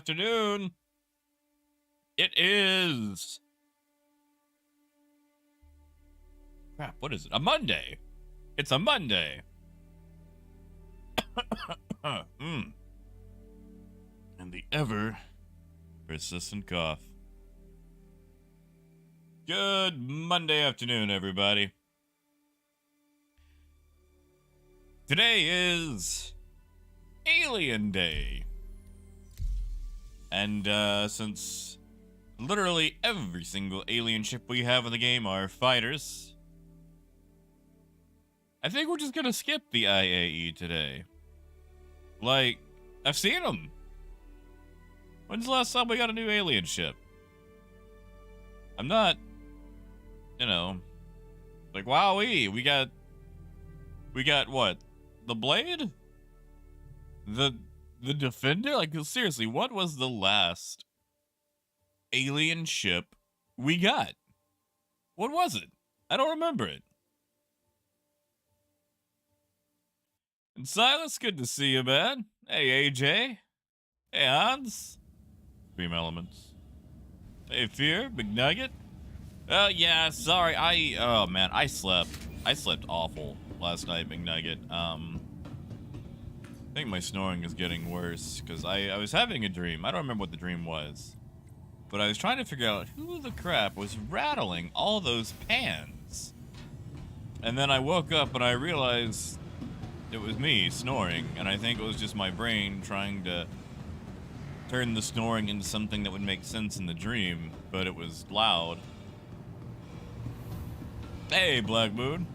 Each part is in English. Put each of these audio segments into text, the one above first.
afternoon. It is... Crap, what is it? A Monday. It's a Monday. And the ever persistent cough. Good Monday afternoon, everybody. Today is Alien Day. And since literally every single alien ship we have in the game are fighters, I think we're just gonna skip the IAE today. Like, I've seen them. When's the last time we got a new alien ship? I'm not, you know, like, wowee, we got what? The Blade? The Defender? Like, seriously, what was the last alien ship we got? What was it? I don't remember it. And Silas, good to see you, man. Hey, AJ. Hey, Hans. Dream Elements. Hey, Fear. McNugget. Yeah, sorry. Oh, man, I slept awful last night, McNugget. I think my snoring is getting worse, because I was having a dream. I don't remember what the dream was. But I was trying to figure out who the crap was rattling all those pans. And then I woke up and I realized it was me snoring, and I think it was just my brain trying to turn the snoring into something that would make sense in the dream, but it was loud. Hey, Black Moon.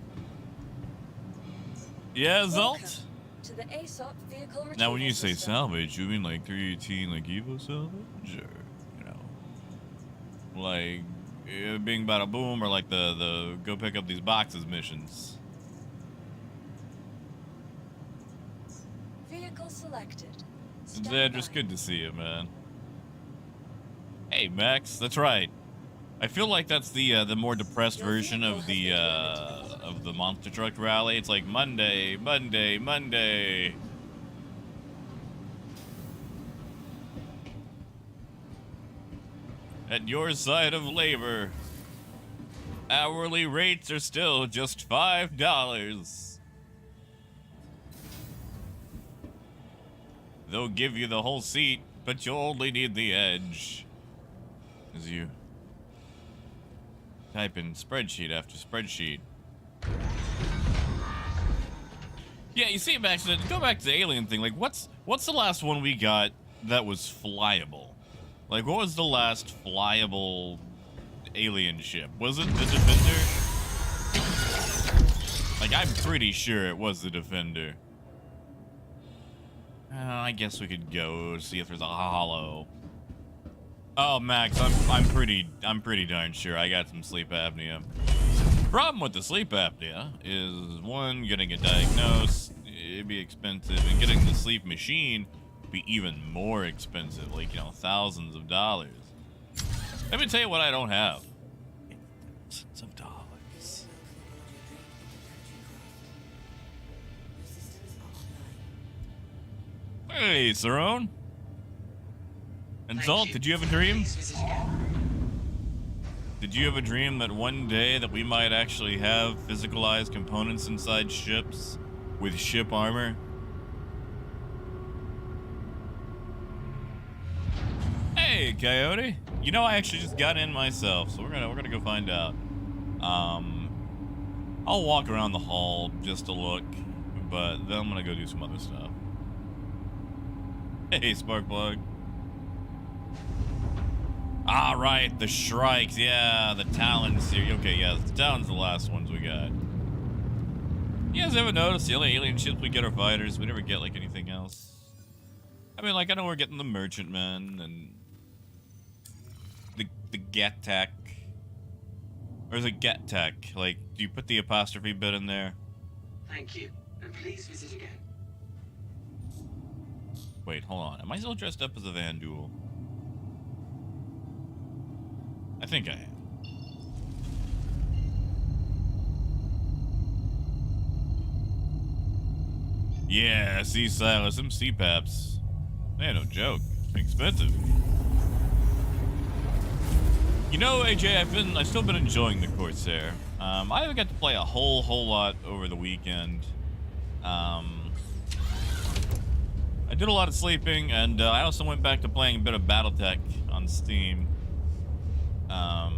Yeah, Zalt? To the ASOP vehicle Now, when you say system. salvage, you mean like 318, like Evo salvage? Or, you know, like being bada boom, or like the go pick up these boxes missions? Vehicle selected. Zed, just good to see you, man. Hey, Max, that's right. I feel like that's the more depressed version of the monster truck rally. It's like Monday, Monday, Monday. At your side of labor, hourly rates are still just $5. They'll give you the whole seat, but you'll only need the edge. As you type in spreadsheet after spreadsheet. Yeah, you see, Max, go back to the alien thing. Like, what's the last one we got that was flyable? Like, what was the last flyable alien ship? Was it the Defender? Like, I'm pretty sure it was the Defender. I guess we could go see if there's a holo. Oh, Max, I'm pretty darn sure I got some sleep apnea. Problem with the sleep apnea is, one, getting it diagnosed, it'd be expensive, and getting the sleep machine would be even more expensive, like, you know, thousands of dollars. Let me tell you what I don't have. Thousands of dollars. Hey, Saron. And Zalt, did you have a dream? Did you have a dream that one day that we might actually have physicalized components inside ships with ship armor? Hey, Coyote. You know, I actually just got in myself, so we're gonna go find out. I'll walk around the hall just to look, but then I'm gonna go do some other stuff. Hey, Sparkplug. All right, the Shrikes, yeah, the Talon series. Okay, yeah, the Talon's the last ones we got. You guys ever notice the only alien ships we get are fighters? We never get, like, anything else. I mean, like, I know we're getting the Merchantman and the Get-Tech. Or is it Get-Tech? Like, do you put the apostrophe bit in there? Thank you, and please visit again. Wait, hold on. Am I still dressed up as a Van Duel? I think I am. Yeah, see, Silas, them CPAPs. They ain't no joke. Expensive. You know, AJ, I've still been enjoying the Corsair. I haven't got to play a whole lot over the weekend. I did a lot of sleeping, and I also went back to playing a bit of BattleTech on Steam. Yeah.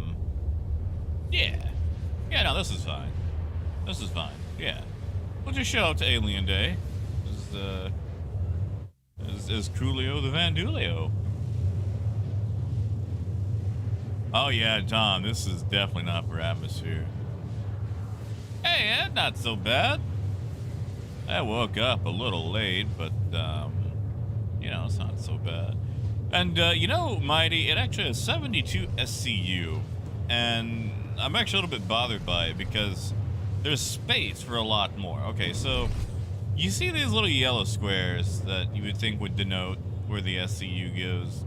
Yeah, no, this is fine. This is fine. Yeah. We'll just show up to Alien Day. As Coolio the Vandulio. Oh yeah, Tom, this is definitely not for atmosphere. Hey, Ed, not so bad. I woke up a little late, but, you know, it's not so bad. And, you know, Mighty, it actually has 72 SCU, and I'm actually a little bit bothered by it because there's space for a lot more. Okay, so you see these little yellow squares that you would think would denote where the SCU goes.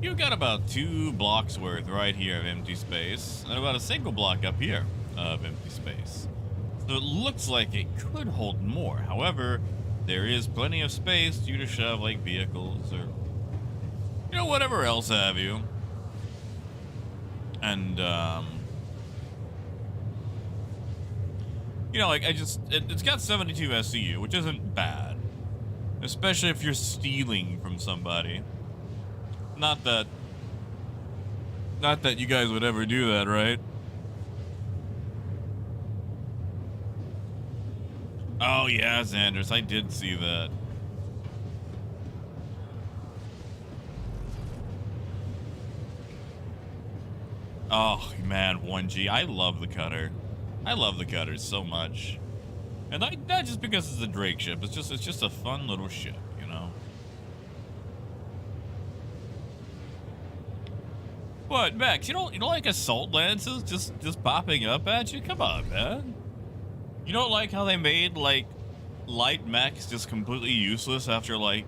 You've got about 2 blocks worth right here of empty space, and about a single block up here of empty space. So it looks like it could hold more. However, there is plenty of space for you to shove like vehicles or, you know, whatever else have you. And, you know, like it's got 72 SCU, which isn't bad. Especially if you're stealing from somebody. Not that you guys would ever do that, right? Oh yeah, Xanders, I did see that. Oh man, 1G, I love the cutter. I love the cutter so much. And not just because it's a Drake ship, it's just a fun little ship, you know? What, Max, you don't like assault lances just popping up at you? Come on, man. You don't like how they made, like, light mechs just completely useless after, like,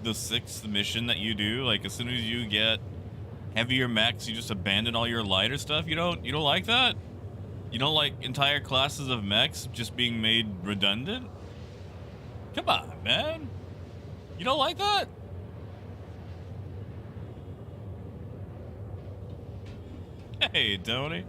the 6th mission that you do? Like, as soon as you get heavier mechs, you just abandon all your lighter stuff? You don't like that? You don't like entire classes of mechs just being made redundant? Come on, man. You don't like that? Hey, Tony.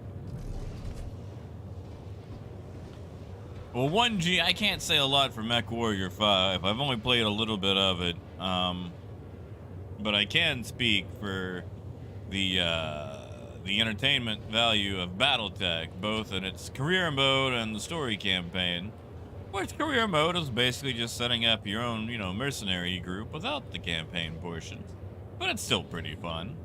Well, 1G, I can't say a lot for Mech Warrior 5. I've only played a little bit of it. But I can speak for the entertainment value of BattleTech, both in its career mode and the story campaign. Which career mode is basically just setting up your own, you know, mercenary group without the campaign portion. But it's still pretty fun.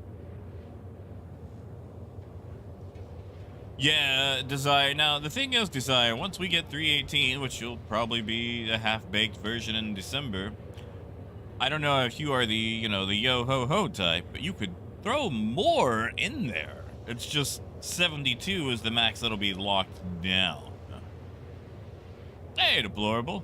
Yeah, Desire. Now, the thing is, Desire, once we get 318, which will probably be a half-baked version in December, I don't know if you are the, you know, the yo-ho-ho type, but you could throw more in there. It's just 72 is the max that'll be locked down. Hey, Deplorable.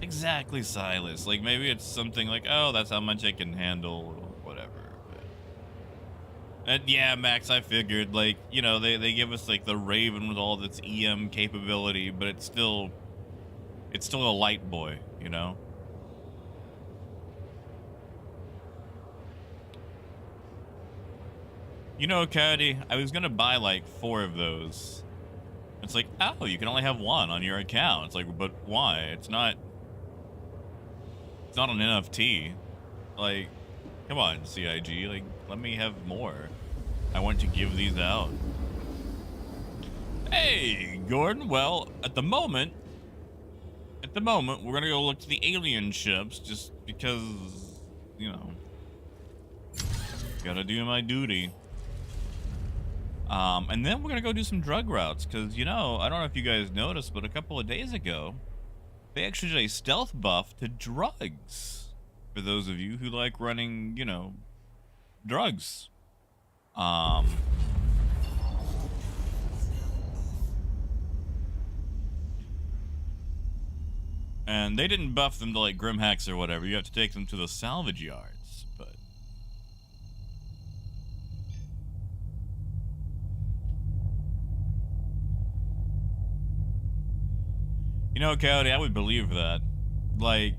Exactly, Silas. Like, maybe it's something like, oh, that's how much I can handle, or whatever. And yeah, Max, I figured, like, you know, they give us, like, the Raven with all of its EM capability, but it's still a light boy, you know? You know, Cody, I was gonna buy, like, 4 of those. It's like, oh, you can only have 1 on your account. It's like, but why? It's not an NFT. Like, come on, CIG, like, let me have more. I want to give these out. Hey, Gordon. Well, at the moment, we're gonna go look to the alien ships just because, you know, gotta do my duty. And then we're gonna go do some drug routes because, you know, I don't know if you guys noticed, but a couple of days ago, they actually did a stealth buff to drugs. For those of you who like running, you know, drugs. And they didn't buff them to like Grim Hacks or whatever. You have to take them to the salvage yards, but you know, Cody, I would believe that. like,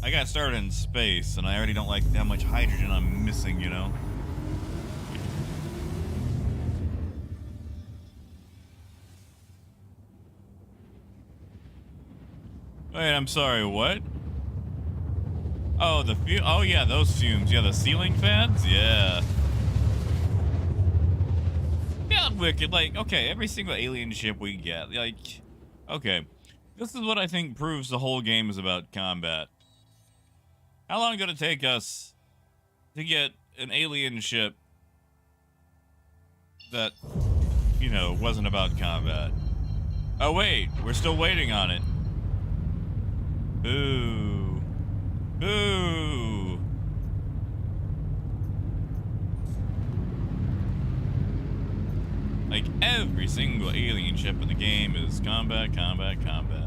I got started in space, and I already don't like how much hydrogen I'm missing, you know? Wait, I'm sorry, what? Oh, oh yeah, those fumes. Yeah, the ceiling fans? Yeah. Yeah, wicked. Like, okay, every single alien ship we get, like, okay. This is what I think proves the whole game is about combat. How long did it take us to get an alien ship that, you know, wasn't about combat? Oh, wait, we're still waiting on it. Boo. Boo. Like, every single alien ship in the game is combat, combat, combat.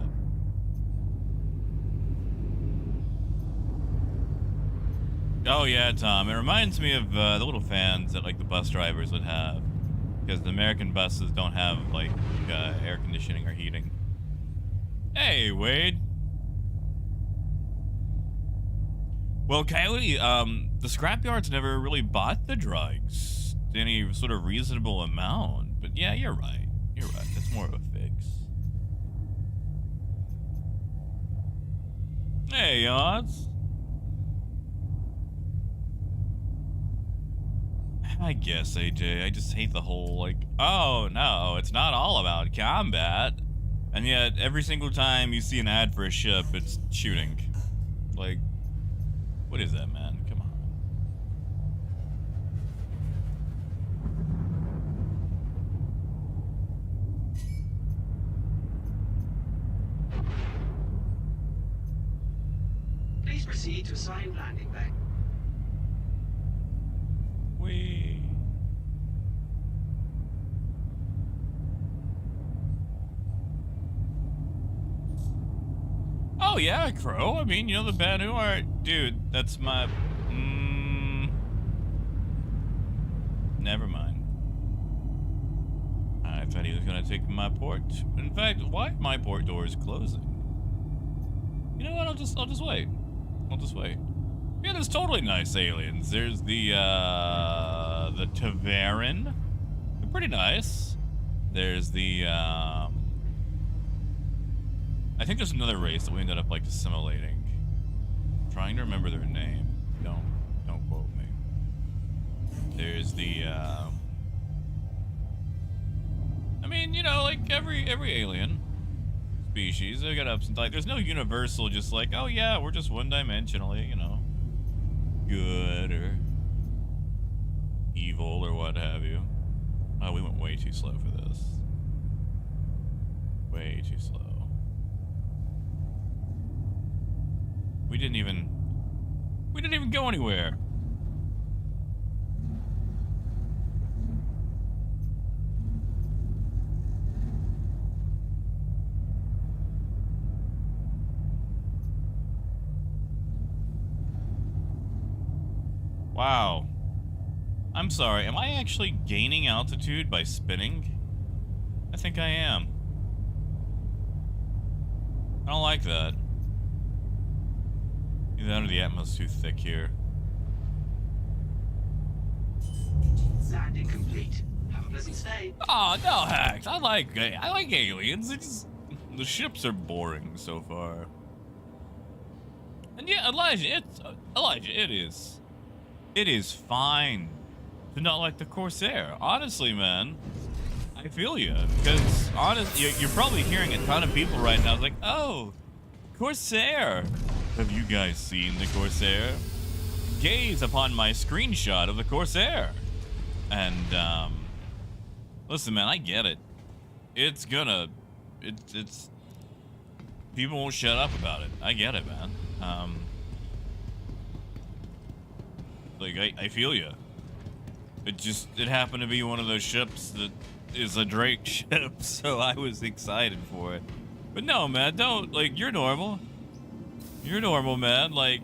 Oh yeah, Tom. It reminds me of the little fans that like the bus drivers would have, because the American buses don't have like air conditioning or heating. Hey, Wade. Well, Coyote, the scrapyards never really bought the drugs to any sort of reasonable amount. But yeah, you're right. You're right. That's more of a fix. Hey, odds. I guess, AJ, I just hate the whole, like, oh, no, it's not all about combat. And yet, every single time you see an ad for a ship, it's shooting. Like, what is that, man? Come on. Please proceed to assigned landing bay. Wee. Oh yeah, Crow. I mean, you know the Banu art, dude. That's my. Never mind. I thought he was gonna take my port. In fact, why are my port doors closing? You know what? I'll just wait. I'll just wait. Yeah, there's totally nice aliens. There's the Tavarin. They're pretty nice. There's the, I think there's another race that we ended up, like, assimilating. I'm trying to remember their name. Don't quote me. There's the, I mean, you know, like, every alien species, they got ups and downs. There's no universal just like, oh yeah, we're just one-dimensionally, you know, good or evil or what have you. Oh, we went way too slow for this. Way too slow. We didn't even go anywhere. Wow. I'm sorry, am I actually gaining altitude by spinning? I think I am. I don't like that. Either that or the atmo's too thick here. Landing complete. Have a pleasant stay. Oh, no hacks. I like aliens. It's just, the ships are boring so far. And yeah, Elijah, it is fine to not like the Corsair. Honestly, man, I feel you. Because you're probably hearing a ton of people right now like, oh, Corsair. Have you guys seen the Corsair? Gaze upon my screenshot of the Corsair. And, listen, man, I get it. It's people won't shut up about it. I get it, man. Like, I feel you. It happened to be one of those ships that is a Drake ship, so I was excited for it. But no, man, don't, like, you're normal. You're normal, man. Like,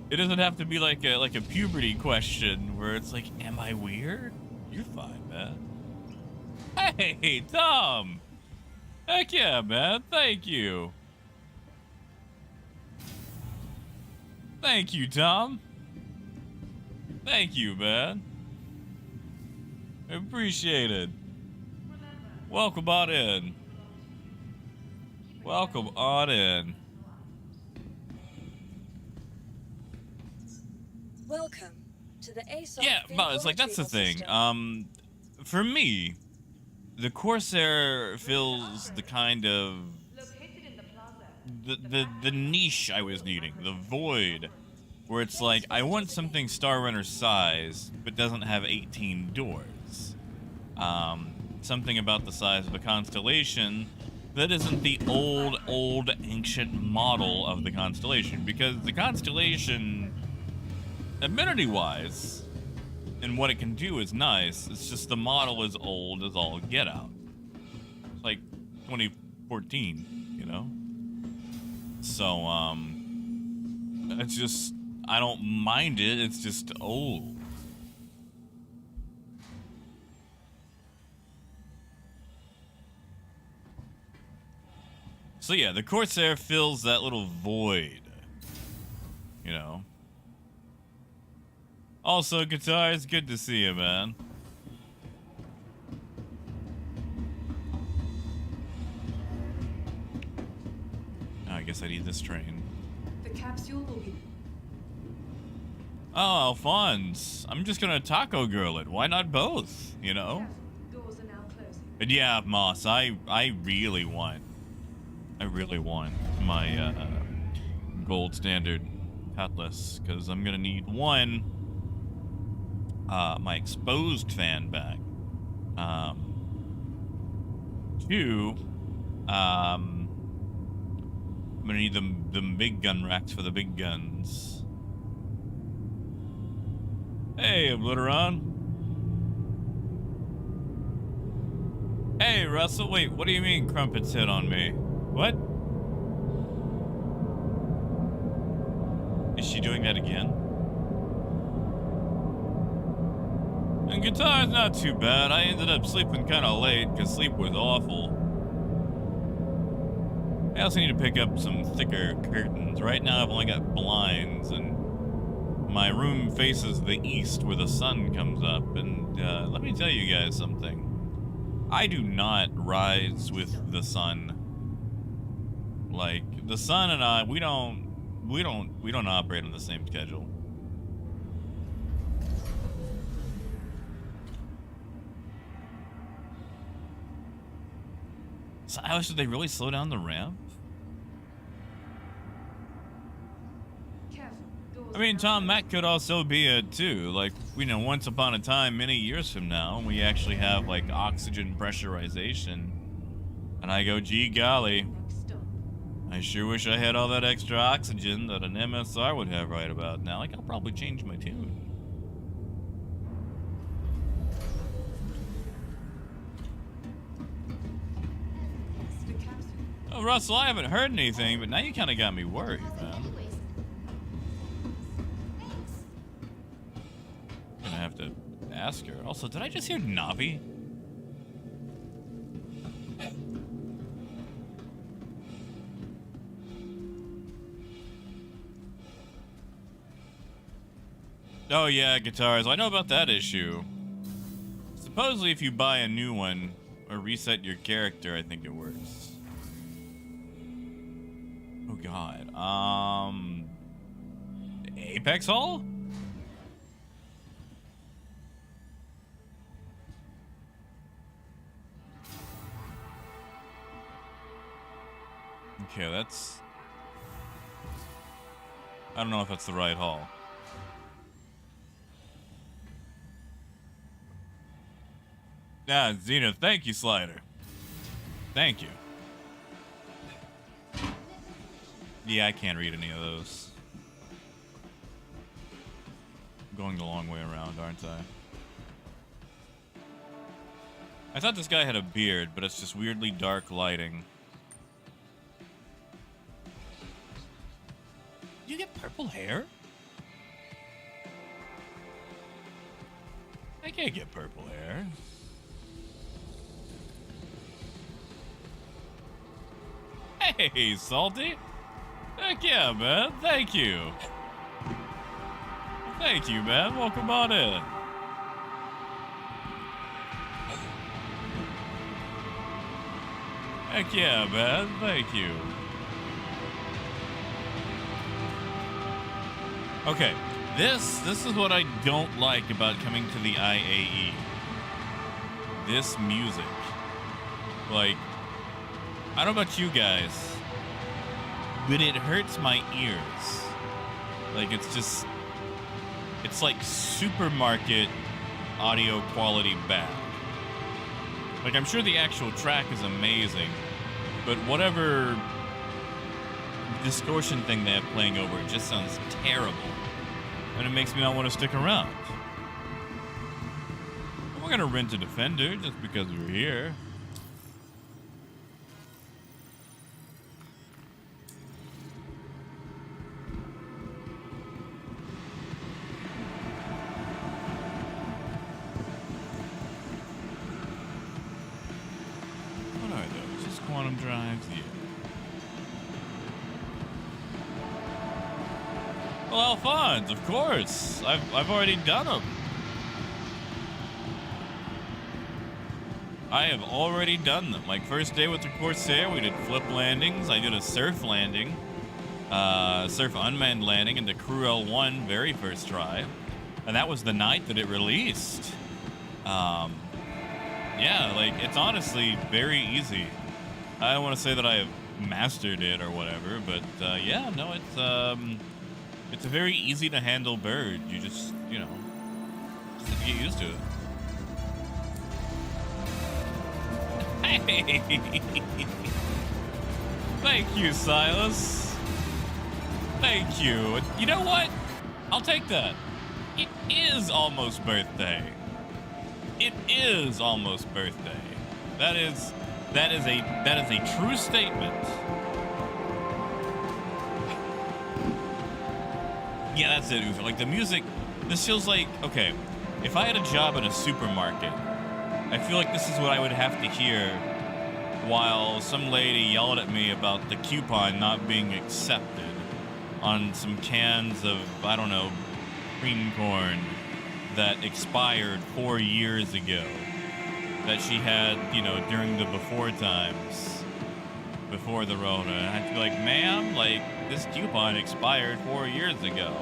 it doesn't have to be like a puberty question where it's like, am I weird? You're fine, man. Hey, Tom! Heck yeah, man. Thank you. Thank you, Tom. Thank you, man. I appreciate it. Welcome on in. Welcome on in. Welcome to the ASOP Yeah, but it's like that's the thing. For me, the Corsair fills the kind of the niche I was needing, the void, where it's like I want something Star Runner size, but doesn't have 18 doors. Something about the size of a constellation that isn't the old ancient model of the constellation, because the constellation, amenity-wise, and what it can do is nice. It's just the model is old as all get out. It's like 2014, you know? So, it's just, I don't mind it, it's just old. So yeah, the Corsair fills that little void, you know? Also, Guitar, it's good to see you, man. Oh, I guess I need this train. The capsule will be. Oh, Alphonse. I'm just gonna taco girl it. Why not both, you know? Doors are now closing. But yeah, Moss, I really want my gold standard cutlass, because I'm gonna need one, my exposed fan back. Two, I'm gonna need them big gun racks for the big guns. Hey, Obliteron. Hey, Russell. Wait, what do you mean crumpets hit on me? What? Is she doing that again? And guitar's not too bad. I ended up sleeping kind of late because sleep was awful. I also need to pick up some thicker curtains. Right now I've only got blinds, and my room faces the east where the sun comes up. And let me tell you guys something. I do not rise with the sun. Like, the sun and I, we don't operate on the same schedule. So, Alex, did they really slow down the ramp? I mean, Tom, that could also be it too. Like, you know, once upon a time, many years from now, we actually have like oxygen pressurization, and I go, gee golly, I sure wish I had all that extra oxygen that an MSR would have right about now. Like, I'll probably change my tune. Oh, Russell, I haven't heard anything, but now you kind of got me worried, man. I'm gonna have to ask her. Also, did I just hear Navi? Oh yeah, guitars. I know about that issue. Supposedly if you buy a new one or reset your character, I think it works. Oh god. Apex Hall? Okay, that's... I don't know if that's the right hall. Ah, Zenith, thank you, Slider. Thank you. Yeah, I can't read any of those. I'm going the long way around, aren't I? I thought this guy had a beard, but it's just weirdly dark lighting. You get purple hair? I can't get purple hair. Hey, Salty. Heck yeah, man. Thank you. Thank you, man. Welcome on in. Heck yeah, man. Thank you. Okay, this is what I don't like about coming to the IAE. This music. Like, I don't know about you guys, but it hurts my ears. Like, it's like supermarket audio quality bad. Like, I'm sure the actual track is amazing, but whatever distortion thing they have playing over it just sounds terrible. And it makes me not want to stick around. We're gonna rent a Defender just because we're here. What are those? Just quantum drives? Yeah. Well, Alphonse, of course. I've already done them. I have already done them. Like, first day with the Corsair, we did flip landings. I did a surf landing, surf unmanned landing into Crew L1 very first try. And that was the night that it released. Yeah, like, it's honestly very easy. I don't want to say that I have mastered it or whatever, but yeah, no, it's a very easy to handle bird. You just, you know, just have to get used to it. Hey! Thank you, Silas. Thank you. You know what? I'll take that. It is almost birthday. It is almost birthday. That is a true statement. Yeah, that's it, Ufa. Like, the music, this feels like, okay, if I had a job at a supermarket, I feel like this is what I would have to hear while some lady yelled at me about the coupon not being accepted on some cans of, I don't know, cream corn that expired 4 years ago that she had, you know, during the before times, before the Rona. And I'd be like, ma'am, like, this coupon expired 4 years ago.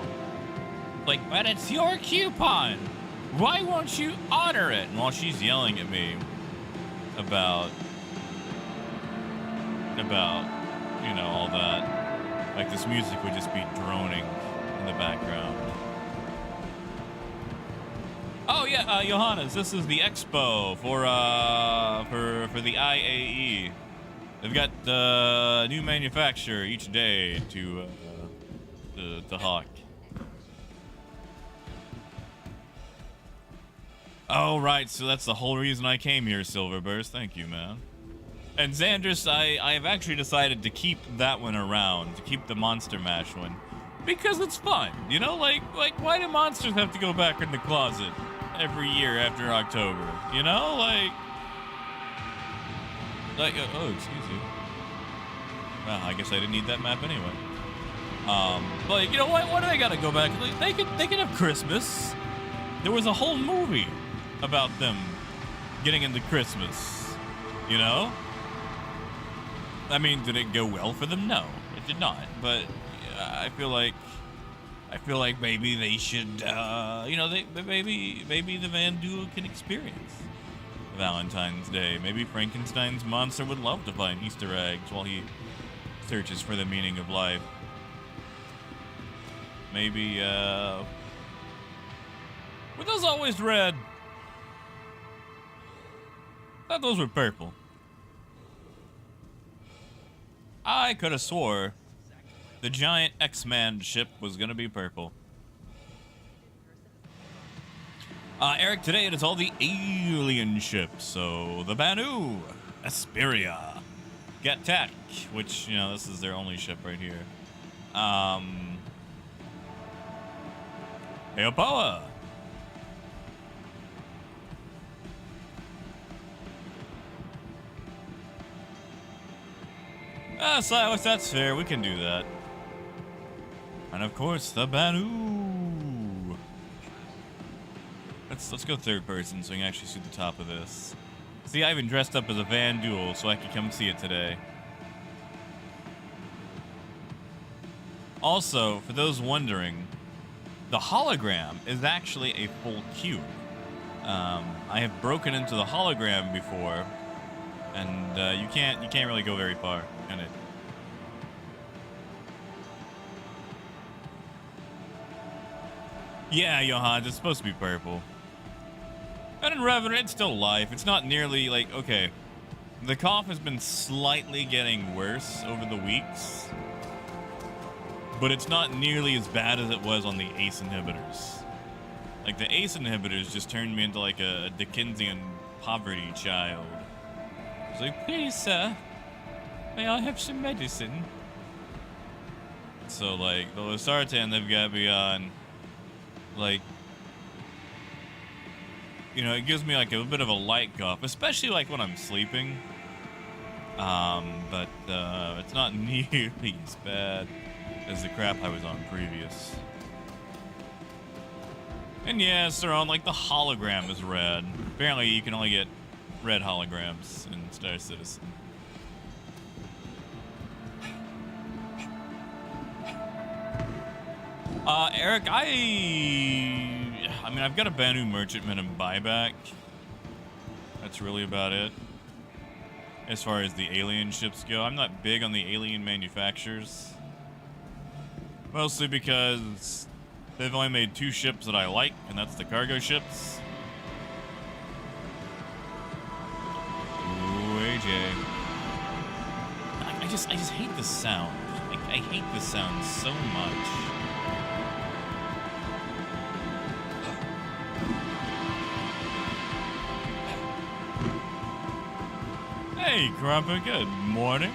Like, but it's your coupon. Why won't you honor it? And while she's yelling at me about, you know, all that, like, this music would just be droning in the background. Oh yeah, Johannes, this is the expo for the IAE. They've got new manufacturer each day to hawk. Oh right, so that's the whole reason I came here, Silverburst. Thank you, man. And Xandris, I have actually decided to keep that one around, to keep the Monster Mash one, because it's fun. You know, like why do monsters have to go back in the closet every year after October? You know, like oh, excuse you. Well, I guess I didn't need that map anyway. Like, you know what? Why do they gotta go back? Like, they can have Christmas. There was a whole movie about them getting into Christmas. You know? I mean, did it go well for them? No, it did not. But I feel like maybe they should, you know, maybe the Van Duel can experience Valentine's Day. Maybe Frankenstein's monster would love to find Easter eggs while he searches for the meaning of life. Maybe, were those always red? I thought those were purple. I could have swore the giant X-Man ship was gonna be purple. Eric, today it is all the alien ships. So the Banu, Asperia, Gatak, which, you know, this is their only ship right here. Eopoa. Silas, that's fair. We can do that. And of course, the Banu. Let's go third person so we can actually see the top of this. See, I even dressed up as a Van Duel so I could come see it today. Also, for those wondering, the hologram is actually a full cube. I have broken into the hologram before, and you can't really go very far in it. Yeah, Johannes, it's supposed to be purple. And in Revenant, it's still life. It's not nearly like, okay, the cough has been slightly getting worse over the weeks, but it's not nearly as bad as it was on the ACE inhibitors. Like, the ACE inhibitors just turned me into like a Dickensian poverty child. It's like, please, sir, may I have some medicine? So, like, the Losartan they've got me on, like, you know, it gives me like a bit of a light cough, especially like when I'm sleeping. But it's not nearly as bad as the crap I was on previous. And yes, they're on like the hologram is red. Apparently, you can only get red holograms in Star Citizen. Eric, I mean, I've got a Banu Merchantman and buyback. That's really about it. As far as the alien ships go, I'm not big on the alien manufacturers. Mostly because they've only made 2 ships that I like, and that's the cargo ships. Ooh, AJ. I just hate the sound. I hate the sound so much. Hey, Grumpa, good morning.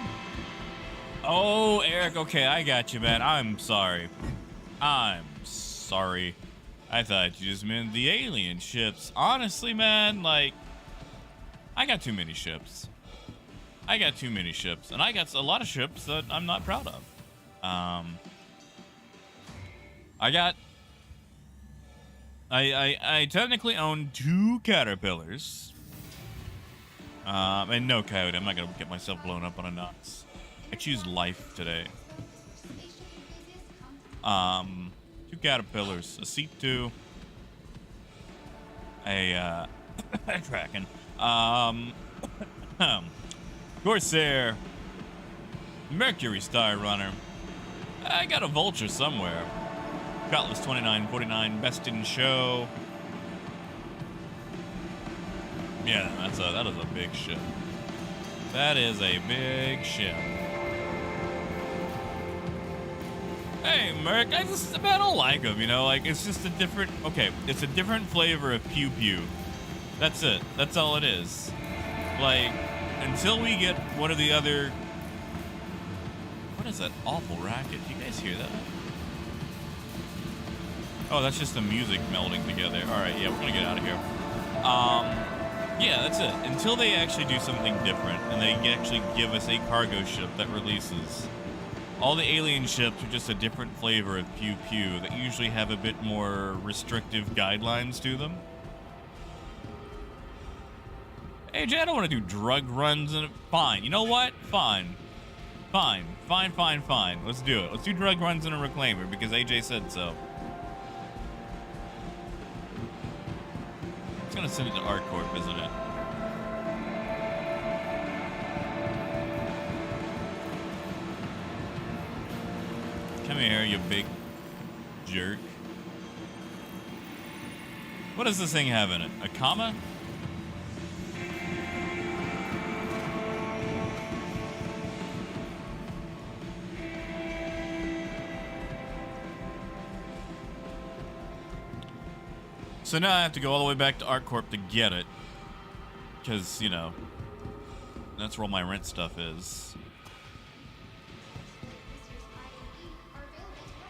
Oh, Eric, okay, I got you, man. I'm sorry. I'm sorry. I thought you just meant the alien ships. Honestly, man, like, I got too many ships. I got too many ships, and I got a lot of ships that I'm not proud of. I technically own 2 caterpillars. And no coyote. I'm not gonna get myself blown up on a nuts. I choose life today. 2 caterpillars, a C2, a Kraken, Corsair, Mercury Star Runner. I got a Vulture somewhere. Cutlass 2949, best in show. Yeah, that is a big ship. That is a big ship. Hey, Merc, I don't like them, you know? Like, it's just a different... Okay, it's a different flavor of pew-pew. That's it. That's all it is. Like, until we get one of the other... What is that awful racket? Do you guys hear that? Oh, that's just the music melding together. Alright, yeah, we're gonna get out of here. Yeah, that's it. Until they actually do something different and they actually give us a cargo ship that releases. All the alien ships are just a different flavor of pew-pew that usually have a bit more restrictive guidelines to them. AJ, I don't want to do drug runs and fine. You know what? Fine. Fine. Let's do it. Let's do drug runs in a reclaimer because AJ said so. It's gonna send it to ArtCorp, isn't it? Come here, you big jerk. What does this thing have in it? A comma? So now I have to go all the way back to ArtCorp to get it. Because, you know, that's where all my rent stuff is.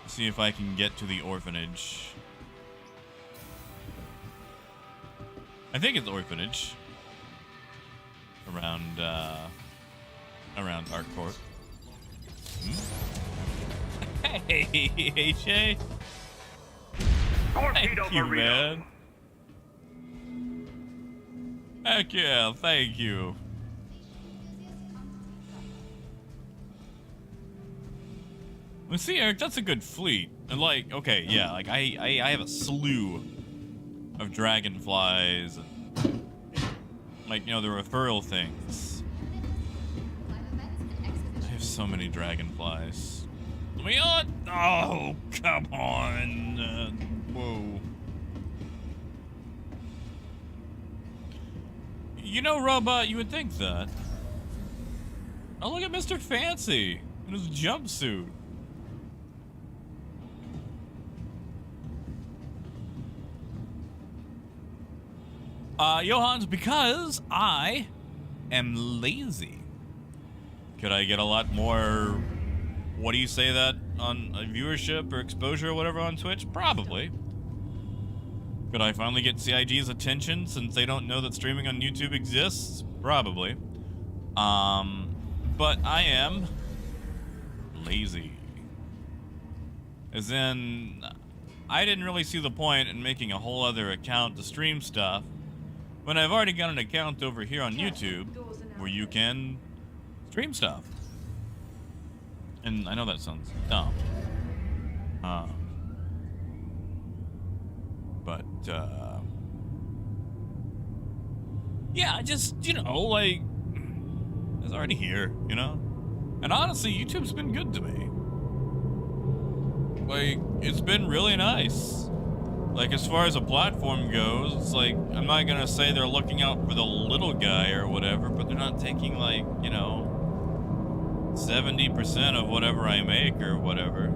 See if I can get to the orphanage. I think it's orphanage. Around ArtCorp. Hey, AJ. Thank you, man. Heck yeah, thank you. Well, see, Eric, that's a good fleet. And like, okay, yeah, like I have a slew of dragonflies and like, you know, the referral things. I have so many dragonflies. We on? Oh, come on. Whoa. You know, Robot, you would think that. Oh, look at Mr. Fancy in his jumpsuit. Johans, because I am lazy. Could I get a lot more, what do you say that, on viewership or exposure or whatever on Twitch? Probably. Could I finally get CIG's attention since they don't know that streaming on YouTube exists? Probably. But I am lazy. As in, I didn't really see the point in making a whole other account to stream stuff when I've already got an account over here on YouTube where you can stream stuff. And I know that sounds dumb. But, yeah, just, you know, like, it's already here, you know? And honestly, YouTube's been good to me. Like, it's been really nice. Like, as far as a platform goes, it's like, I'm not gonna say they're looking out for the little guy or whatever, but they're not taking, like, you know, 70% of whatever I make or whatever.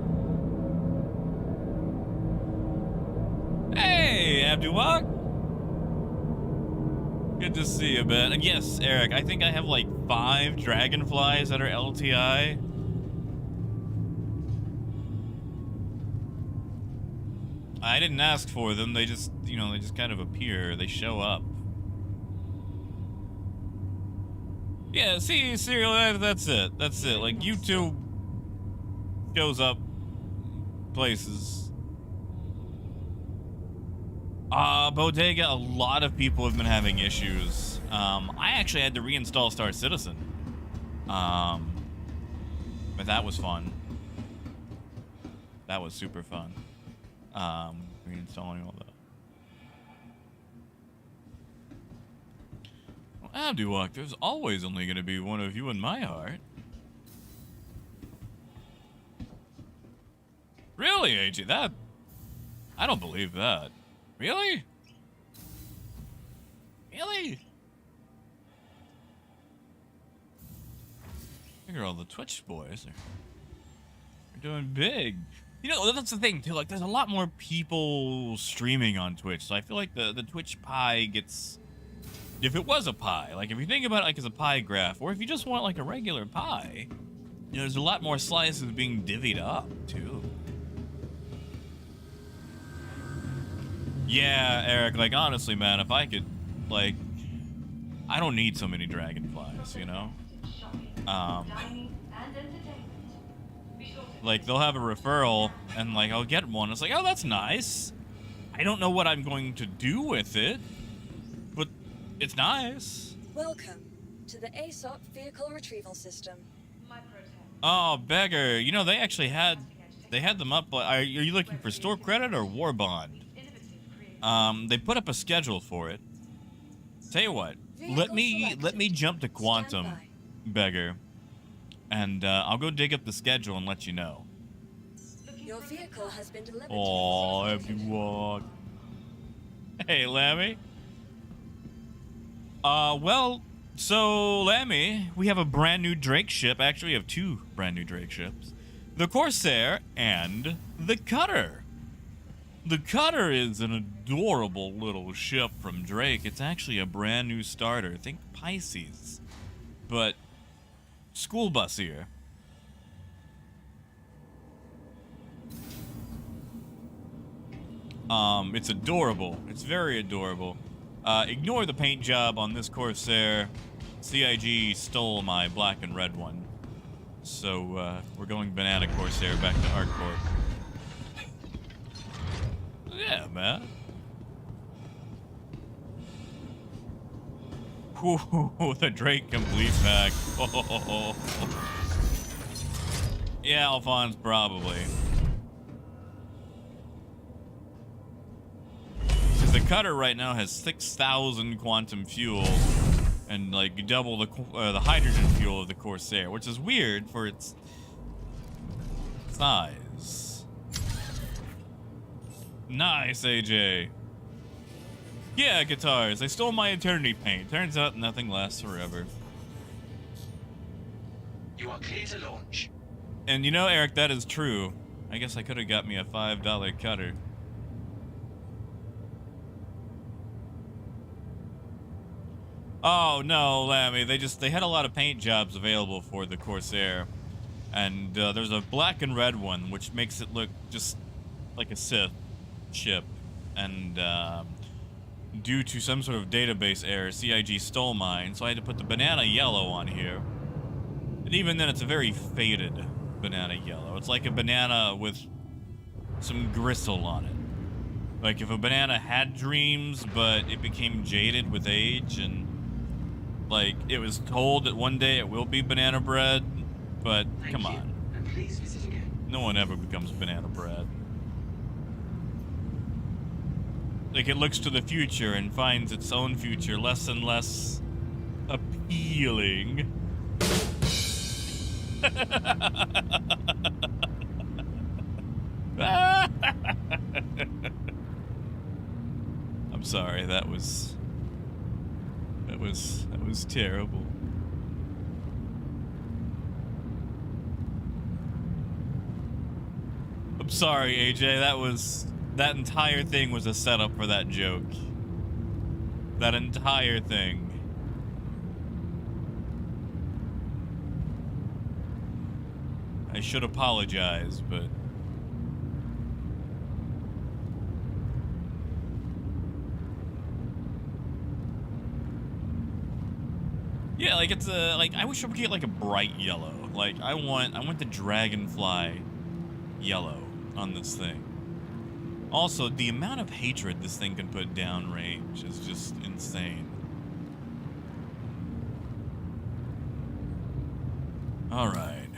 Hey, Abduwak! Good to see you, Ben. And yes, Eric, I think I have like 5 dragonflies that are LTI. I didn't ask for them, they just, you know, they just kind of appear, they show up. Yeah, see, Serial, that's it, like, YouTube shows up places. Bodega, a lot of people have been having issues. I actually had to reinstall Star Citizen. But that was fun. That was super fun. Reinstalling all that. Well, Abduwak, there's always only going to be one of you in my heart. Really, AG? That... I don't believe that. Really? Really? I figure all the Twitch boys are doing big. You know, that's the thing, too. Like, there's a lot more people streaming on Twitch, so I feel like the Twitch pie gets... If it was a pie, like, if you think about it like as a pie graph, or if you just want, like, a regular pie, you know, there's a lot more slices being divvied up, too. Yeah, Eric, like, honestly, man, if I could, like, I don't need so many dragonflies, you know? Like, they'll have a referral, and, like, I'll get one. It's like, oh, that's nice. I don't know what I'm going to do with it, but it's nice. Welcome to the ASOP Vehicle Retrieval System. Oh, beggar. You know, they actually had, them up. Are you looking for store credit or war bond? They put up a schedule for it. Tell you what, let me jump to Quantum, beggar, and I'll go dig up the schedule and let you know. Your vehicle has been delivered. Oh, everyone. Hey, Lammy. Well, so Lammy, we have a brand new Drake ship. Actually, we have 2 brand new Drake ships: the Corsair and the Cutter. The Cutter is an adorable little ship from Drake. It's actually a brand new starter. Think Pisces, but school busier. It's adorable. It's very adorable. Ignore the paint job on this Corsair. CIG stole my black and red one. So, we're going banana Corsair back to Hardcore. Yeah, man. Ooh, the Drake complete pack. Oh. Yeah, Alphonse, probably. Because the cutter right now has 6,000 quantum fuel and like double the hydrogen fuel of the Corsair, which is weird for its size. Nice, AJ. Yeah, guitars. I stole my eternity paint. Turns out nothing lasts forever. You are clear to launch. And you know, Eric, that is true. I guess I could have got me a $5 cutter. Oh no, Lammy. They had a lot of paint jobs available for the Corsair. And there's a black and red one, which makes it look just like a Sith ship. And due to some sort of database error, CIG stole mine, so I had to put the banana yellow on here. And even then, it's a very faded banana yellow. It's like a banana with some gristle on it. Like if a banana had dreams, but it became jaded with age, and like it was told that one day it will be banana bread, but Thank come you. on. And please visit again. No one ever becomes banana bread. Like it looks to the future and finds its own future less and less appealing. I'm sorry, that was terrible. I'm sorry, AJ, that entire thing was a setup for that joke. That entire thing. I should apologize, but yeah, like it's like I wish I would get like a bright yellow. Like I want the dragonfly yellow on this thing. Also, the amount of hatred this thing can put downrange is just insane. All right.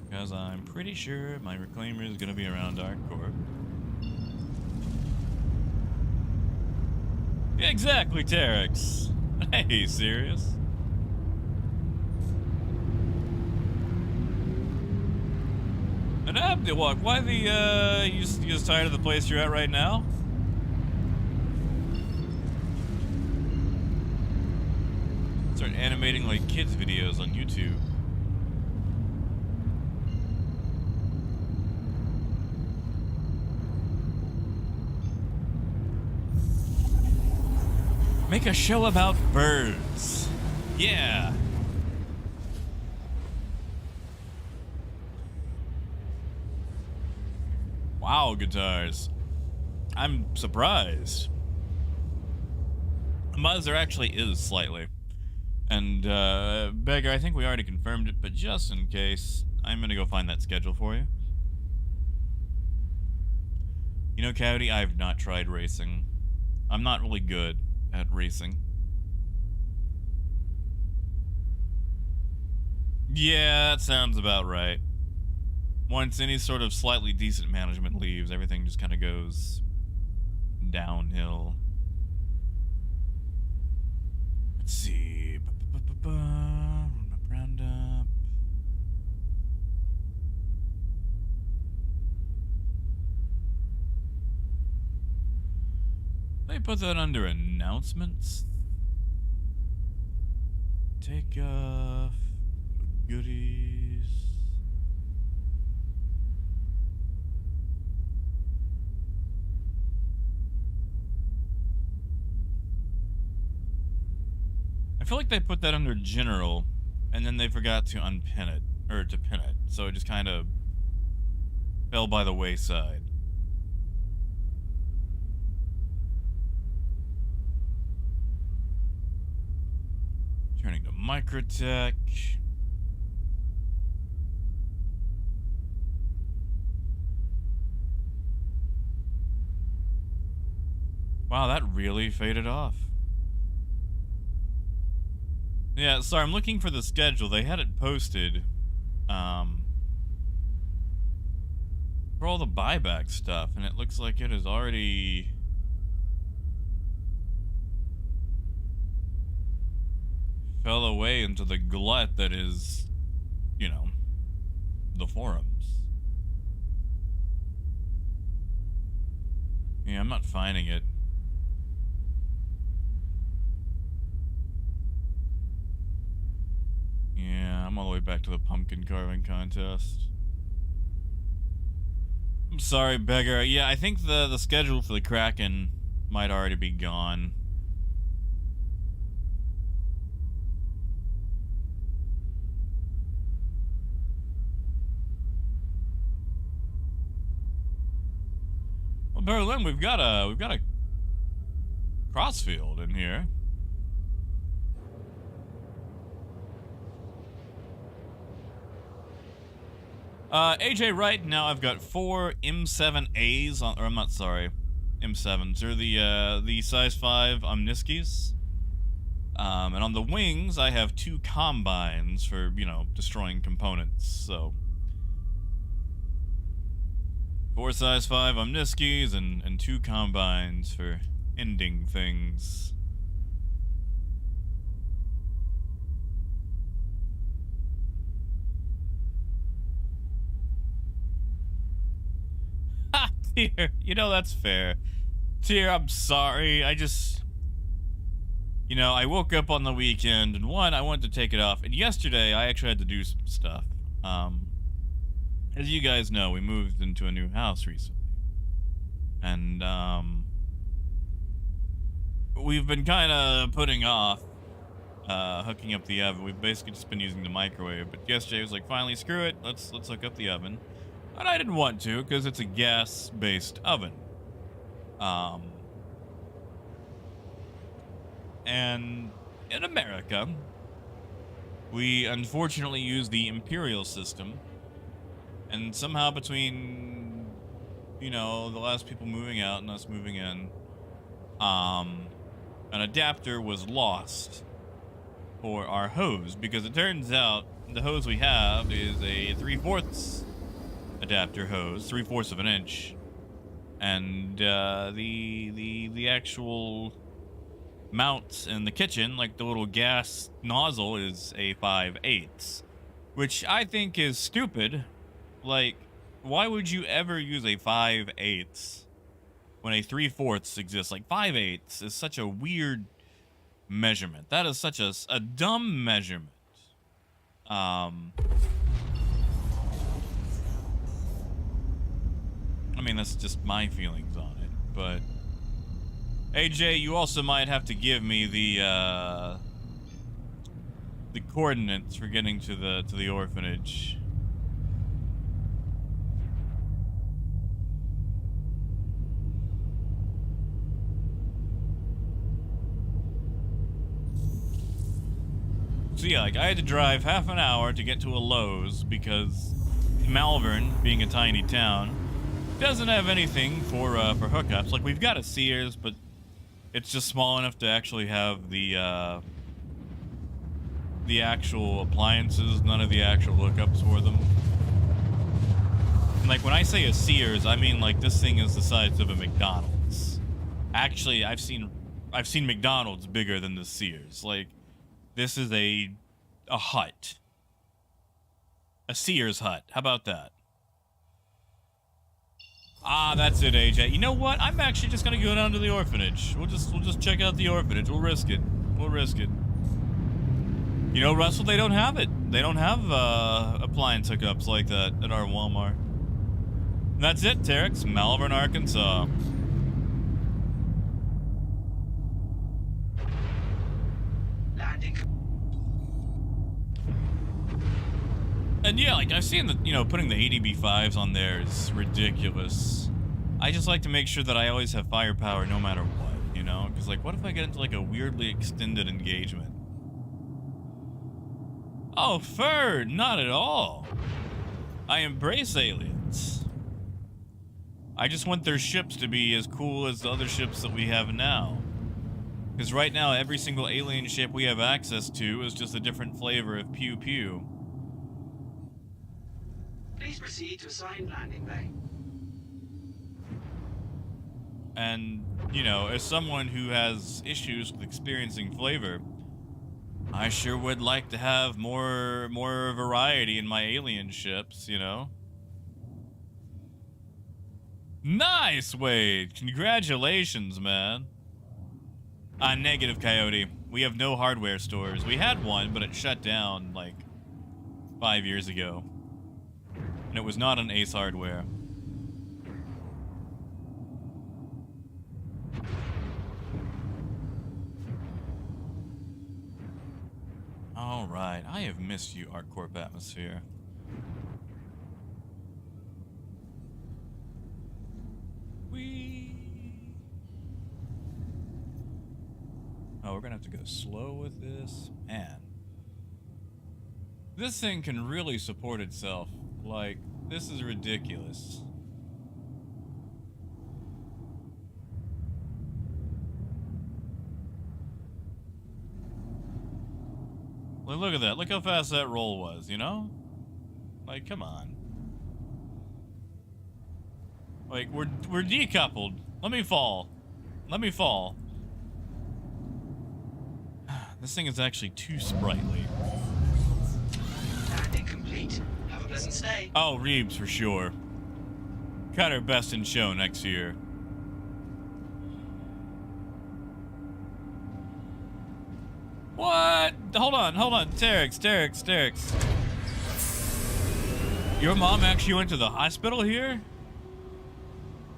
Because I'm pretty sure my reclaimer is going to be around Dark Core. Yeah, exactly, Terex. Hey, serious? And Abdulwalk, why you just tired of the place you're at right now? Start animating like kids videos on YouTube. Make a show about birds. Yeah. Wow, guitars. I'm surprised. Muzz there actually is slightly. And, Beggar, I think we already confirmed it, but just in case, I'm gonna go find that schedule for you. You know, Coyote, I've not tried racing. I'm not really good at racing. Yeah, that sounds about right. Once any sort of slightly decent management leaves, everything just kind of goes downhill. Let's see. Roundup. They put that under announcements. Take off. Goodies. I feel like they put that under general, and then they forgot to unpin it, or to pin it, so it just kind of fell by the wayside. Turning to Microtech. Wow, that really faded off. Yeah, sorry, I'm looking for the schedule. They had it posted. For all the buyback stuff, and it looks like it is already fell away into the glut that is, you know, the forums. Yeah, I'm not finding it. Yeah, I'm all the way back to the pumpkin carving contest. I'm sorry, beggar. Yeah, I think the schedule for the Kraken might already be gone. Well, Berlin, we've got a crossfield in here. AJ, right now I've got 4 M7As on, or I'm not sorry, M7s. They're the size 5 Omniskis. And on the wings, I have 2 combines for, you know, destroying components, so. 4 size 5 Omniskis and 2 combines for ending things. Ha! Dear, you know, that's fair. Dear, I'm sorry. I just... You know, I woke up on the weekend, and one, I wanted to take it off. And yesterday, I actually had to do some stuff. As you guys know, we moved into a new house recently. And, we've been kind of putting off hooking up the oven. We've basically just been using the microwave. But yesterday was like, finally, screw it. Let's hook up the oven. And I didn't want to because it's a gas-based oven. And in America, we unfortunately use the Imperial system. And somehow between, you know, the last people moving out and us moving in, an adapter was lost for our hose, because it turns out the hose we have is a 3/4 adapter hose, 3/4 of an inch, and the actual mount in the kitchen, like the little gas nozzle, is a 5/8, which I think is stupid. Like, why would you ever use a 5/8 when a 3/4 exists? Like, 5/8 is such a weird measurement. That is such a dumb measurement. I mean, that's just my feelings on it, but AJ, you also might have to give me the coordinates for getting to the orphanage. So yeah, like, I had to drive half an hour to get to a Lowe's because Malvern, being a tiny town, doesn't have anything for hookups. Like, we've got a Sears, but it's just small enough to actually have the actual appliances, none of the actual hookups for them. And like, when I say a Sears, I mean like this thing is the size of a McDonald's. Actually, I've seen McDonald's bigger than the Sears. Like, this is a hut. A Sears hut. How about that? Ah, that's it, AJ. You know what? I'm actually just gonna go down to the orphanage. We'll just check out the orphanage. We'll risk it. We'll risk it. You know, Russell, they don't have it. They don't have appliance hookups like that at our Walmart. And that's it, Terex. Malvern, Arkansas. Landing. And yeah, like, I've seen that, you know, putting the ADB5s on there is ridiculous. I just like to make sure that I always have firepower no matter what, you know? Because, like, what if I get into, like, a weirdly extended engagement? Oh, Ferd, not at all. I embrace aliens. I just want their ships to be as cool as the other ships that we have now. Because right now, every single alien ship we have access to is just a different flavor of pew pew. Please proceed to assigned landing bay. And, you know, as someone who has issues with experiencing flavor, I sure would like to have more variety in my alien ships, you know? Nice, Wade! Congratulations, man. Negative, Coyote. We have no hardware stores. We had one, but it shut down, like, 5 years ago. And it was not on Ace Hardware. Alright, I have missed you, ArcCorp Atmosphere. Oh, we're gonna have to go slow with this. Man. This thing can really support itself. Like, this is ridiculous. Like, look at that. Look how fast that roll was, you know? Like, come on. Like, we're decoupled. Let me fall. Let me fall. This thing is actually too sprightly. Landing complete. Have a pleasant stay. Oh, Reeves for sure. Cut her best in show next year. What? Hold on. Terex. Your mom actually went to the hospital here?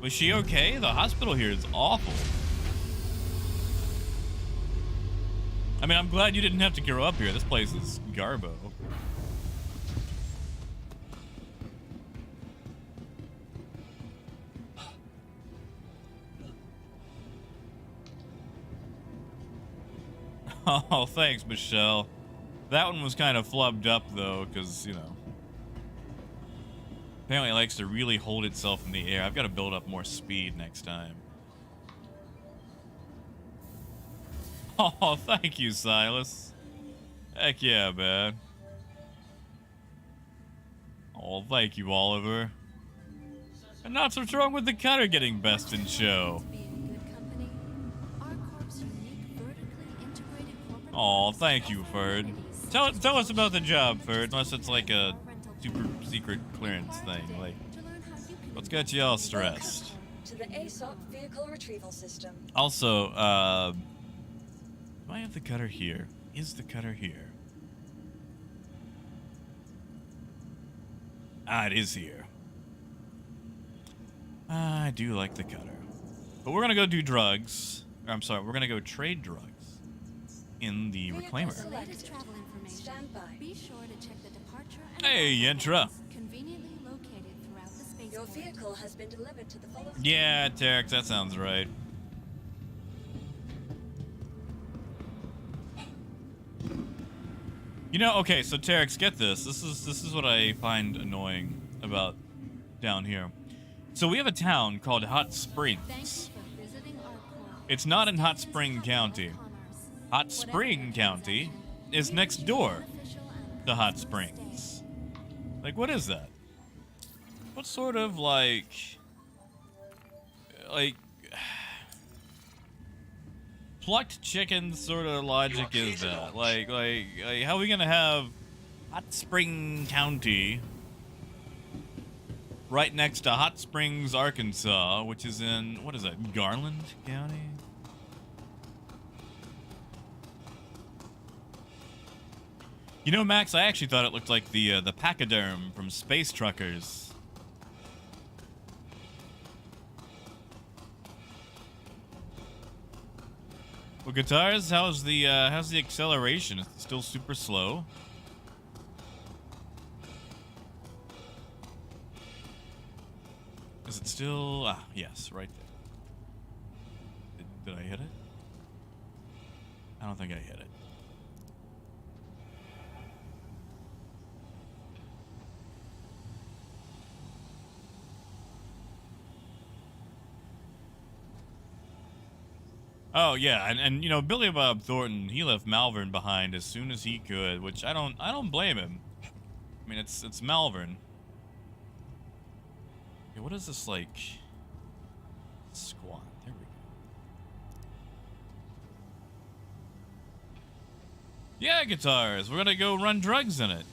Was she okay? The hospital here is awful. I mean, I'm glad you didn't have to grow up here. This place is garbo. Oh, thanks, Michelle. That one was kind of flubbed up, though, because, you know, apparently it likes to really hold itself in the air. I've got to build up more speed next time. Oh, thank you, Silas. Heck yeah, man. Oh, thank you, Oliver. And that's what's wrong with the cutter getting best in show. Oh, thank you, Ferd. Tell us about the job, Ferd, unless it's like a super secret clearance thing. Like, what's got you all stressed? To the ASOP vehicle retrieval system. Also, do I have the cutter here? Is the cutter here? Ah, it is here. I do like the cutter. But we're gonna go do drugs. Or, I'm sorry, we're gonna go trade drugs in the Reclaimer. Stand by. Be sure to check the departure and Hey, Yentra. conveniently located throughout the spaceport. Your vehicle has been delivered to the follow. Yeah, Terex, that sounds right. You know, okay, so Terex, get this. This is what I find annoying about down here. So we have a town called Hot Springs. It's not in Hot Spring County. Hot Spring County is next door to Hot Springs. Like, what is that? What sort of, like plucked chicken sort of logic is that? Like, how are we gonna have Hot Spring County right next to Hot Springs, Arkansas, which is in, what is that, Garland County? You know, Max, I actually thought it looked like the pachyderm from Space Truckers. Well, guitars, how's the acceleration? Is it still super slow? Is it still? Ah, yes, right there. Did I hit it? I don't think I hit it. Oh yeah, and you know, Billy Bob Thornton, he left Malvern behind as soon as he could, which I don't blame him. I mean, it's Malvern. Okay, what is this like? Squat. There we go. Yeah, guitars. We're gonna go run drugs in it.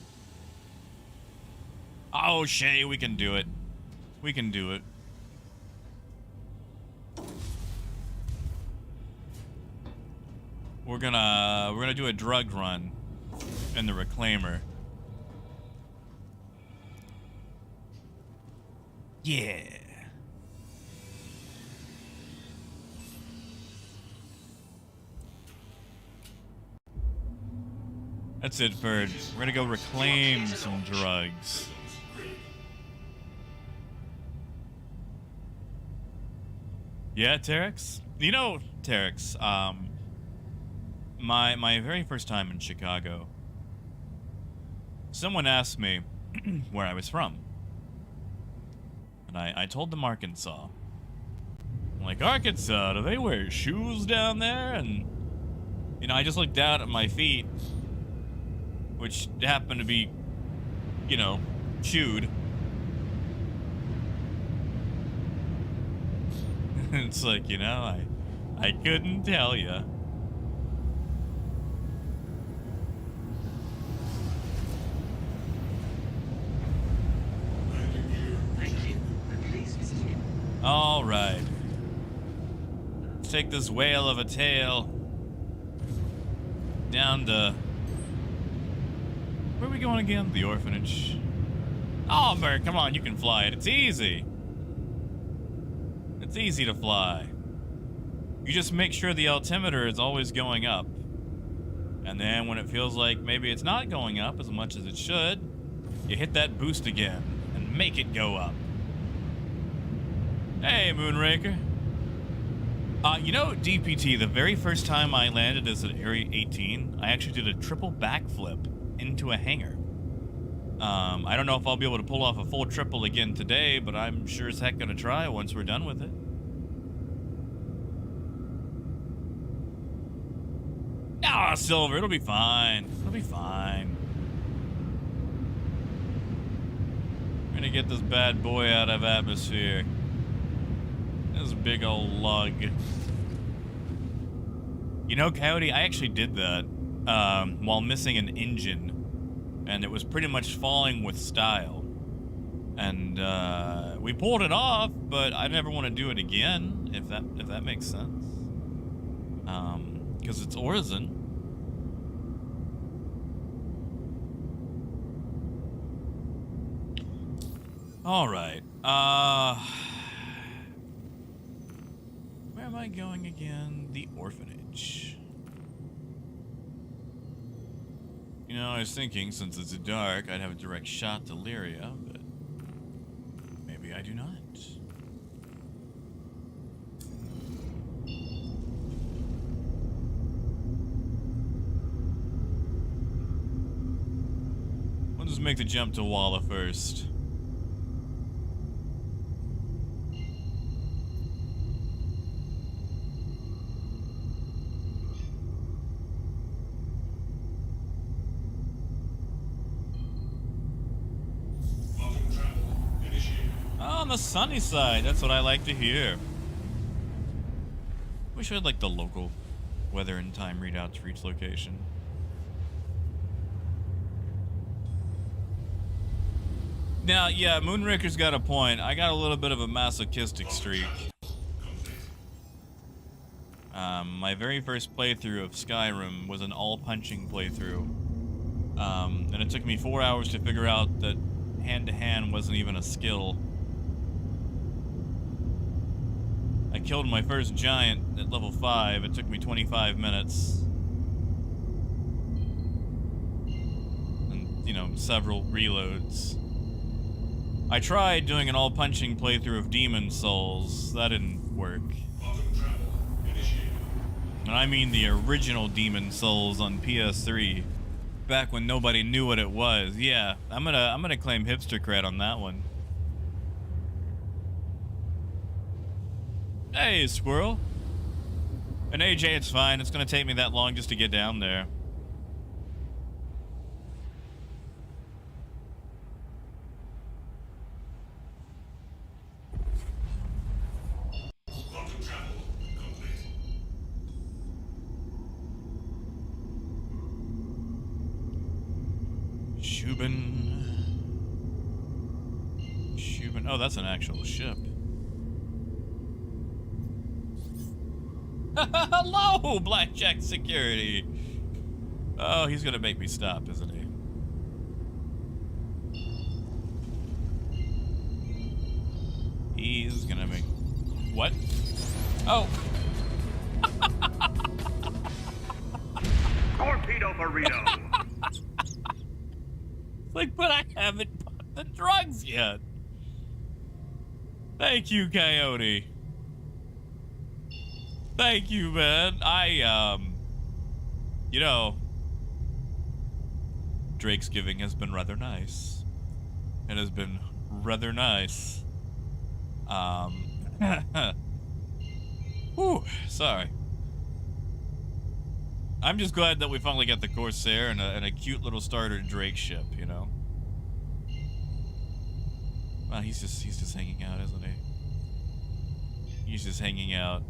Oh, Shay, we can do it. We can do it. We're gonna do a drug run in the Reclaimer. Yeah. That's it, Bird. We're gonna go reclaim some drugs. Yeah, Terex? You know, Terex, my very first time in Chicago, someone asked me where I was from. And I told them Arkansas. I'm like, Arkansas, do they wear shoes down there? And, you know, I just looked down at my feet, which happened to be, you know, chewed. It's like, you know, I couldn't tell you. Thank you. And please visit you. All right. Let's take this whale of a tail down to... Where are we going again? The orphanage. Oh, Bert, come on, you can fly it. It's easy. It's easy to fly. You just make sure the altimeter is always going up. And then when it feels like maybe it's not going up as much as it should, you hit that boost again and make it go up. Hey, Moonraker. You know, DPT, the very first time I landed as an Area 18, I actually did a triple backflip into a hangar. I don't know if I'll be able to pull off a full triple again today, but I'm sure as heck gonna try once we're done with it. Ah, Silver, it'll be fine. It'll be fine. We're gonna get this bad boy out of atmosphere. This big old lug. You know, Coyote, I actually did that while missing an engine. And it was pretty much falling with style. And we pulled it off, but I never want to do it again, if that makes sense. Because it's Orison. All right. Where am I going again? The orphanage. You know, I was thinking, since it's dark, I'd have a direct shot to Lyria, but maybe I do not. We'll just make the jump to Walla first. On the sunny side, that's what I like to hear. Wish I had like the local weather and time readouts for each location. Now, yeah, Moonraker's got a point. I got a little bit of a masochistic streak. My very first playthrough of Skyrim was an all-punching playthrough. And it took me 4 hours to figure out that hand-to-hand wasn't even a skill. I killed my first giant at level 5. It took me 25 minutes. And, you know, several reloads. I tried doing an all-punching playthrough of Demon Souls. That didn't work. And I mean the original Demon Souls on PS3. Back when nobody knew what it was. Yeah, I'm gonna claim hipster cred on that one. Hey, squirrel. And AJ, it's fine. It's gonna take me that long just to get down there. Shubin. Oh, that's an actual ship. Hello, Blackjack Security. Oh, he's gonna make me stop, isn't he? He's gonna make... What? Oh. Torpedo burrito. Like, but I haven't bought the drugs yet. Thank you, Coyote. Thank you, man. You know, Drake's giving has been rather nice. It has been rather nice. Whew, sorry. I'm just glad that we finally got the Corsair and a cute little starter Drake ship, you know? Well, he's just hanging out, isn't he? He's just hanging out.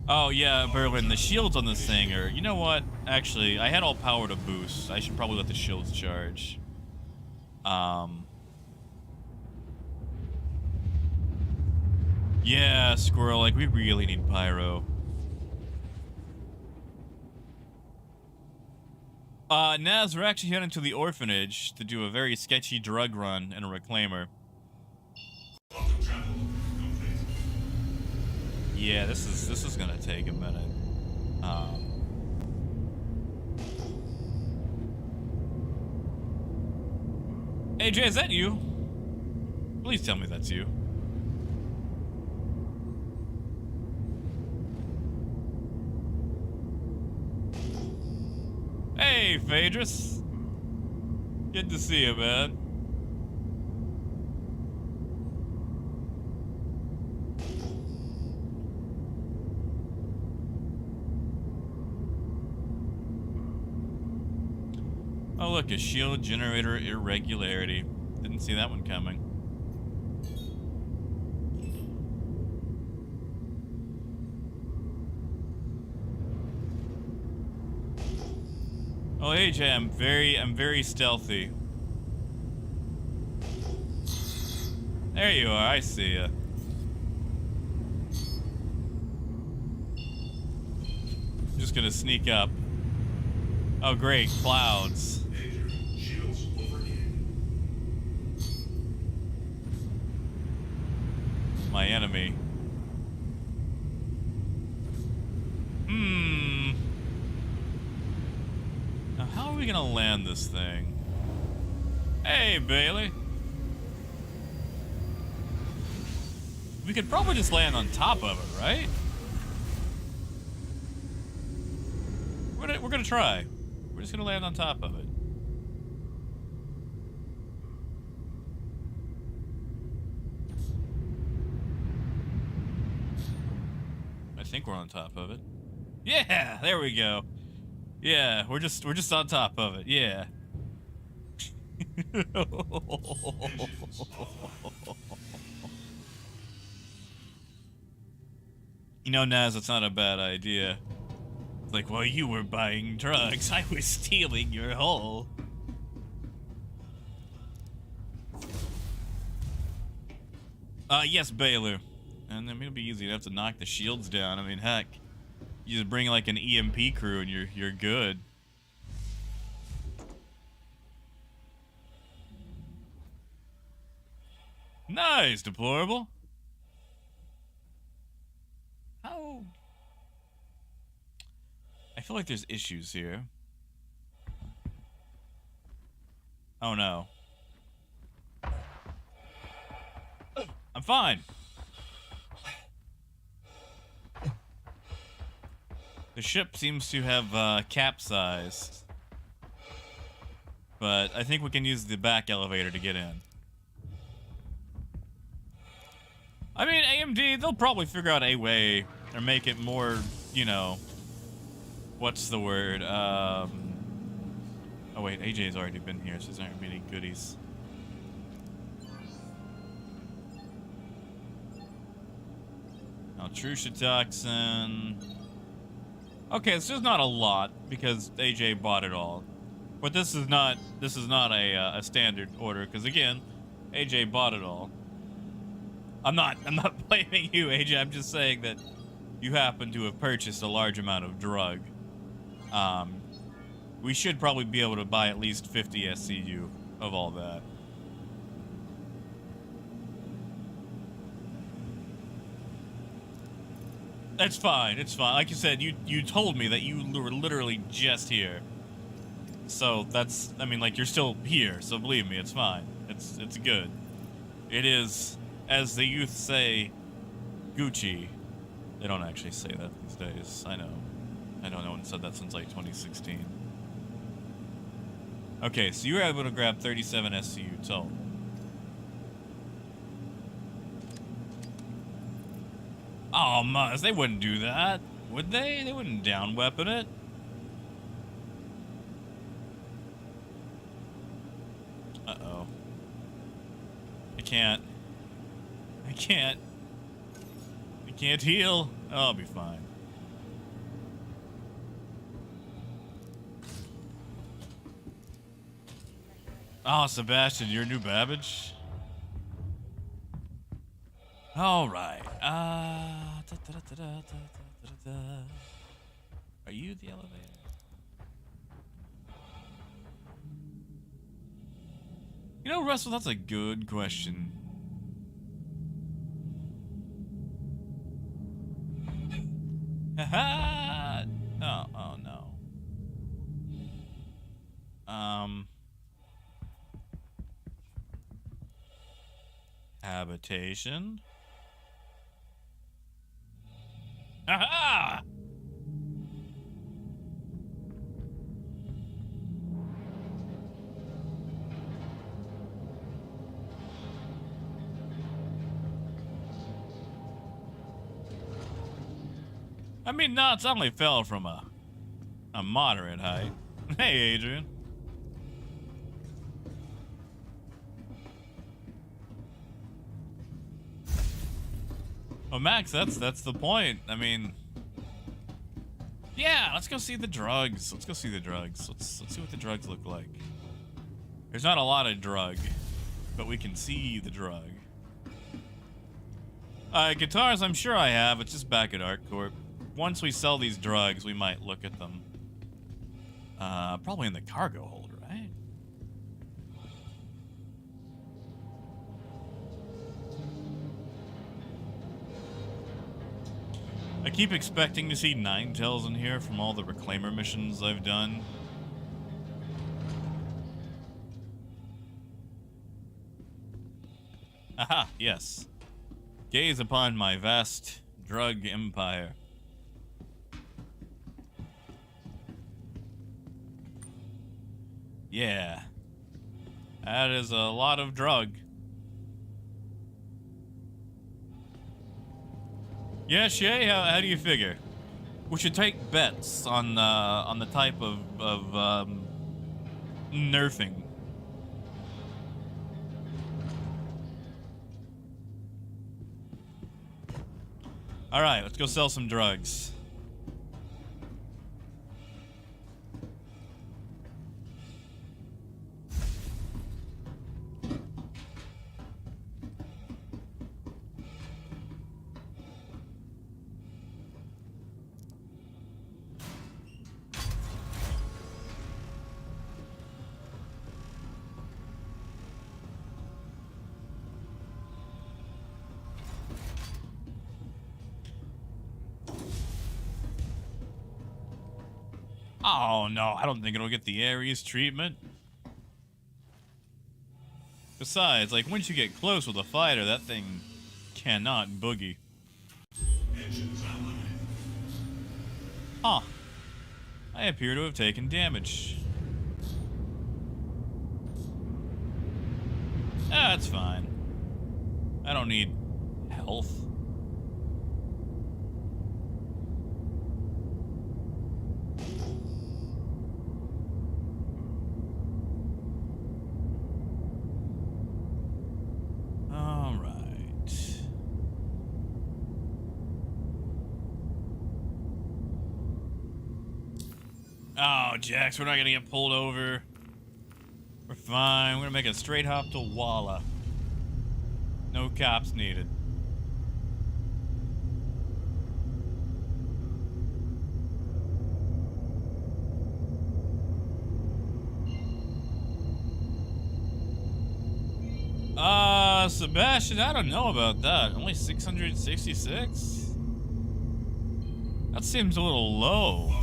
Oh, yeah, Berlin, the shields on this thing are... You know what? Actually, I had all power to boost. I should probably let the shields charge. Yeah, Squirrel, like, we really need pyro. Naz, we're actually heading to the orphanage to do a very sketchy drug run and a reclaimer. Yeah, this is gonna take a minute. AJ, is that you? Please tell me that's you. Hey, Phaedrus. Good to see you, man. Oh, look, a shield generator irregularity. Didn't see that one coming. Oh, AJ, I'm very stealthy. There you are, I see ya. Just gonna sneak up. Oh, great, clouds. My enemy. Now, how are we gonna land this thing? Hey, Bailey. We could probably just land on top of it, right? We're gonna try. We're just gonna land on top of it. I think we're on top of it. Yeah, there we go. Yeah, we're just on top of it. Yeah. You know, Naz, it's not a bad idea. It's like, while you were buying drugs, I was stealing your hull. Yes, Baylor. And then it'll be easy enough to knock the shields down. I mean, heck, you just bring like an EMP crew and you're good. Nice, deplorable. How? I feel like there's issues here. Oh no. I'm fine. The ship seems to have capsized. But I think we can use the back elevator to get in. I mean, EMD, they'll probably figure out a way or make it more, you know, what's the word? Oh wait, AJ's already been here, so there's not gonna be any goodies. Altrusha toxin. Okay, it's just not a lot because AJ bought it all. But this is not a standard order because again, AJ bought it all. I'm not blaming you, AJ. I'm just saying that you happen to have purchased a large amount of drug. We should probably be able to buy at least 50 SCU of all that. It's fine. It's fine. Like you said, you told me that you were literally just here. So that's, I mean, like, you're still here. So believe me, it's fine. It's good. It is, as the youth say, Gucci. They don't actually say that these days. I know. I know no one said that since like 2016. Okay, so you were able to grab 37 SCU total. Oh, Muzz, they wouldn't do that, would they? They wouldn't down weapon it. Uh-oh. I can't heal. Oh, I'll be fine. Oh, Sebastian, your new Babbage? All right. Are you the elevator? You know, Russell, that's a good question. Haha! Oh no. Habitation. Aha! I mean, no, it's only fell from a moderate height. Hey, Adrian. Well, Max, that's the point. I mean, yeah, let's go see the drugs. Let's go see the drugs. Let's see what the drugs look like. There's not a lot of drug, but we can see the drug. Guitars, I'm sure I have. It's just back at ArtCorp. Once we sell these drugs, we might look at them. Probably in the cargo hold, right? I keep expecting to see Ninetales in here from all the Reclaimer missions I've done. Aha, yes. Gaze upon my vast drug empire. Yeah. That is a lot of drug. Yeah, Shay, how do you figure? We should take bets on the type of nerfing. All right, let's go sell some drugs. Oh no, I don't think it'll get the Ares treatment. Besides, like, once you get close with a fighter, that thing cannot boogie. Huh. I appear to have taken damage. That's fine. I don't need health. Oh, Jax, we're not gonna get pulled over. We're fine. We're gonna make a straight hop to Walla. No cops needed. Sebastian, I don't know about that. Only 666? That seems a little low.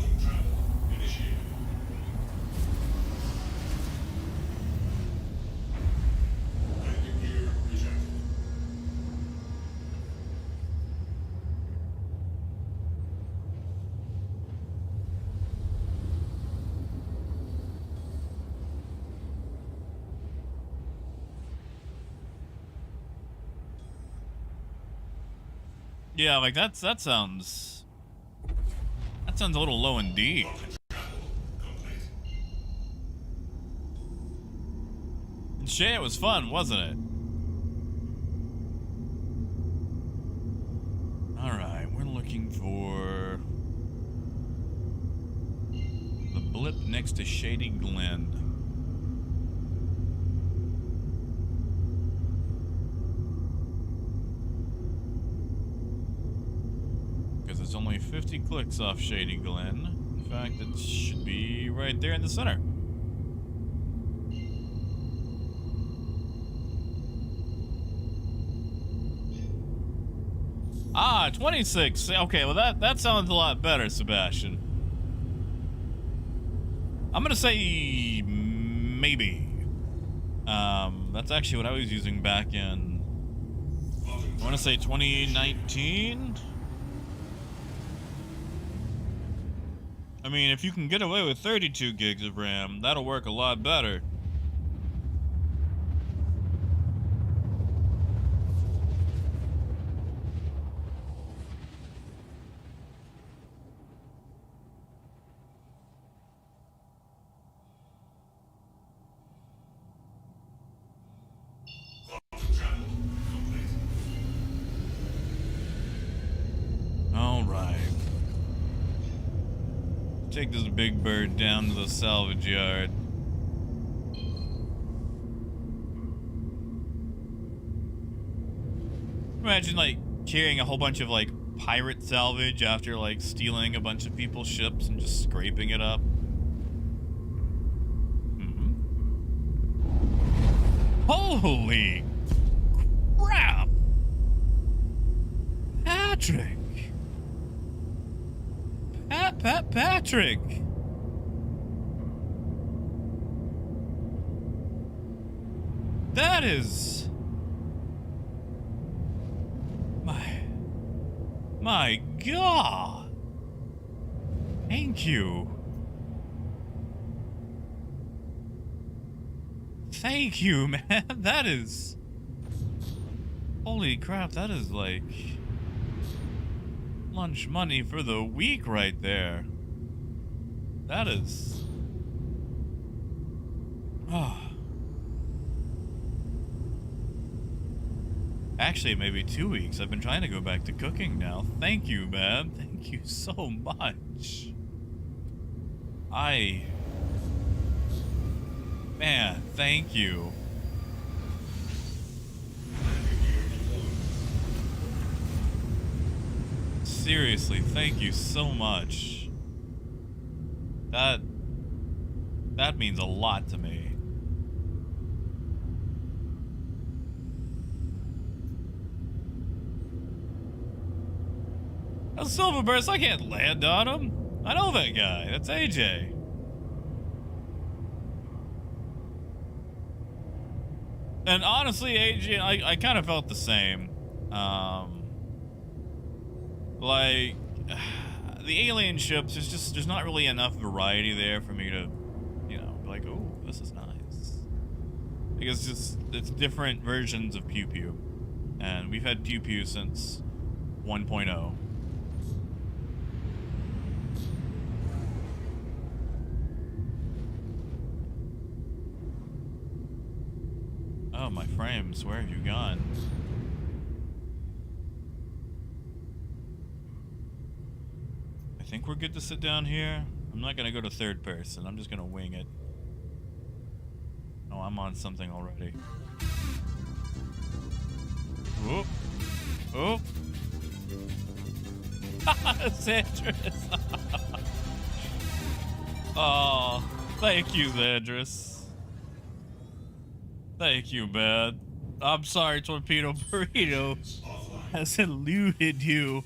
Yeah, like that sounds a little low indeed. And Shay, it was fun, wasn't it? Alright, we're looking for the blip next to Shady Glen. Because it's only 50 clicks off Shady Glen. In fact, it should be right there in the center. Ah, 26. Okay, well that sounds a lot better, Sebastian. I'm gonna say maybe. That's actually what I was using back in, I want to say 2019. I mean, if you can get away with 32 gigs of RAM, that'll work a lot better. Take this big bird down to the salvage yard. Imagine, like, carrying a whole bunch of, like, pirate salvage after, like, stealing a bunch of people's ships and just scraping it up. Holy crap! Patrick! Patrick! That is... My God! Thank you. Thank you, man. That is... Holy crap, that is like... lunch money for the week right there. That is... Oh. Actually, maybe 2 weeks. I've been trying to go back to cooking now. Thank you, man. Thank you so much. Man, thank you. Seriously, thank you so much. That means a lot to me. A Silverburst, I can't land on him. I know that guy. That's AJ. And honestly, AJ, I kind of felt the same. Like, the alien ships, there's not really enough variety there for me to, you know, be like, oh, this is nice. Because it's different versions of Pew Pew. And we've had Pew Pew since 1.0. Oh, my frames, where have you gone? I think we're good to sit down here. I'm not gonna go to third person. I'm just gonna wing it. Oh, I'm on something already. Whoop. Oh. Xandris. Oh, thank you, Xandris. Thank you, man. I'm sorry, Torpedo Burrito has eluded you.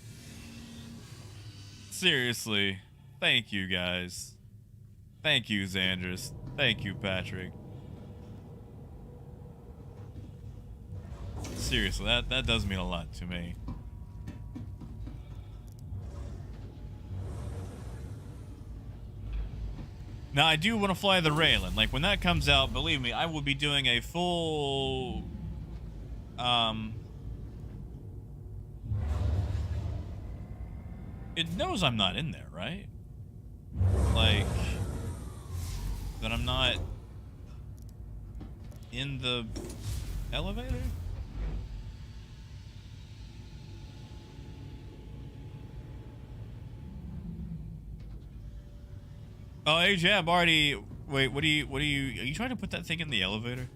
Seriously. Thank you, guys. Thank you, Xandris. Thank you, Patrick. Seriously, that does mean a lot to me. Now, I do want to fly the Raylan. Like, when that comes out, believe me, I will be doing a full... It knows I'm not in there, right? Like... That I'm not... in the... elevator? Oh, AJ, I'm already... Wait, what are you... Are you trying to put that thing in the elevator?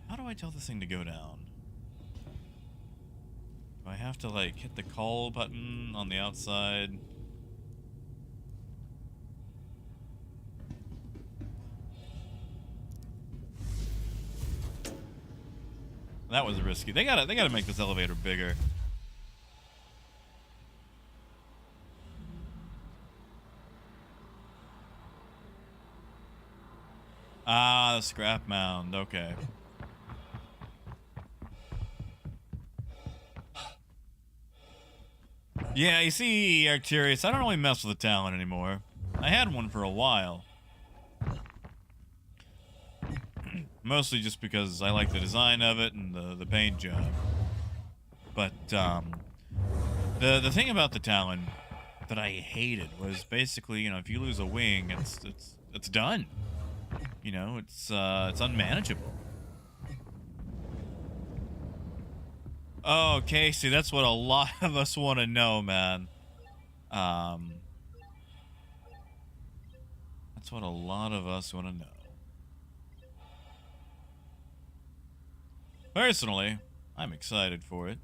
How do I tell this thing to go down? Do I have to, like, hit the call button on the outside? That was risky. They gotta make this elevator bigger. Ah, the scrap mound. Okay. Yeah, you see, Arcturus, I don't really mess with the Talon anymore. I had one for a while. Mostly just because I like the design of it and the paint job. But, the thing about the Talon that I hated was basically, you know, if you lose a wing, it's done. You know, it's unmanageable. Oh, Casey, that's what a lot of us want to know, man. That's what a lot of us want to know. Personally, I'm excited for it.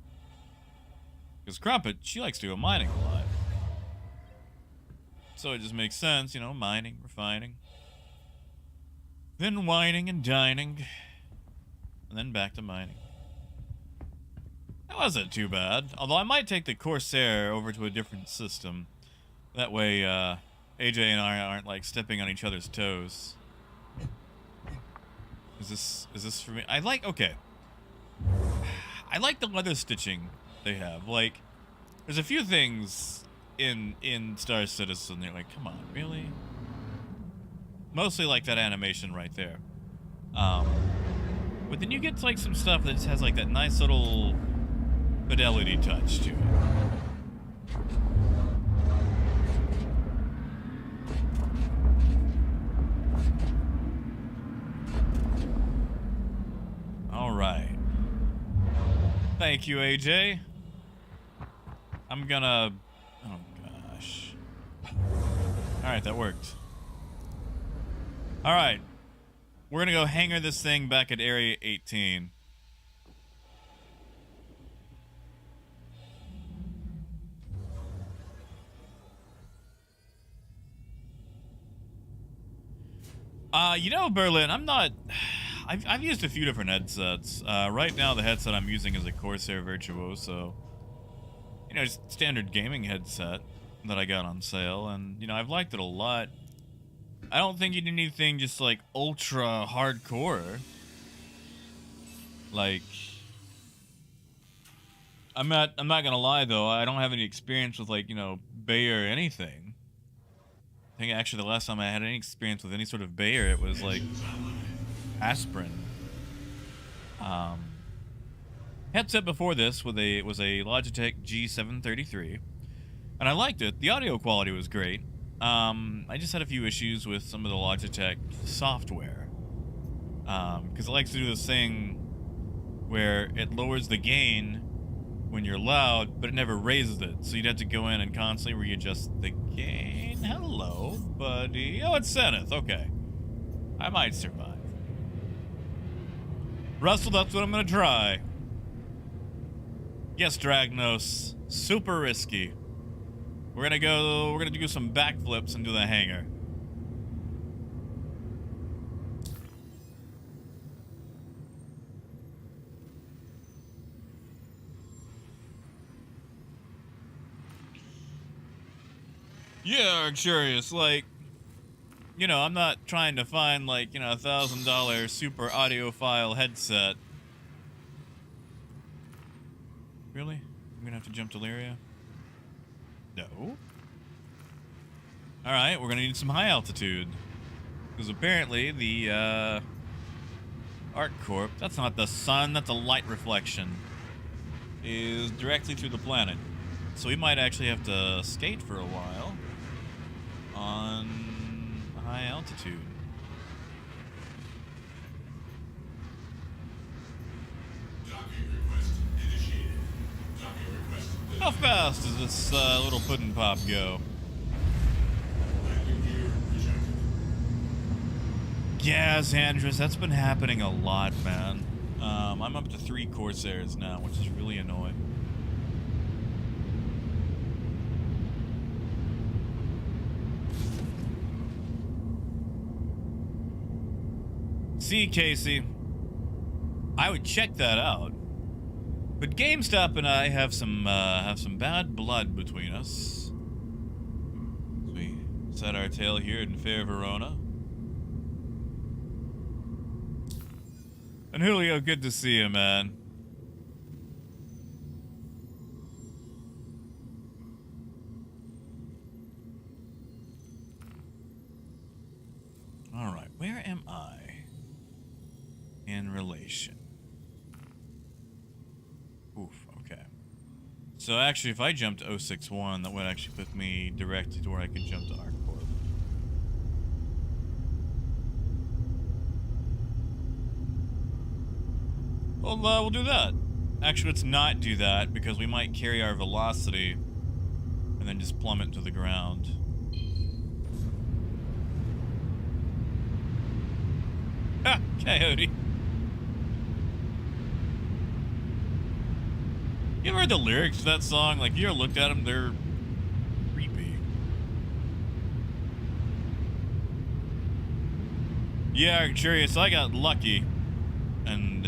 Because Crumpet, she likes to go mining a lot. So it just makes sense, you know, mining, refining. Then whining and dining. And then back to mining. That wasn't too bad. Although I might take the Corsair over to a different system. That way, AJ and I aren't, like, stepping on each other's toes. Is this for me? Okay. I like the leather stitching they have. Like, there's a few things in Star Citizen they're like, come on, really? Mostly like that animation right there. But then you get to, like, some stuff that just has, like, that nice little fidelity touch to it. All right. Thank you, AJ. I'm gonna... Oh, gosh. Alright, that worked. Alright. We're gonna go hangar this thing back at Area 18. You know, Berlin, I'm not... I've used a few different headsets. Right now, the headset I'm using is a Corsair Virtuoso. You know, just standard gaming headset that I got on sale, and, you know, I've liked it a lot. I don't think you need anything just, like, ultra hardcore. Like... I'm not gonna lie, though, I don't have any experience with, like, you know, Bayer or anything. I think actually the last time I had any experience with any sort of Bayer, it was, like... aspirin. Headset before this was a Logitech G733, and I liked it. The audio quality was great. I just had a few issues with some of the Logitech software, because it likes to do this thing where it lowers the gain when you're loud, but it never raises it. So you'd have to go in and constantly readjust the gain. Hello, buddy. Oh, it's Zenith. Okay. I might survive. Russell, that's what I'm gonna try. Yes, Dragnos. Super risky. We're gonna do some backflips into the hangar. Yeah, curious. Like, you know, I'm not trying to find, like, you know, $1,000 super audiophile headset. Really? I'm gonna have to jump to Lyria? No. Alright, we're gonna need some high altitude. Because apparently the, ArcCorp, that's not the sun, that's a light reflection, is directly through the planet. So we might actually have to skate for a while on high altitude. How fast does this little pudding pop go? Yeah, Xandris, that's been happening a lot, man. I'm up to 3 Corsairs now, which is really annoying. See, Casey, I would check that out, but GameStop and I have some bad blood between us. So we set our tail here in fair Verona. And Julio, good to see you, man. All right, where am I in relation? Oof, okay. So actually, if I jumped to 061, that would actually put me directly to where I could jump to ArcCorp. Well, we'll do that. Actually, let's not do that, because we might carry our velocity and then just plummet to the ground. Ha! Coyote. You ever heard the lyrics to that song? Like, you ever looked at them? They're creepy. Yeah, I'm curious. I got lucky and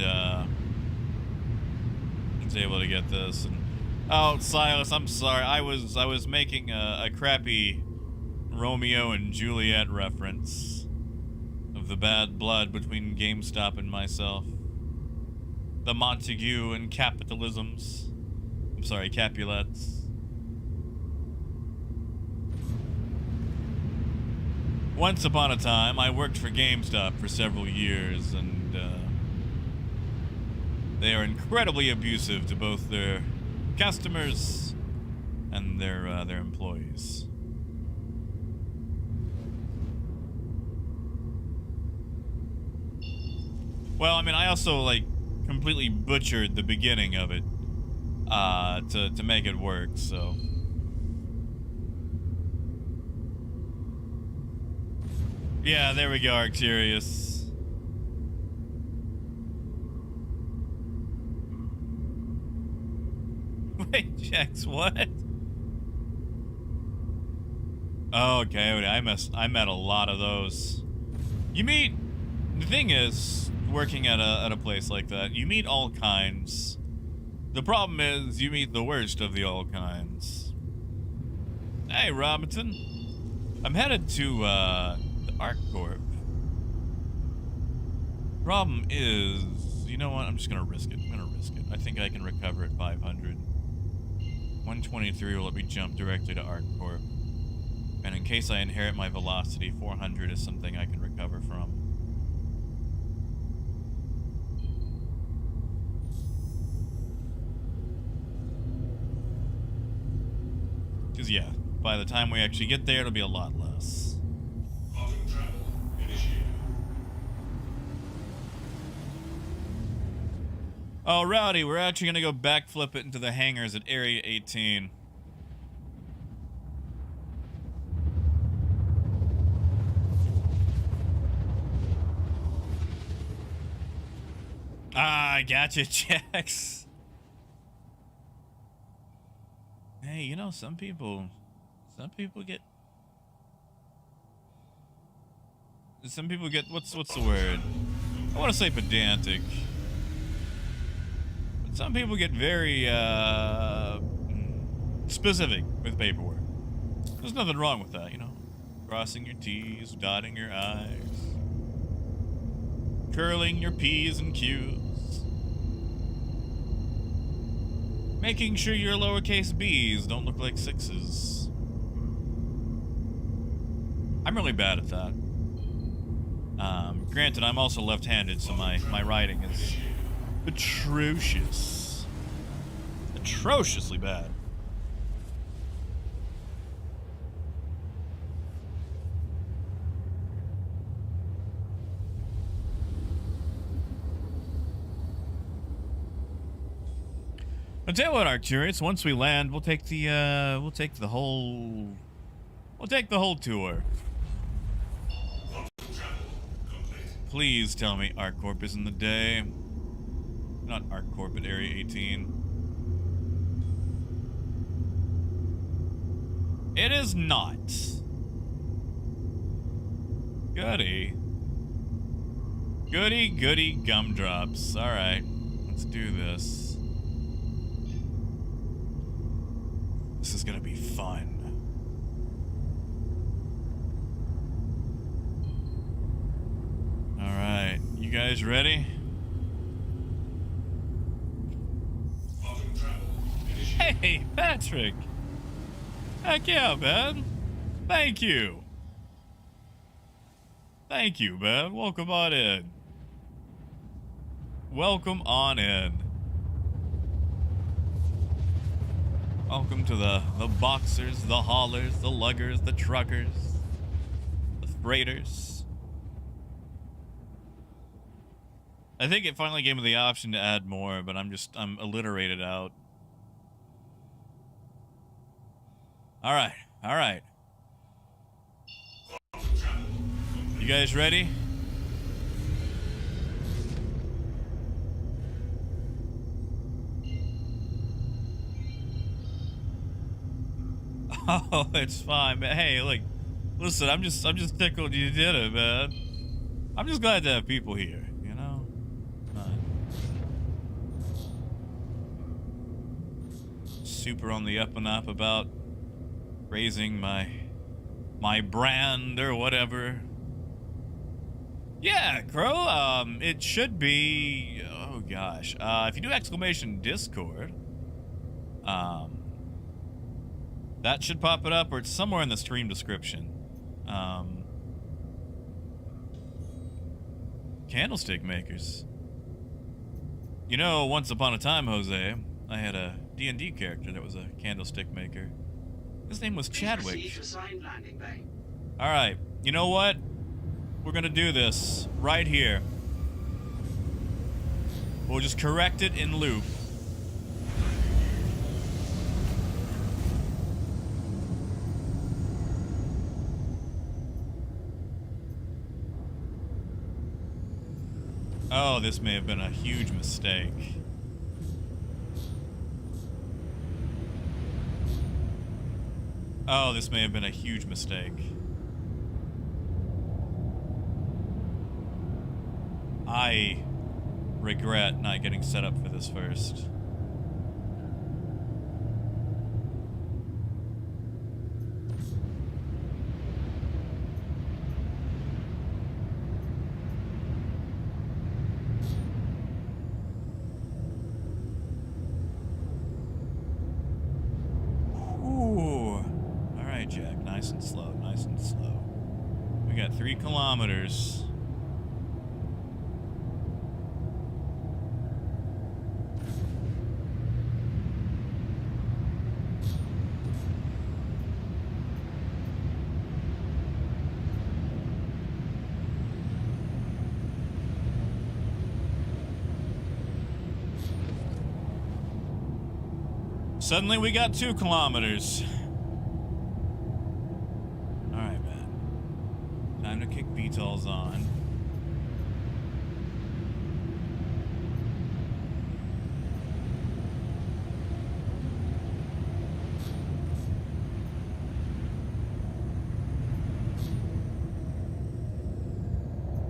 was able to get this. And oh, Silas, I'm sorry. I was making a crappy Romeo and Juliet reference of the bad blood between GameStop and myself. The Montague and capitalisms. I'm sorry, Capulets. Once upon a time, I worked for GameStop for several years, and they are incredibly abusive to both their customers and their employees. Well, I mean, I also, like, completely butchered the beginning of it to make it work, so. Yeah, there we go, Arcturius. Wait, Jax, what? Oh, okay, I met a lot of those. You meet, the thing is, working at a place like that, you meet all kinds. The problem is, you meet the worst of the all kinds. Hey, Robinson. I'm headed to, the ArcCorp. Problem is, you know what? I'm just gonna risk it. I think I can recover at 500. 123 will let me jump directly to ArcCorp. And in case I inherit my velocity, 400 is something I can recover from. Because, yeah, by the time we actually get there, it'll be a lot less. Auto travel initiated. Oh, Rowdy, we're actually gonna go backflip it into the hangars at Area 18. Ah, I gotcha, Jax. Hey, you know, some people get, what's the word? I want to say pedantic. But some people get very, specific with paperwork. There's nothing wrong with that, you know? Crossing your T's, dotting your I's, curling your P's and Q's. Making sure your lowercase b's don't look like sixes. I'm really bad at that. Granted, I'm also left-handed, so my writing is atrocious. Atrociously bad. I'll tell you what, Arcturious, once we land, we'll take the whole tour. Please tell me ArcCorp is in the day. Not ArcCorp at Area 18. It is not. Goody. Goody, goody gumdrops. Alright, let's do this. This is gonna be fun. Alright, you guys ready? Hey, Patrick! Heck yeah, man! Thank you! Thank you, man. Welcome on in. Welcome on in. Welcome to the boxers, the haulers, the luggers, the truckers, the freighters. I think it finally gave me the option to add more, but I'm alliterated out. Alright, alright. You guys ready? Oh, it's fine, man. Hey, look, listen, I'm just tickled you did it, man. I'm just glad to have people here, you know? Super on the up and up about raising my brand or whatever. Yeah, Crow, it should be, oh gosh, if you do exclamation Discord, that should pop it up, or it's somewhere in the stream description. Candlestick makers. You know, once upon a time, Jose, I had a D&D character that was a candlestick maker. His name was Chadwick. Alright, you know what? We're gonna do this right here. We'll just correct it in loop. Oh, this may have been a huge mistake. Oh, this may have been a huge mistake. I regret not getting set up for this first. Ooh. All right, Jack. Nice and slow. Nice and slow. We got 3 kilometers. Suddenly we got 2 kilometers. Alright, man. Time to kick VTOLs on.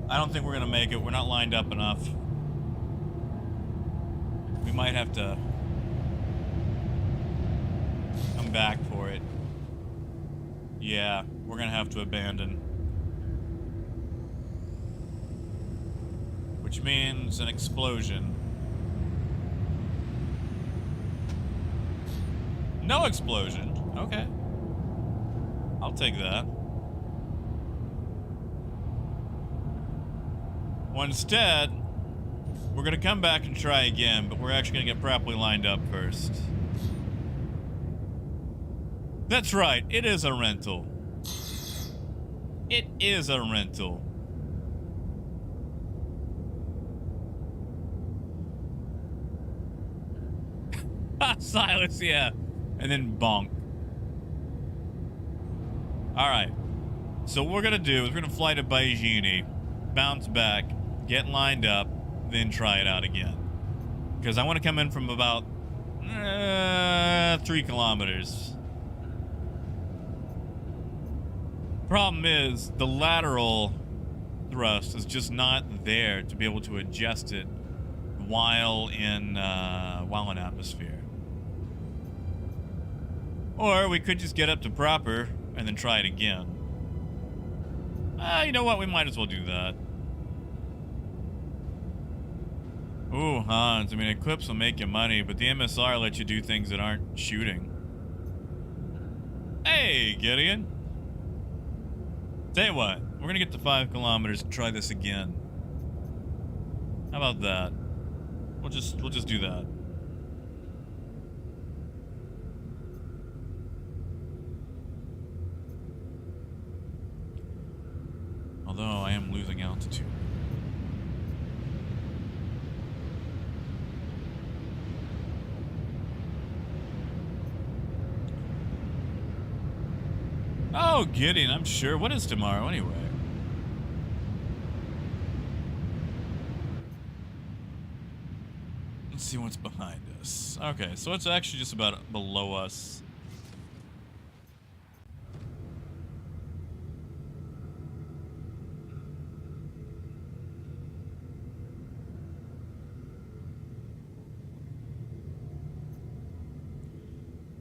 I don't think we're gonna make it. We're not lined up enough. We might have to come back for it. Yeah, we're gonna have to abandon. Which means an explosion. No explosion. Okay. I'll take that. Well, instead, we're gonna come back and try again, but we're actually gonna get properly lined up first. That's right, it is a rental. It is a rental. Silas, yeah. And then bonk. Alright. So what we're gonna do is we're gonna fly to Beijing, bounce back, get lined up, then try it out again. Because I want to come in from about 3 kilometers. Problem is, the lateral thrust is just not there to be able to adjust it while in atmosphere. Or we could just get up to proper and then try it again. You know what? We might as well do that. Ooh, Hans. I mean, Eclipse will make you money, but the MSR lets you do things that aren't shooting. Hey, Gideon. Tell you what, we're gonna get to 5 kilometers and try this again. How about that? We'll just do that. Although I am losing altitude. Oh, Gideon, I'm sure. What is tomorrow anyway? Let's see what's behind us. Okay, so it's actually just about below us.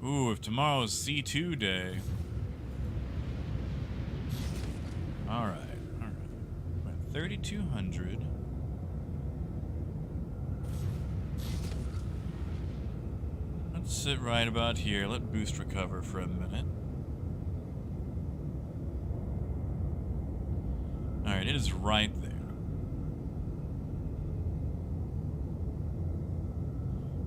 Ooh, if tomorrow's C2 day. Alright. 3,200. Let's sit right about here. Let boost recover for a minute. Alright, it is right there.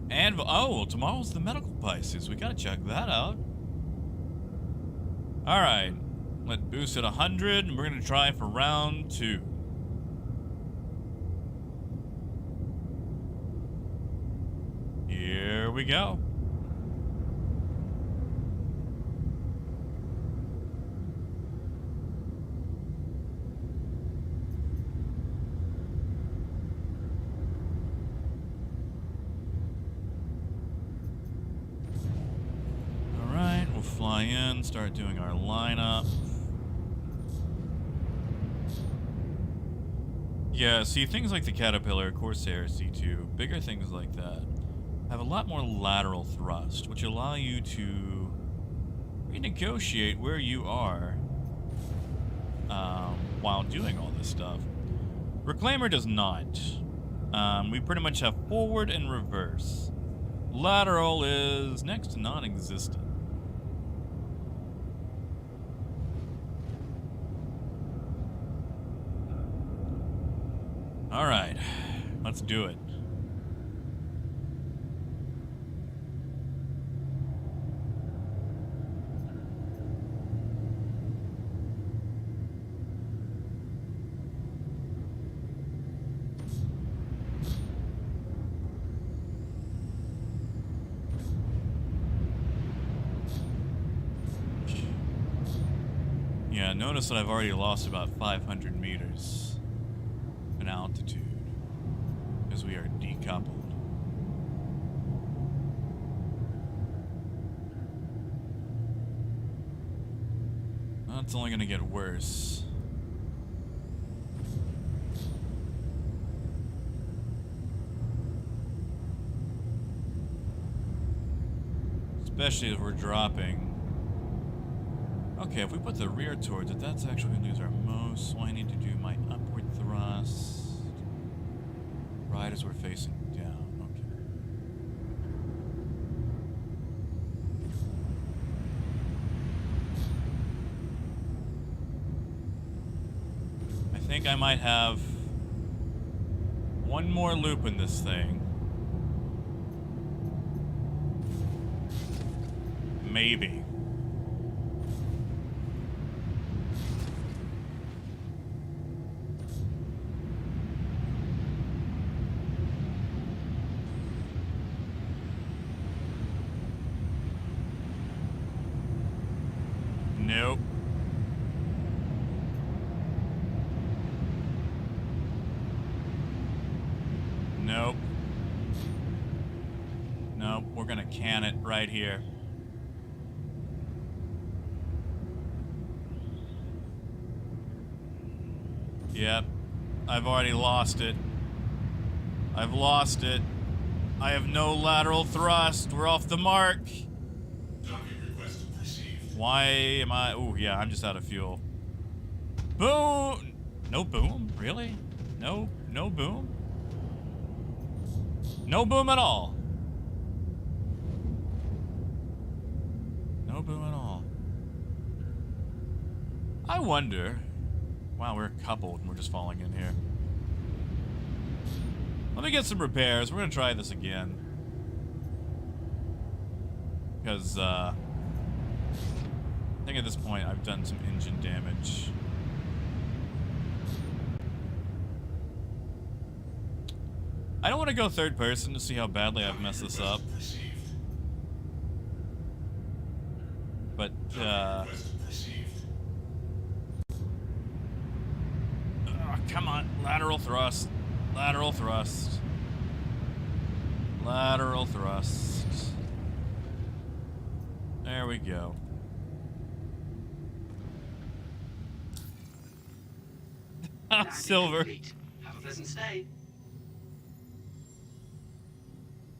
And, oh, well, tomorrow's the medical Pisces. We gotta check that out. Alright. Let boost at 100, and we're gonna try for round 2. Here we go. Alright, we'll fly in, start doing our lineup. Yeah, see, things like the Caterpillar, Corsair, C2, bigger things like that, have a lot more lateral thrust, which allow you to renegotiate where you are while doing all this stuff. Reclaimer does not. We pretty much have forward and reverse. Lateral is next to non-existent. All right, let's do it. notice that I've already lost about 500 meters in altitude as we are decoupled. That's only going to get worse. Especially if we're dropping. Okay, if we put the rear towards it, that's actually going to lose our most. So I need to do my upward thrust right as we're facing down. Okay. I think I might have one more loop in this thing. Maybe. Nope. Nope. Nope, we're gonna can it right here. Yep. I've already lost it. I've lost it. I have no lateral thrust. We're off the mark. Why am I... Oh, yeah, I'm just out of fuel. Boom! No boom? Really? No boom? No boom at all. No boom at all. I wonder... Wow, we're coupled and we're just falling in here. Let me get some repairs. We're gonna try this again. Because, I think at this point I've done some engine damage. I don't want to go third person to see how badly I've messed this up. But, come on, lateral thrust. Lateral thrust. Lateral thrust. There we go. Silver. Have a pleasant stay.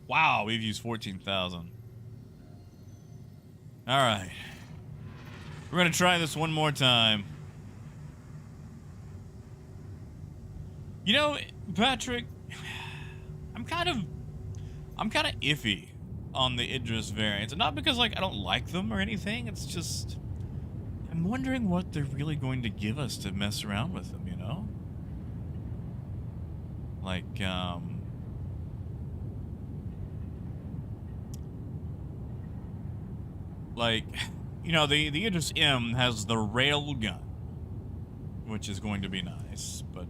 Wow, we've used 14,000. All right. We're going to try this one more time. You know, Patrick, I'm kind of iffy on the Idris variants. And not because, like, I don't like them or anything. It's just, I'm wondering what they're really going to give us to mess around with them, you know? Like, you know, the Idris M has the rail gun, which is going to be nice, but,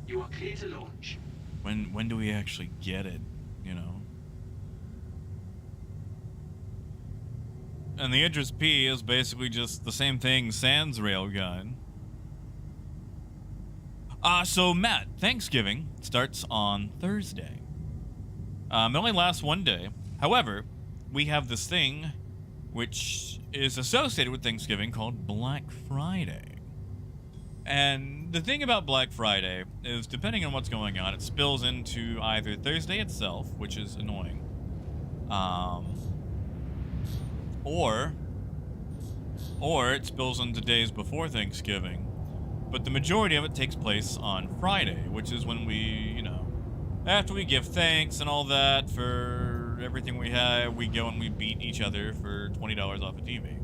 You are clear to launch. when do we actually get it, you know? And the Idris P is basically just the same thing sans railgun. So Matt, Thanksgiving starts on Thursday. It only lasts one day. However, we have this thing which is associated with Thanksgiving called Black Friday. And the thing about Black Friday is, depending on what's going on, it spills into either Thursday itself, which is annoying, or it spills into days before Thanksgiving. But the majority of it takes place on Friday, which is when we, you know, after we give thanks and all that for everything we have, we go and we beat each other for $20 off a TV.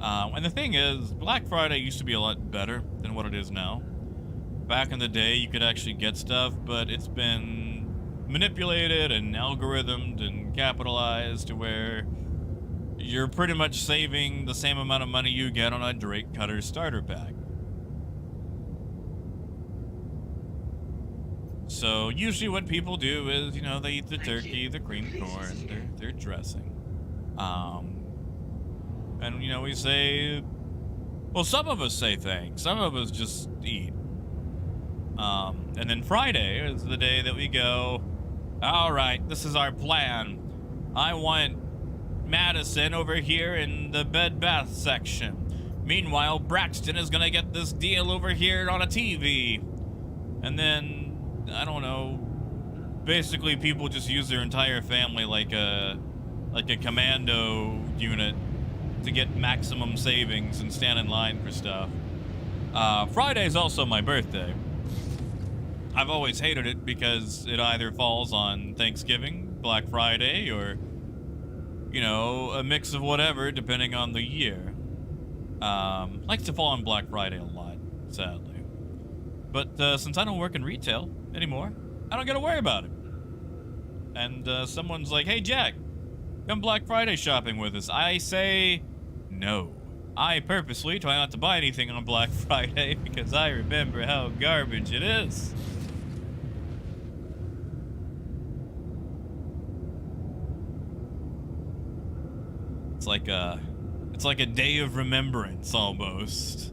And the thing is, Black Friday used to be a lot better than what it is now. Back in the day, you could actually get stuff, but it's been manipulated and algorithmed and capitalized to where you're pretty much saving the same amount of money you get on a Drake Cutter starter pack. So usually what people do is, you know, they eat the turkey, the cream corn, their dressing. And, you know, we say, well, some of us say thanks. Some of us just eat. And then Friday is the day that we go, all right, this is our plan. I want Madison over here in the bed bath section. Meanwhile, Braxton is gonna get this deal over here on a TV. And then, I don't know, basically people just use their entire family like a commando unit to get maximum savings and stand in line for stuff. Friday's also my birthday. I've always hated it because it either falls on Thanksgiving, Black Friday, or, you know, a mix of whatever, depending on the year. Likes to fall on Black Friday a lot, sadly. But since I don't work in retail anymore, I don't gotta worry about it. And someone's like, hey, Jack, come Black Friday shopping with us. I say no. I purposely try not to buy anything on Black Friday because I remember how garbage it is. It's like a day of remembrance almost.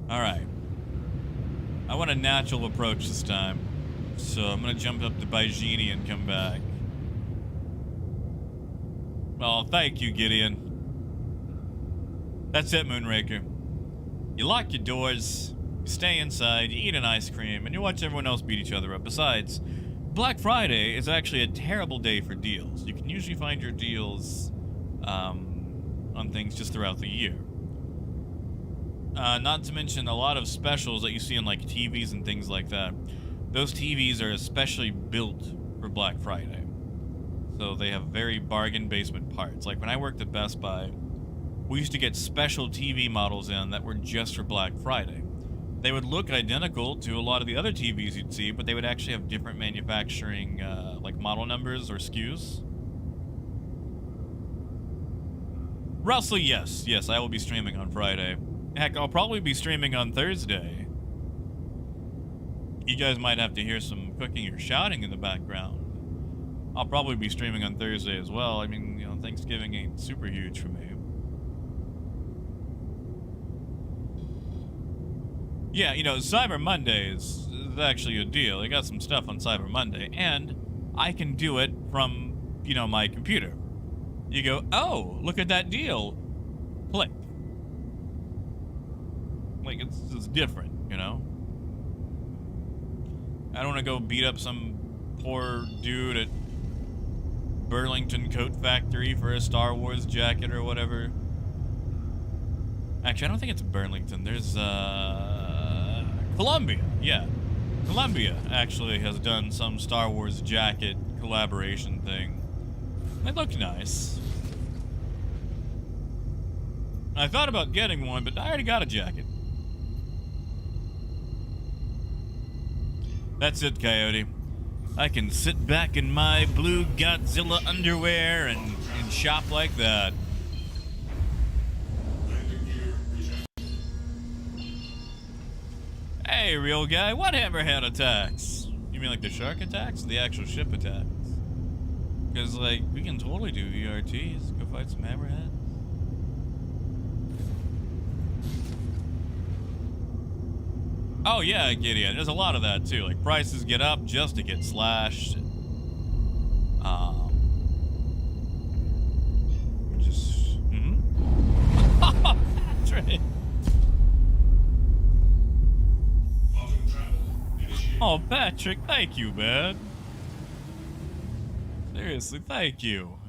All right. I want a natural approach this time. So I'm gonna jump up to Baijini and come back. Well, thank you, Gideon. That's it, Moonraker. You lock your doors, you stay inside, you eat an ice cream, and you watch everyone else beat each other up. Besides, Black Friday is actually a terrible day for deals. You can usually find your deals on things just throughout the year. Not to mention a lot of specials that you see on like TVs and things like that. Those TVs are especially built for Black Friday. So they have very bargain basement parts. Like when I worked at Best Buy, we used to get special TV models in that were just for Black Friday. They would look identical to a lot of the other TVs you'd see, but they would actually have different manufacturing like model numbers or SKUs. Russell, yes, I will be streaming on Friday. Heck, I'll probably be streaming on Thursday. You guys might have to hear some cooking or shouting in the background. I'll probably be streaming on Thursday as well. I mean, you know, Thanksgiving ain't super huge for me. Yeah, you know, Cyber Monday is actually a deal. I got some stuff on Cyber Monday, and I can do it from, you know, my computer. You go, oh, look at that deal. Click. Like, it's different, you know? I don't want to go beat up some poor dude at Burlington Coat Factory for a Star Wars jacket or whatever. Actually, I don't think it's Burlington. There's, Columbia, yeah. Columbia actually has done some Star Wars jacket collaboration thing. They look nice. I thought about getting one, but I already got a jacket. That's it, Coyote. I can sit back in my blue Godzilla underwear and shop like that. Hey, real guy, what hammerhead attacks? You mean like the shark attacks or the actual ship attacks? Because, like, we can totally do ERTs. Go fight some hammerheads. Oh, yeah, Gideon. There's a lot of that, too. Like, prices get up just to get slashed. Just... Patrick! Oh, Patrick, thank you, man. Seriously, thank you.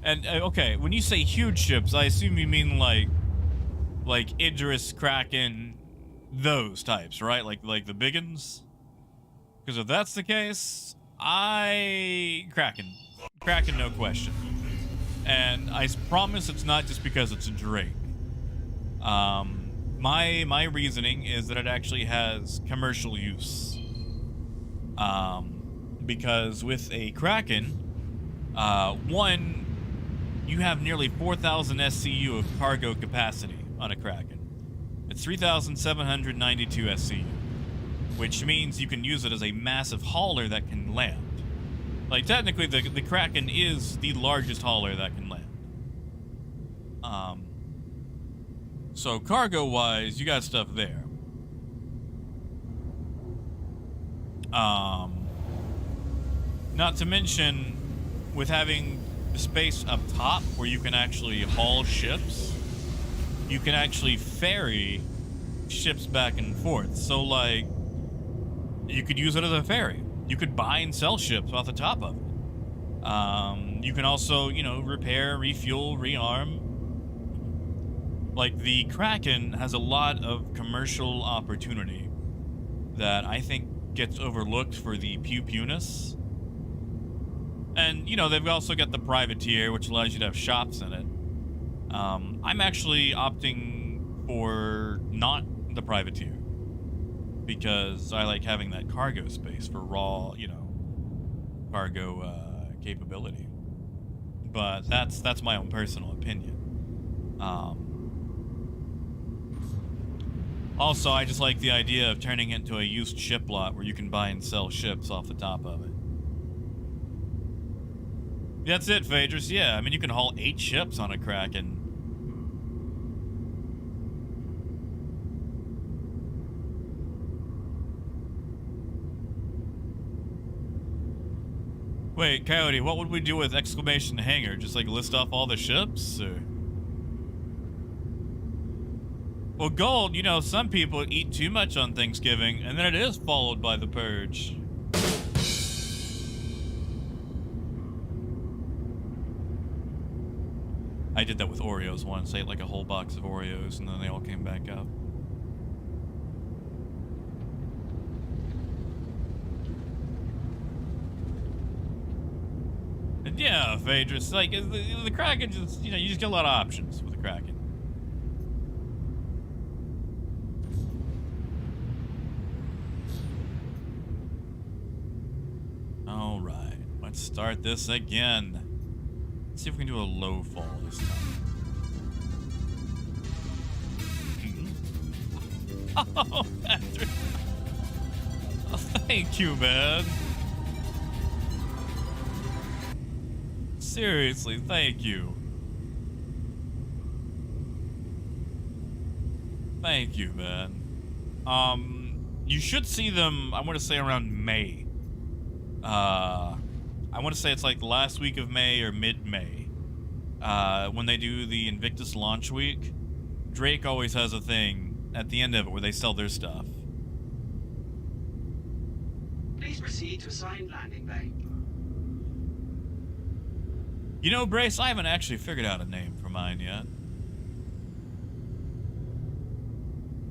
And, okay, when you say huge ships, I assume you mean, like Idris, Kraken, those types, right? Like the biggins? Because if that's the case, Kraken, no question. And I promise it's not just because it's a Drake. My reasoning is that it actually has commercial use. Because with a Kraken, one, you have nearly 4,000 SCU of cargo capacity on a Kraken. It's 3,792 SCU, which means you can use it as a massive hauler that can land. Like, technically, the Kraken is the largest hauler that can land. So cargo-wise, you got stuff there. Not to mention, with having the space up top where you can actually haul ships, you can actually ferry ships back and forth. So, like, you could use it as a ferry. You could buy and sell ships off the top of it. You can also, you know, repair, refuel, rearm. Like, the Kraken has a lot of commercial opportunity that I think gets overlooked for the pew-pewness. And, you know, they've also got the privateer, which allows you to have shops in it. I'm actually opting for not the privateer, because I like having that cargo space for raw, you know, cargo capability. But that's my own personal opinion. Also, I just like the idea of turning it into a used ship lot where you can buy and sell ships off the top of it. That's it, Phaedrus. Yeah, I mean, you can haul 8 ships on a Kraken. Wait, Coyote, what would we do with exclamation hangar? Just, like, list off all the ships? Or... Well, Gold, you know, some people eat too much on Thanksgiving, and then it is followed by the purge. I did that with Oreos once. I ate like a whole box of Oreos, and then they all came back up. And yeah, Phaedrus, like, the Kraken just, you know, you just get a lot of options with the Kraken. All right, let's start this again. Let's see if we can do a low fall this time. Oh, Patrick. Oh, thank you, man. Seriously, thank you. Thank you, man. You should see them, I want to say around May. I want to say it's like the last week of May or mid-May. When they do the Invictus launch week, Drake always has a thing at the end of it where they sell their stuff. Please proceed to assigned landing bay. You know, Brace, I haven't actually figured out a name for mine yet.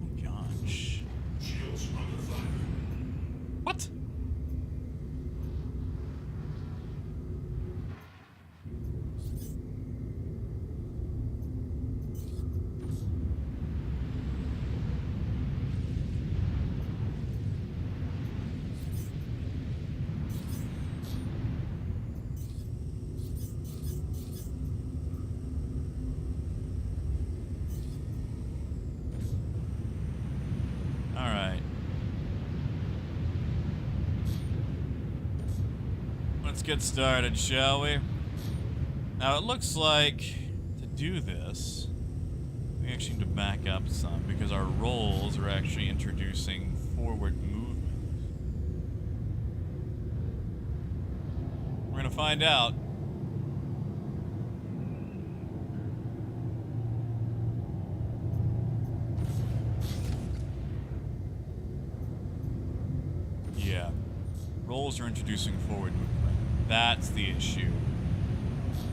Oh, gosh. Shields under fire. What? Let's get started, shall we? Now, it looks like to do this, we actually need to back up some because our rolls are actually introducing forward movement. We're gonna find out. Yeah. Rolls are introducing forward movement. That's the issue.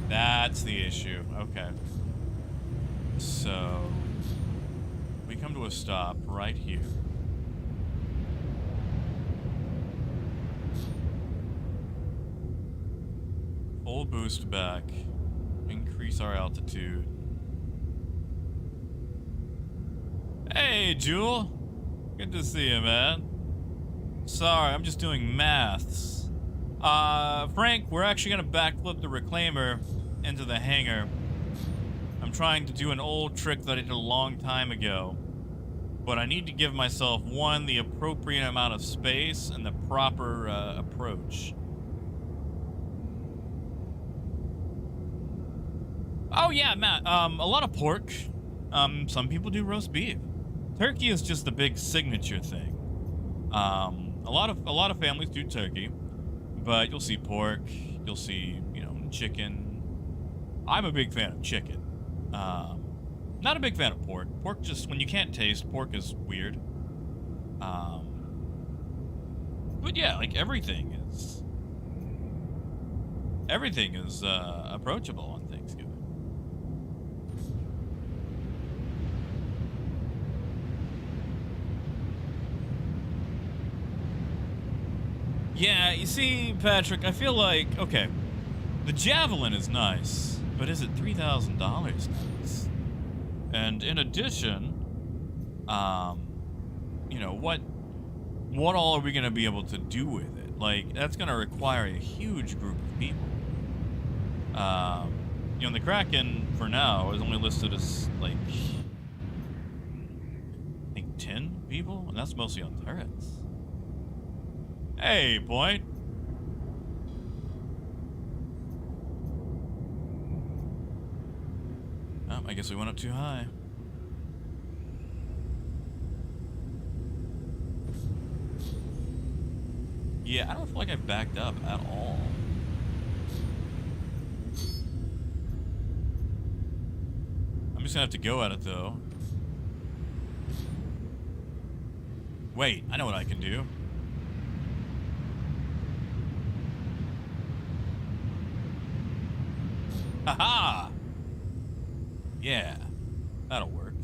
That's the issue. Okay. So, we come to a stop right here. Full boost back. Increase our altitude. Hey, Jewel. Good to see you, man. Sorry, I'm just doing maths. Frank, we're actually gonna backflip the reclaimer into the hangar. I'm trying to do an old trick that I did a long time ago, but I need to give myself, one, the appropriate amount of space and the proper approach. yeah, Matt. A lot of pork. Some people do roast beef. Turkey is just the big signature thing. A lot of families do turkey, but you'll see pork. You'll see, you know, chicken. I'm a big fan of chicken. Not a big fan of pork. Pork just, when you can't taste, pork is weird. But yeah, like everything is approachable on Thanksgiving. Yeah, you see, Patrick, I feel like, okay, the javelin is nice, but is it $3,000 nice? And in addition, you know, what all are we going to be able to do with it? Like, that's going to require a huge group of people. You know, the Kraken, for now, is only listed as, like, I think 10 people? And that's mostly on turrets. Hey, Point. Oh, I guess we went up too high. Yeah, I don't feel like I backed up at all. I'm just gonna have to go at it, though. Wait, I know what I can do. Haha! Yeah, that'll work.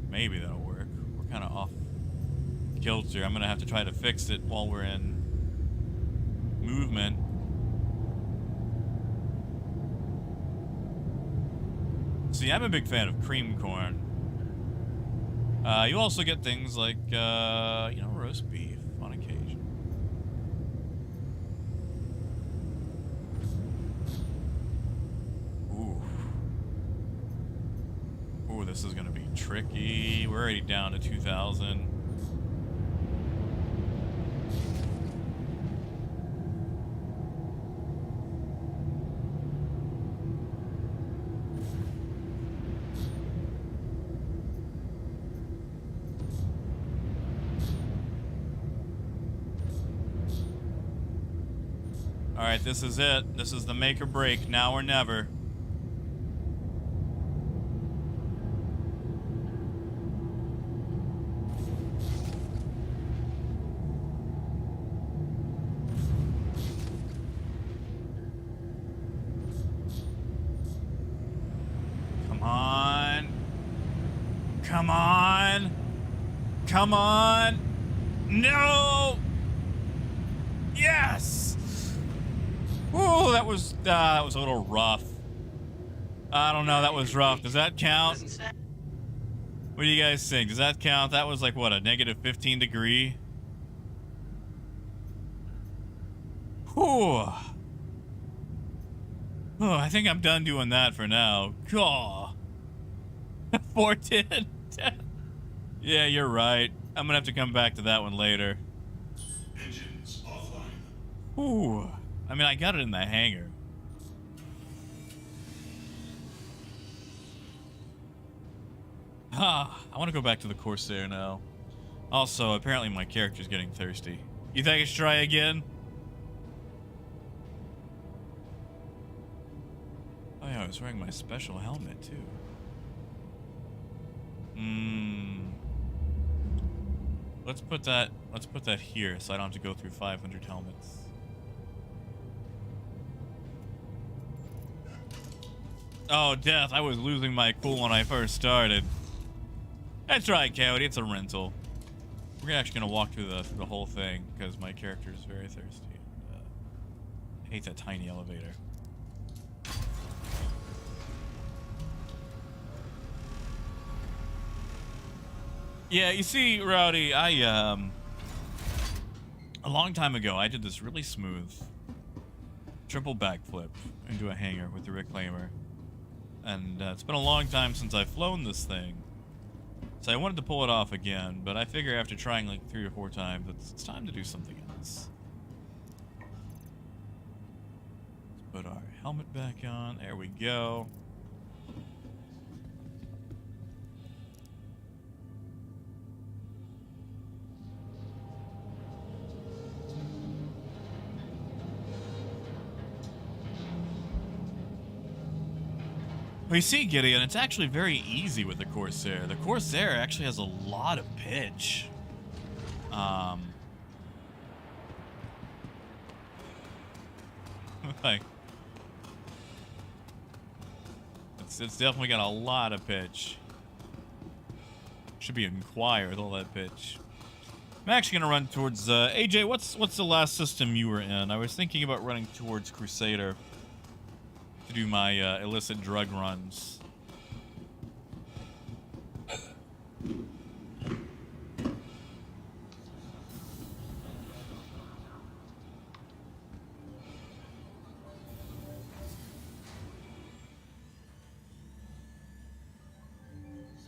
Maybe that'll work. We're kind of off kilter. I'm gonna have to try to fix it while we're in movement. See, I'm a big fan of cream corn. You also get things like, you know, roast beef on occasion. Ooh. Ooh, this is gonna be tricky. We're already down to 2,000. Alright, this is it. This is the make or break, now or never. Come on. Come on. Come on. No! Yes! Ooh, that was a little rough. I don't know, that was rough. Does that count? What do you guys think? Does that count? That was like, what, a negative 15 degree? Whew. Oh, I think I'm done doing that for now. Gaw. 410. Yeah, you're right. I'm gonna have to come back to that one later. Engines offline. Ooh. I mean, I got it in the hangar. Ah, I want to go back to the Corsair now. Also, apparently my character's getting thirsty. You think I should try again? Oh yeah, I was wearing my special helmet too. Let's put that here so I don't have to go through 500 helmets. Oh, Death, I was losing my cool when I first started. That's right, Coyote, it's a rental. We're actually gonna walk through the whole thing because my character is very thirsty. I hate that tiny elevator. Yeah, you see, Rowdy, a long time ago, I did this really smooth triple backflip into a hangar with the Reclaimer. And it's been a long time since I've flown this thing. So I wanted to pull it off again, but I figure after trying like 3 or 4 times, it's time to do something else. Put our helmet back on. There we go. We see, Gideon, it's actually very easy with the Corsair. The Corsair actually has a lot of pitch. Like, it's definitely got a lot of pitch. Should be Inquire with all that pitch. I'm actually gonna run towards AJ. What's the last system you were in? I was thinking about running towards Crusader to do my illicit drug runs.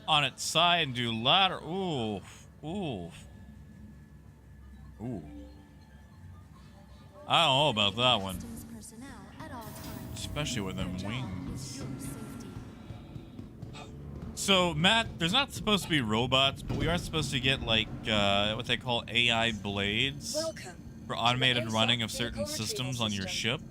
On its side and do ladder. Ooh. Ooh. Ooh. I don't know about that one. Customs personnel at all times. Especially with them Their job wings. is your safety. So, Matt, there's not supposed to be robots, but we are supposed to get, like, what they call AI blades Welcome. for automated to the running of ASOC certain vehicle systems retrieval on your system. ship.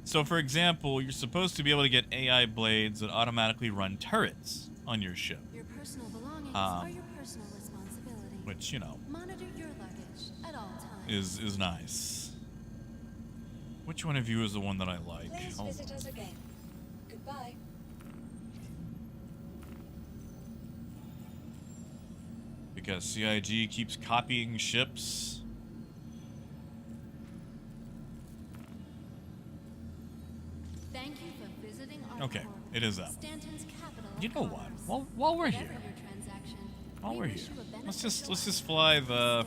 So, for example, you're supposed to be able to get AI blades that automatically run turrets on your ship. Your personal belongings are your personal responsibility. Which, you know, Monitor your luggage at all times. is nice. Which one of you is the one that I like? Please Oh, visit us again. Goodbye. because CIG keeps copying ships. Thank you for visiting our Okay, port, it is that one. Stanton's capital You of know what? commerce. While we're Whatever here, your transaction, while we we're wish here, you a let's beneficial just fly stay.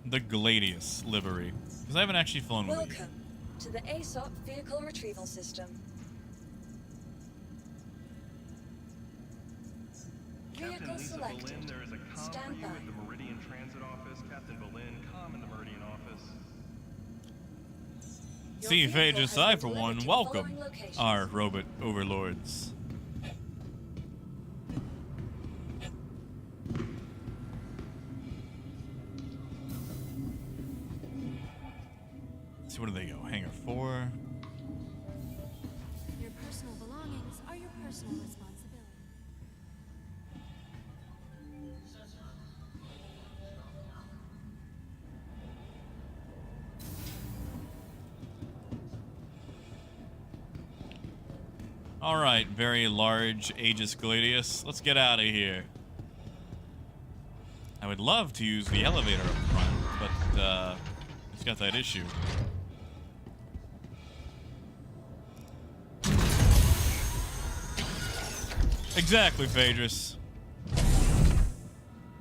the Gladius livery, because I haven't actually flown with it yet. Welcome to the ASOC vehicle retrieval system. Captain Vehicle Lisa selected. Boleyn, there is a comm for Stand you by. at the Meridian Transit Office. Captain Boleyn, comm in the Meridian Office. Your See, vehicle Phaedrus, has I, been for delivered one, to the welcome following locations. our robot overlords. So where do they go? Hangar 4. Your personal belongings are your personal responsibility. All right, very large Aegis Gladius. Let's get out of here. I would love to use the elevator up front, but it's got that issue. Exactly, Phaedrus.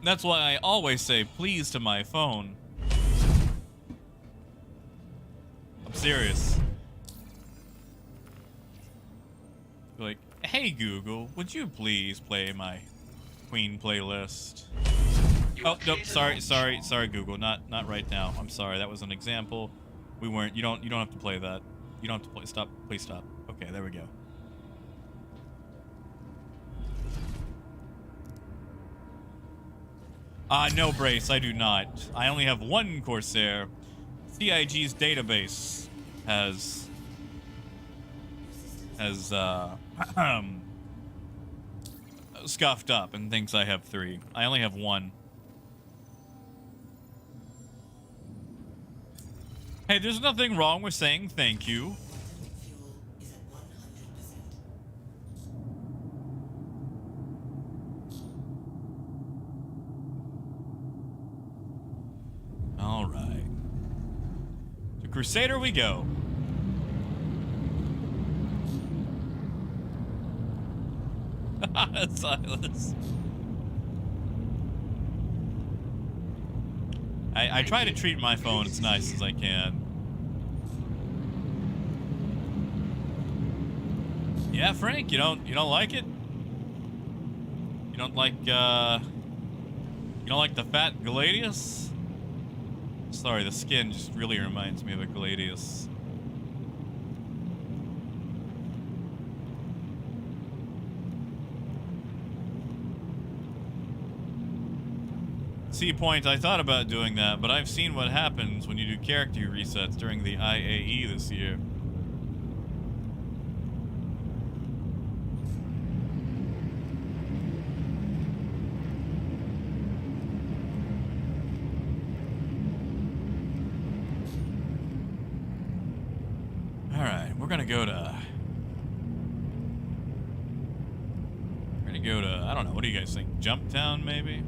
That's why I always say please to my phone. I'm serious. Like, hey Google, would you please play my Queen playlist? Oh, nope, sorry Google, not right now. I'm sorry, that was an example. We weren't, you don't have to play that. You don't have to play, stop, please stop. Okay, there we go. No, Brace, I do not. I only have one Corsair. CIG's database has scuffed up and thinks I have 3. I only have 1. Hey, there's nothing wrong with saying thank you. All right. To Crusader we go. Silas. I try to treat my phone as nice as I can. Yeah, Frank, you don't like it? You don't like the fat Gladius? Sorry, the skin just really reminds me of a Gladius. See, Point, I thought about doing that, but I've seen what happens when you do character resets during the IAE this year. Alright, we're gonna go to... I don't know, what do you guys think? Jump Town, maybe?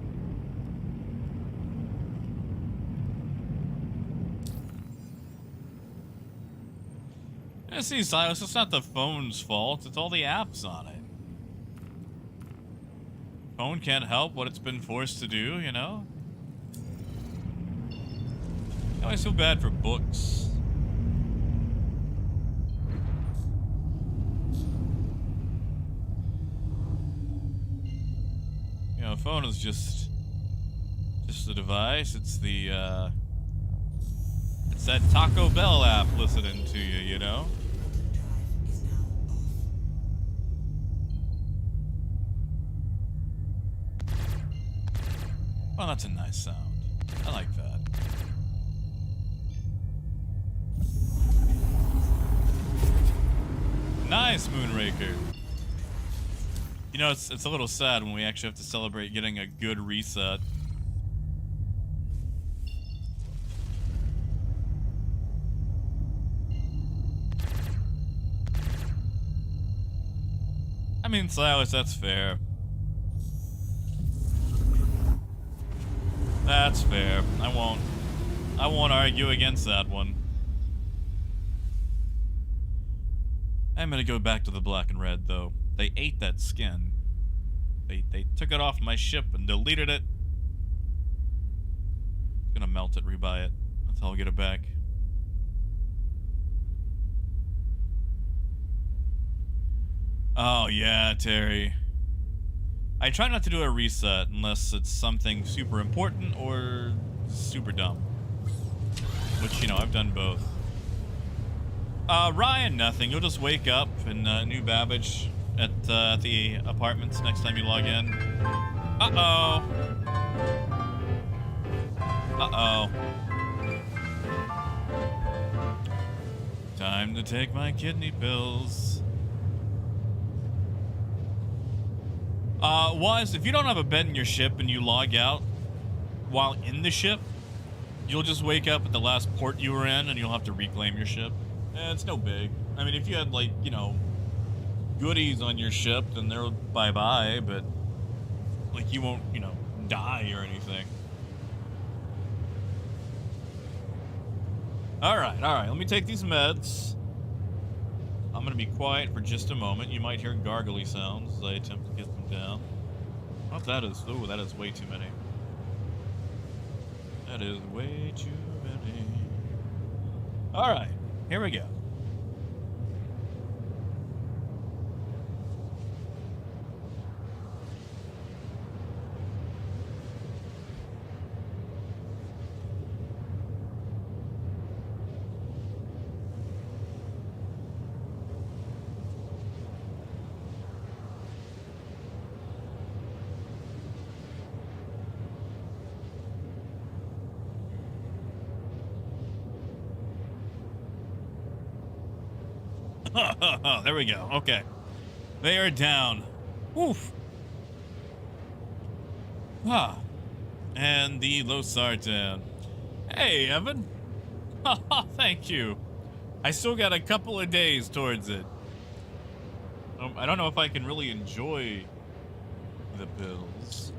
Yeah, see, Silas, it's not the phone's fault. It's all the apps on it. Phone can't help what it's been forced to do, you know? I always feel bad for books. You know, phone is just a device. It's the, it's that Taco Bell app listening to you, you know? Well, that's a nice sound. I like that. Nice, Moonraker. You know, it's a little sad when we actually have to celebrate getting a good reset. I mean, Silas, that's fair. That's fair. I won't argue against that one. I'm gonna go back to the black and red, though. They ate that skin. They took it off my ship and deleted it. Gonna melt it, rebuy it. That's how I'll get it back. Oh, yeah, Terry. I try not to do a reset unless it's something super important or super dumb. Which, you know, I've done both. Ryan, nothing. You'll just wake up in New Babbage at the apartments next time you log in. Uh-oh. Uh-oh. Time to take my kidney pills. If you don't have a bed in your ship and you log out while in the ship, you'll just wake up at the last port you were in and you'll have to reclaim your ship. It's no big. I mean, if you had, like, you know, goodies on your ship, then they're bye-bye, but, like, you won't, you know, die or anything. Alright, let me take these meds. I'm gonna be quiet for just a moment. You might hear gargly sounds as I attempt to get them down. What that is? Oh, that is way too many. That is way too many. Alright, here we go. There we go. Okay. They are down. Woof. Ah. And the Losar down. Hey, Evan. Thank you. I still got a couple of days towards it. I don't know if I can really enjoy the pills.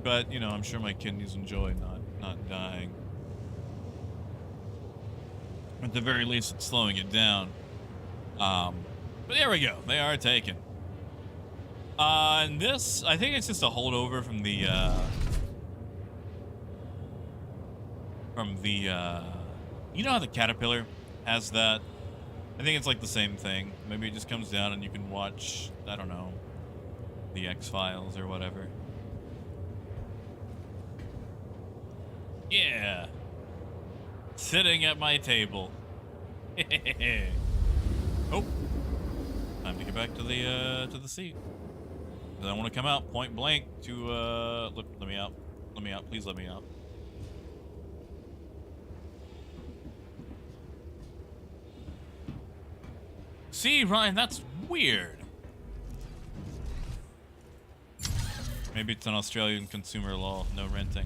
But, you know, I'm sure my kidneys enjoy not dying. At the very least, it's slowing it down. But there we go. They are taken. And this, I think it's just a holdover from the, you know how the Caterpillar has that? I think it's like the same thing. Maybe it just comes down and you can watch, I don't know, the X-Files or whatever. Yeah. Sitting at my table. Oh. Time to get back to the seat. I want to come out point blank to, look, let me out. Let me out. Please let me out. See, Ryan, that's weird. Maybe it's an Australian consumer law, no renting.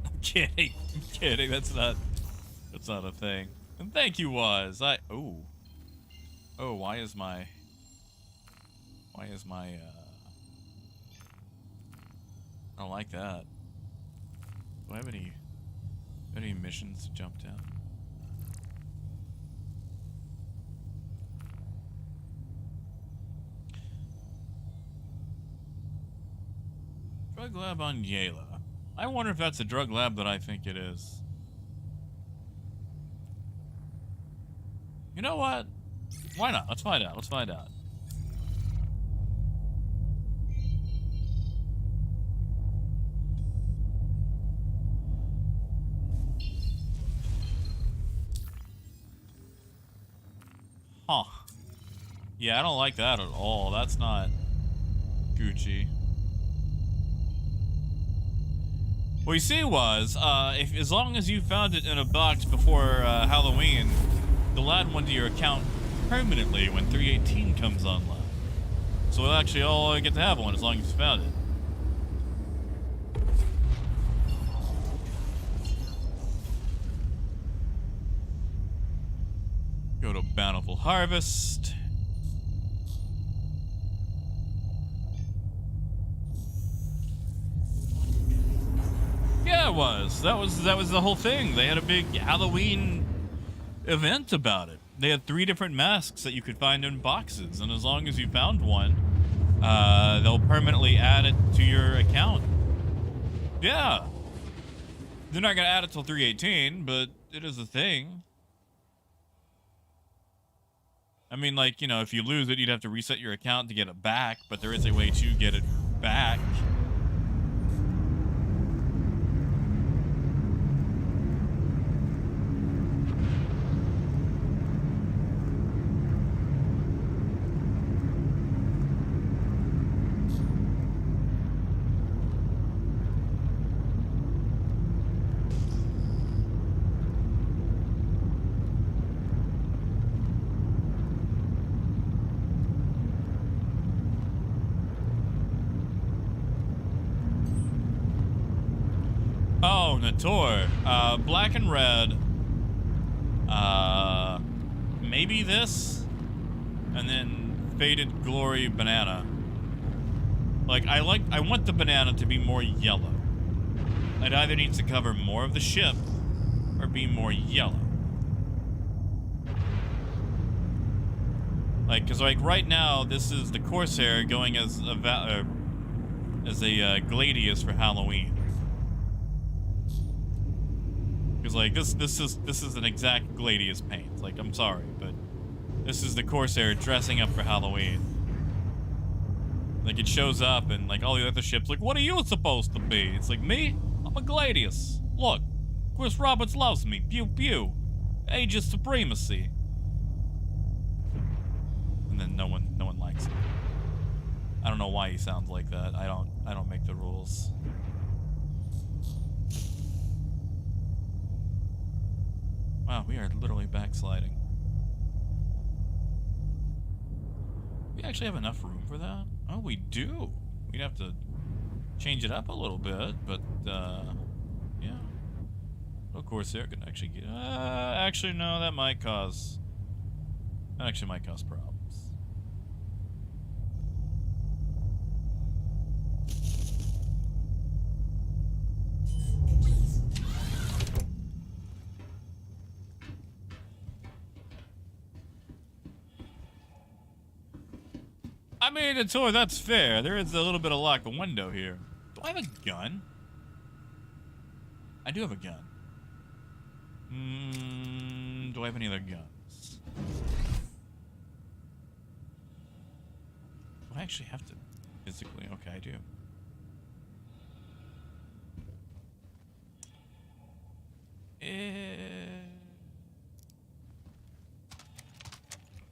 I'm kidding. I'm kidding. That's not a thing. And thank you, Waz. Oh, why is my I don't like that. Do I have any missions to jump down? Drug lab on Yela. I wonder if that's a drug lab that I think it is. You know what? Why not? Let's find out. Let's find out. Huh. Yeah, I don't like that at all. That's not Gucci. What you see was, as long as you found it in a box before Halloween, they'll add one to your account permanently when 318 comes online. So we'll actually all get to have one as long as you found it. Go to Bountiful Harvest. Yeah, it was. That was the whole thing. They had a big Halloween event about it. They had 3 different masks that you could find in boxes, and as long as you found one, they'll permanently add it to your account. Yeah. They're not gonna add it till 318, but it is a thing. I mean, like, you know, if you lose it, you'd have to reset your account to get it back, but there is a way to get it back. Oh, Nator. Black and red. Maybe this? And then Faded Glory Banana. Like, I want the banana to be more yellow. It either needs to cover more of the ship or be more yellow. Like, cause like right now, this is the Corsair going as a Gladius for Halloween. Because like this is an exact Gladius paint. Like, I'm sorry, but this is the Corsair dressing up for Halloween. Like, it shows up and like all the other ships like, what are you supposed to be? It's like, me? I'm a Gladius. Look, Chris Roberts loves me. Pew pew. Age of supremacy. And then no one likes it. I don't know why he sounds like that. I don't make the rules. Wow, we are literally backsliding. We actually have enough room for that? Oh, we do. We'd have to change it up a little bit, but, yeah. Of course, there could actually get... actually, no, that might cause problems. I mean, that's fair. There is a little bit of lack of window here. Do I have a gun? I do have a gun. Do I have any other guns? Do I actually have to physically? Okay, I do.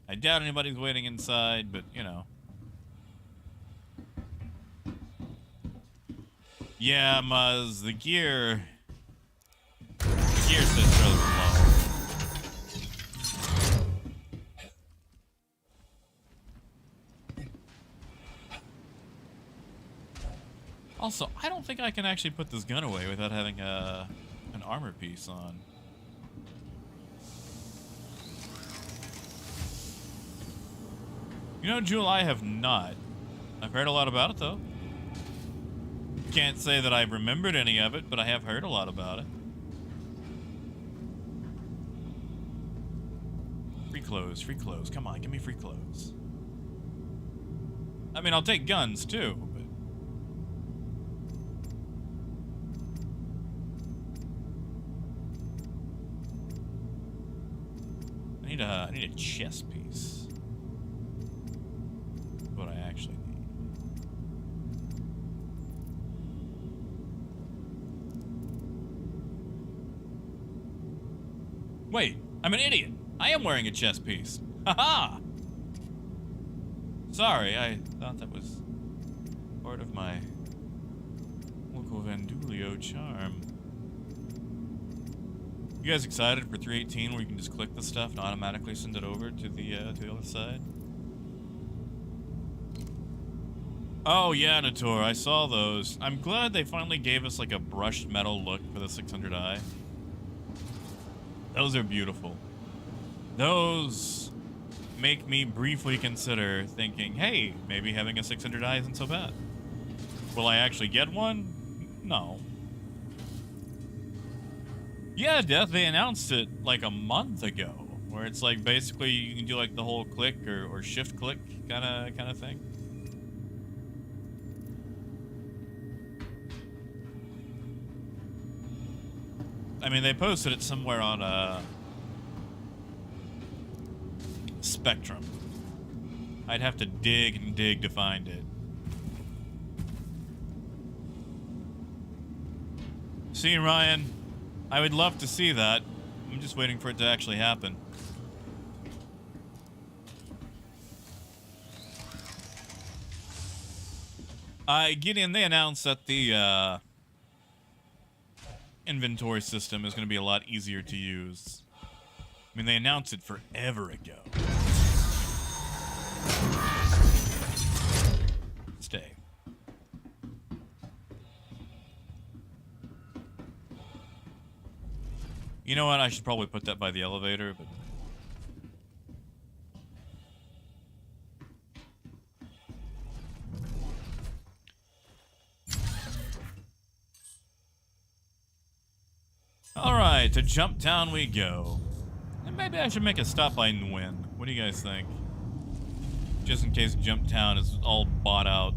I doubt anybody's waiting inside, but, you know. Yeah, Muzz, the gear sits really low. Also, I don't think I can actually put this gun away without having an armor piece on. You know, Jewel, I have not. I've heard a lot about it, though. Can't say that I've remembered any of it, but I have heard a lot about it. Free clothes, free clothes. Come on, give me free clothes. I mean, I'll take guns, too, but... I need a chest piece. What I actually need. Wait, I'm an idiot. I am wearing a chest piece. Haha! Sorry, I thought that was part of my local Vandulio charm. You guys excited for 318 where you can just click the stuff and automatically send it over to the other side? Oh yeah, Nator, I saw those. I'm glad they finally gave us like a brushed metal look for the 600i. Those are beautiful. Those make me briefly consider thinking, hey, maybe having a 600i isn't so bad. Will I actually get one? No. Yeah, Death, they announced it like a month ago, where it's like basically you can do like the whole click or shift click kind of thing. I mean, they posted it somewhere on Spectrum. I'd have to dig and dig to find it. See, Ryan, I would love to see that. I'm just waiting for it to actually happen. Gideon, they announced that the inventory system is going to be a lot easier to use. I mean, they announced it forever ago. Stay. You know what? I should probably put that by the elevator, but... Alright, to Jump Town we go. And maybe I should make a stop by Nguyen. What do you guys think? Just in case Jump Town is all bought out.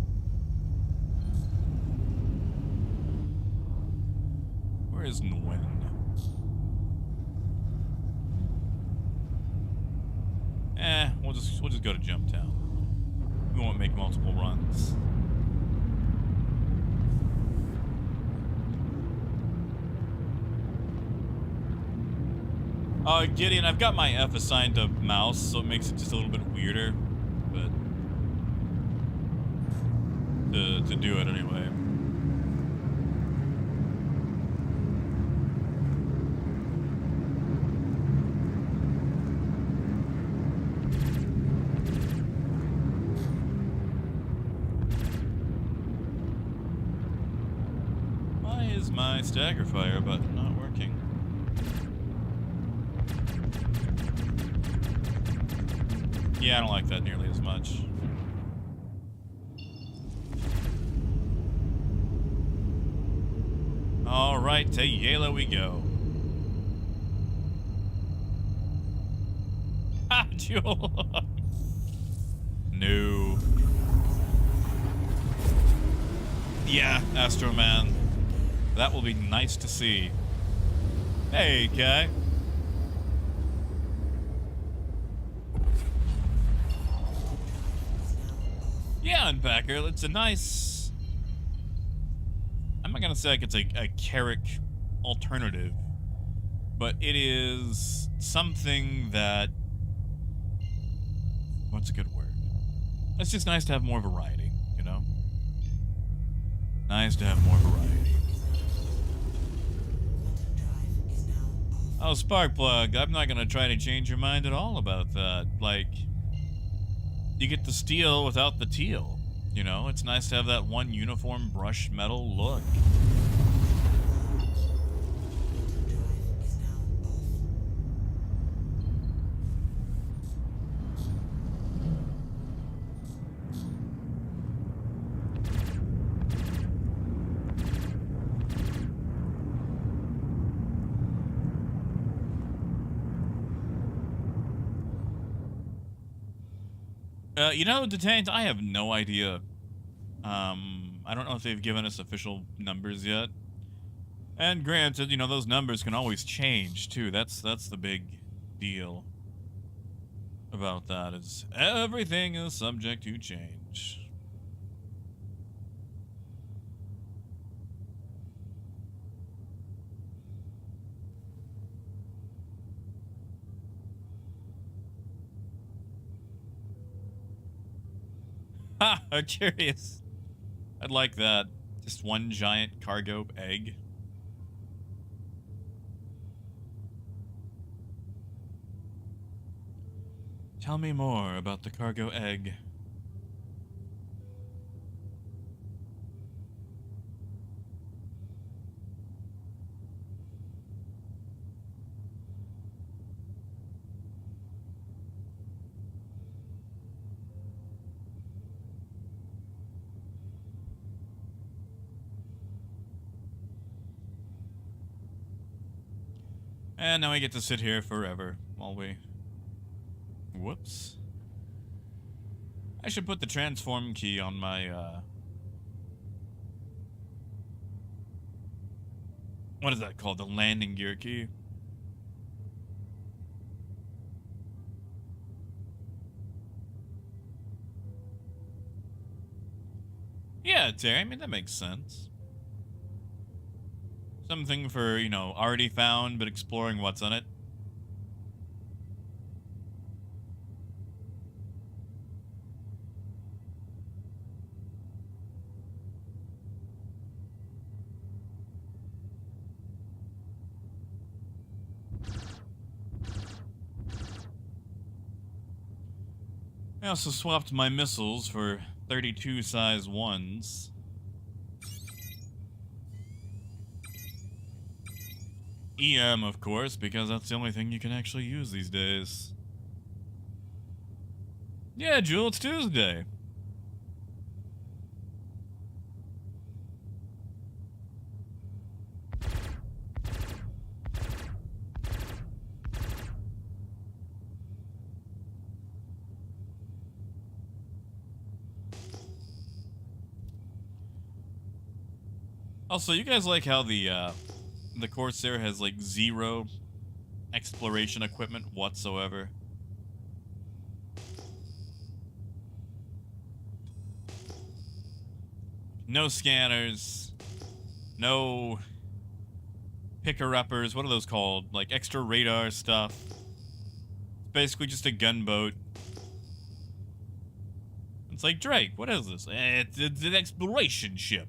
Where is Nguyen? We'll just go to Jump Town. We won't make multiple runs. Gideon, I've got my F assigned to mouse, so it makes it just a little bit weirder, but to do it anyway. Why is my stagger fire button not working? Yeah, I don't like that nearly as much. All right, to Yela we go. Ah, Jewel. No. Yeah, Astro Man. That will be nice to see. Hey, guy. Yeah, Unpacker, it's a nice... I'm not gonna say like it's a Carrick alternative, but it is something that... What's a good word? It's just nice to have more variety, you know? Nice to have more variety. Oh, Sparkplug, I'm not gonna try to change your mind at all about that. Like, you get the steel without the teal. You know, it's nice to have that one uniform brushed metal look. You know, Detained, I have no idea. I don't know if they've given us official numbers yet. And granted, you know, those numbers can always change, too. That's the big deal about that, is everything is subject to change. Ha! I'm curious. I'd like that. Just one giant cargo egg. Tell me more about the cargo egg. And now we get to sit here forever while we... Whoops. I should put the transform key on my, what is that called? The landing gear key? Yeah, Terry, I mean, that makes sense. Something for, you know, already found, but exploring what's on it. I also swapped my missiles for 32 size ones. EM, of course, because that's the only thing you can actually use these days. Yeah, Jewel, it's Tuesday. Also, you guys like how the Corsair has, like, 0 exploration equipment whatsoever? No scanners. No picker-uppers. What are those called? Like, extra radar stuff. It's basically just a gunboat. It's like, Drake, what is this? It's an exploration ship.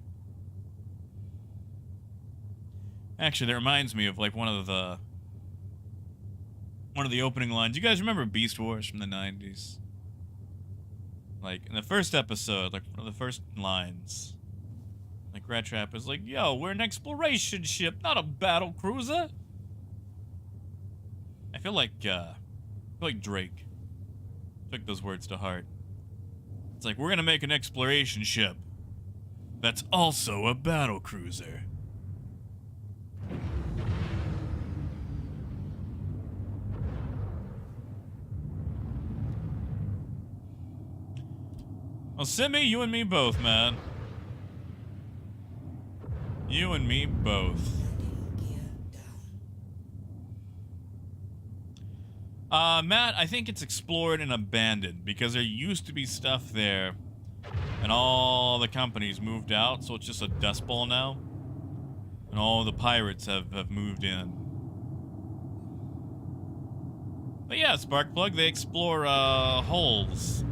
Actually, that reminds me of, like, one of the opening lines. You guys remember Beast Wars from the 90s? Like, in the first episode, like, one of the first lines, like, Rat Trap is like, yo, we're an exploration ship, not a battle cruiser. I feel like Drake took those words to heart. It's like, we're gonna make an exploration ship that's also a battle cruiser. Well, Simi, you and me both, man. You and me both. Matt, I think it's explored and abandoned because there used to be stuff there and all the companies moved out, so it's just a dust bowl now. And all the pirates have moved in. But yeah, Sparkplug, they explore, holes.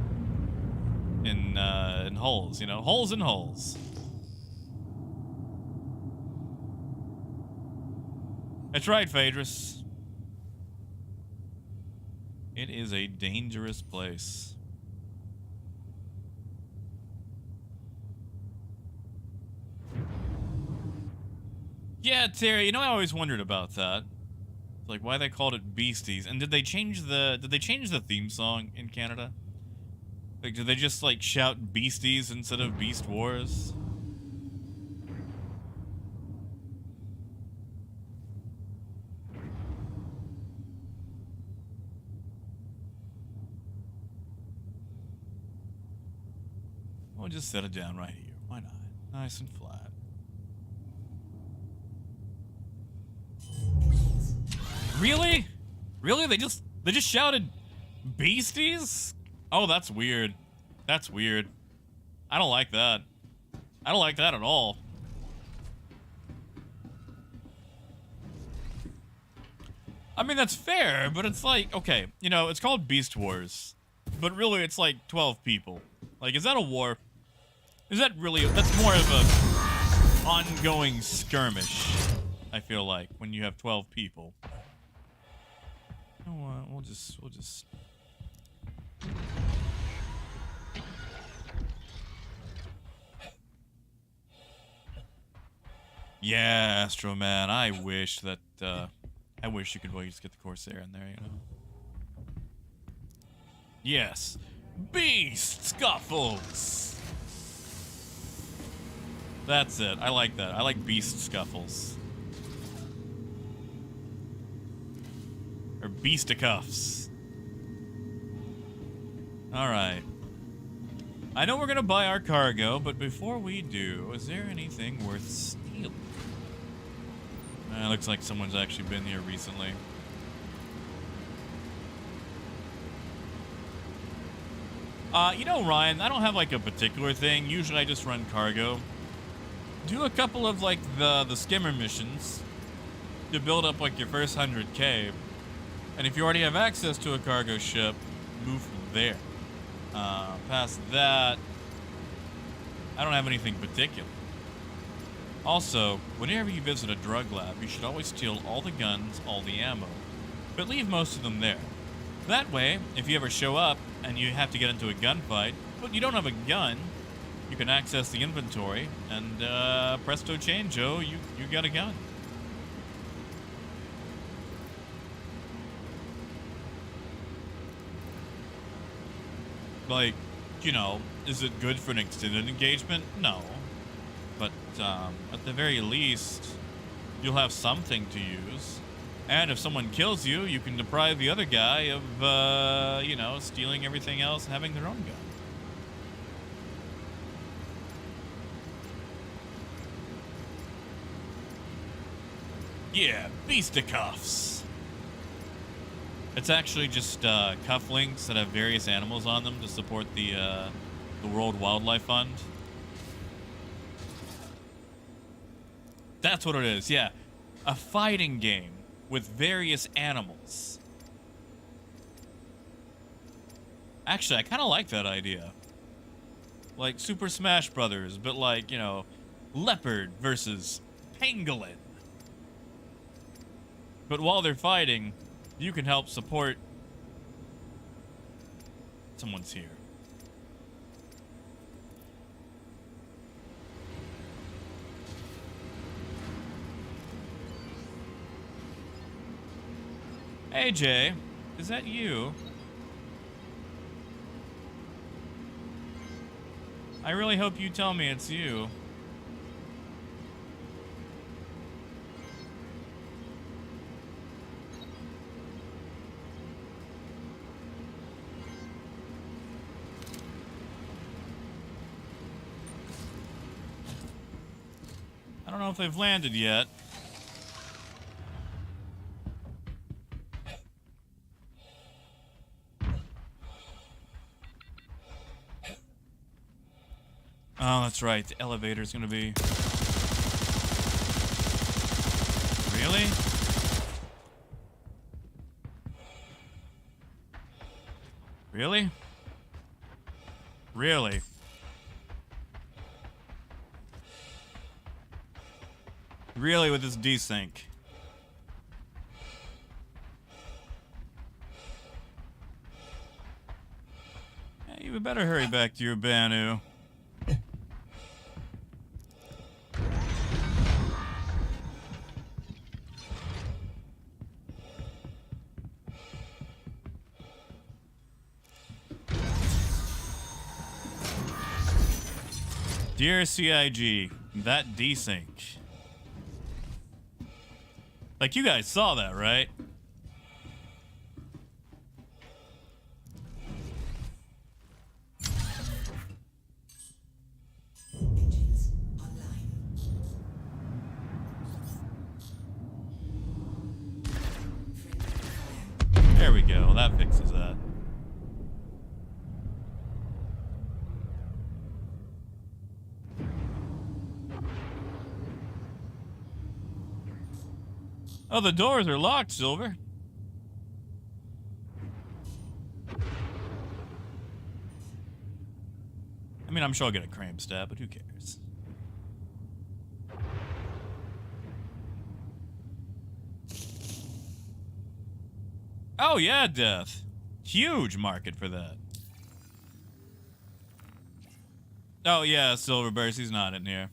In holes, you know, holes in holes. That's right, Phaedrus. It is a dangerous place. Yeah, Terry, you know, I always wondered about that. Like, why they called it Beasties. And did they change the theme song in Canada? Like, did they just, like, shout Beasties instead of Beast Wars? We'll just set it down right here. Why not? Nice and flat. Really? Really? They just shouted Beasties? Oh, that's weird. That's weird. I don't like that. I don't like that at all. I mean, that's fair, but it's like, okay, you know, it's called Beast Wars, but really it's like 12 people. Like, is that a war? Is that really, that's more of a ongoing skirmish, I feel like, when you have 12 people. You know what, we'll just... Yeah, Astro Man, I wish that, I wish you could just get the Corsair in there, you know? Yes. Beast Scuffles! That's it. I like that. I like Beast Scuffles. Or Beasticuffs. Alright. I know we're gonna buy our cargo, but before we do, is there anything worth stealing? Looks like someone's actually been here recently. You know, Ryan, I don't have like a particular thing. Usually I just run cargo. Do a couple of like the skimmer missions to build up like your first 100K. And if you already have access to a cargo ship, move from there. Past that, I don't have anything particular. Also, whenever you visit a drug lab, you should always steal all the guns, all the ammo, but leave most of them there. That way, if you ever show up and you have to get into a gunfight, but you don't have a gun, you can access the inventory, and presto chango, you got a gun. Like, you know, is it good for an extended engagement? No. But at the very least, you'll have something to use. And if someone kills you, you can deprive the other guy of, you know, stealing everything else and having their own gun. Yeah, Beasticuffs. It's actually just cufflinks that have various animals on them to support the World Wildlife Fund. That's what it is, yeah. A fighting game with various animals. Actually, I kind of like that idea. Like Super Smash Brothers, but like, you know, leopard versus pangolin. But while they're fighting, you can help support someone's here. Hey, Jay, is that you? I really hope you tell me it's you. I don't know if they've landed yet. Oh, that's right. The elevator's gonna be... Really? Really? Really? Really with this desync? better hurry back to your Banu. Dear CIG, that desync. Like, you guys saw that, right? Engines online. There we go. That fixes that. Oh, the doors are locked, Silver. I mean, I'm sure I'll get a cram stab, but who cares? Oh, yeah, Death. Huge market for that. Oh, yeah, Silverburst, he's not in here.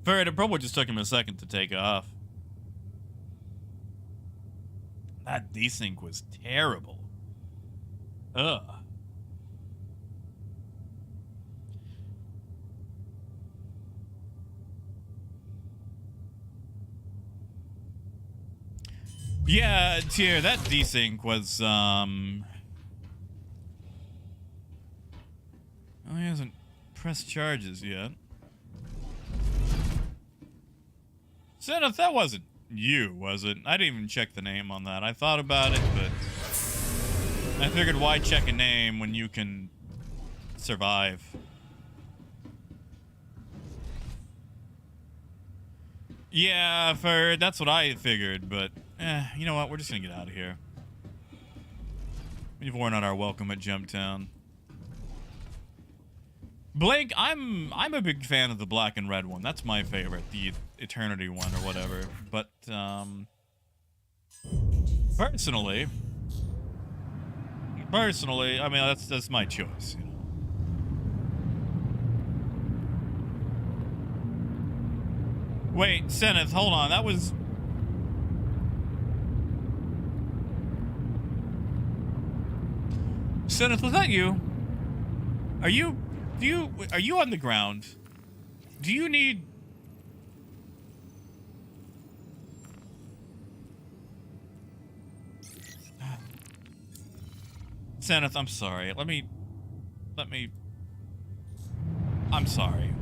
It probably just took him a second to take off. That desync was terrible. Ugh. Yeah, Tier, that desync was, Oh, he hasn't pressed charges yet. Zenith, that wasn't you, was it? I didn't even check the name on that. I thought about it, but I figured why check a name when you can survive? Yeah, that's what I figured, but you know what? We're just gonna get out of here. We've worn out our welcome at Jumptown. Blake, I'm a big fan of the black and red one. That's my favorite, the Eternity one or whatever. But personally, I mean that's my choice. You know? Wait, Zenith, hold on. That was. Zenith, was that you? Are you on the ground? Do you need... Zenith, I'm sorry. Let me... I'm sorry.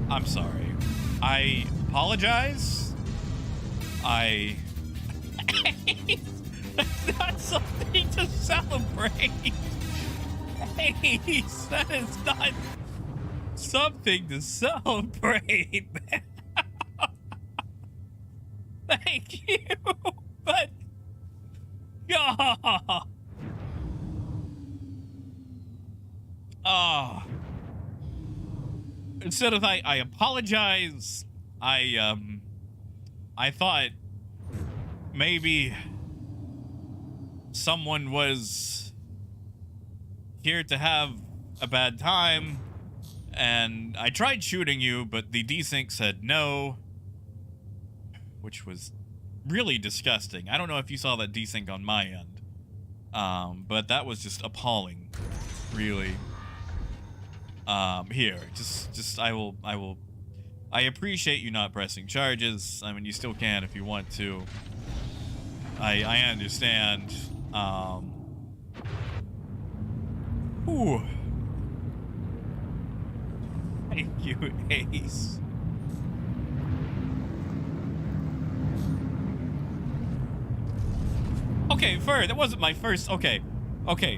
I'm sorry. I apologize. That's not something to celebrate. Ace, that is not something to celebrate, man. Thank you, but instead of I apologize. I thought maybe someone was here to have a bad time, and I tried shooting you, but the desync said no, which was really disgusting. I don't know if you saw that desync on my end, but that was just appalling, really. Here, just I appreciate you not pressing charges. I mean, you still can if you want to. I understand. Ooh. Thank you, Ace. Okay, Ferd, that wasn't my first... Okay,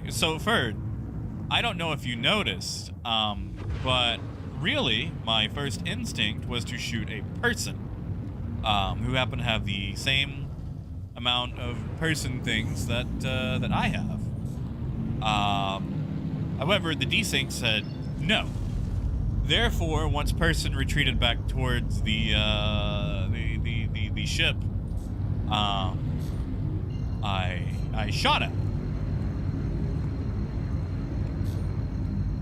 so Ferd, I don't know if you noticed, but really, my first instinct was to shoot a person, who happened to have the same amount of person things that I have. However, the desync said no. Therefore, once person retreated back towards the ship, I shot at.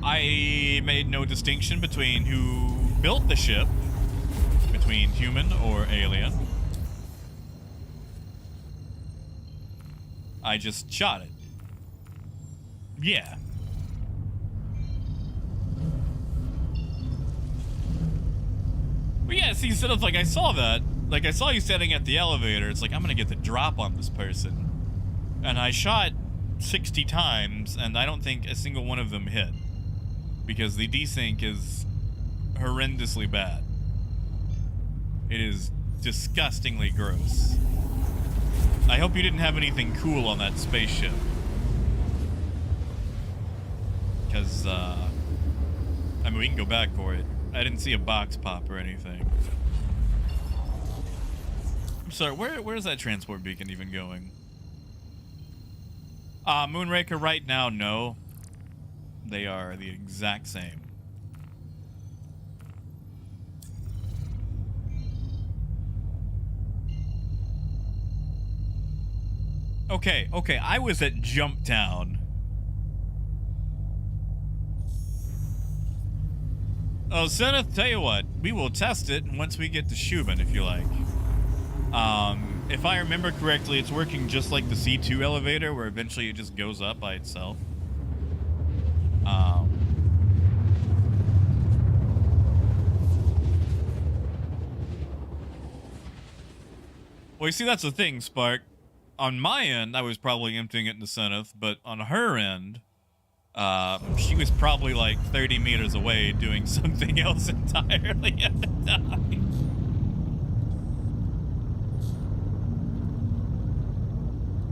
I made no distinction between who built the ship, between human or alien. I just shot it. Yeah. But yeah, see, sort of like I saw that. Like I saw you standing at the elevator. It's like, I'm gonna get the drop on this person. And I shot 60 times, and I don't think a single one of them hit. Because the desync is horrendously bad. It is disgustingly gross. I hope you didn't have anything cool on that spaceship. Because, I mean, we can go back for it. I didn't see a box pop or anything. I'm sorry, where's that transport beacon even going? Moonraker right now, no. They are the exact same. Okay, I was at Jump Town. Oh, Zenith, tell you what, we will test it once we get to Shubin, if you like. If I remember correctly, it's working just like the C2 elevator, where eventually it just goes up by itself. Well, you see, that's the thing, Spark. On my end, I was probably emptying it into Zenith, but on her end, she was probably like 30 meters away doing something else entirely at the time.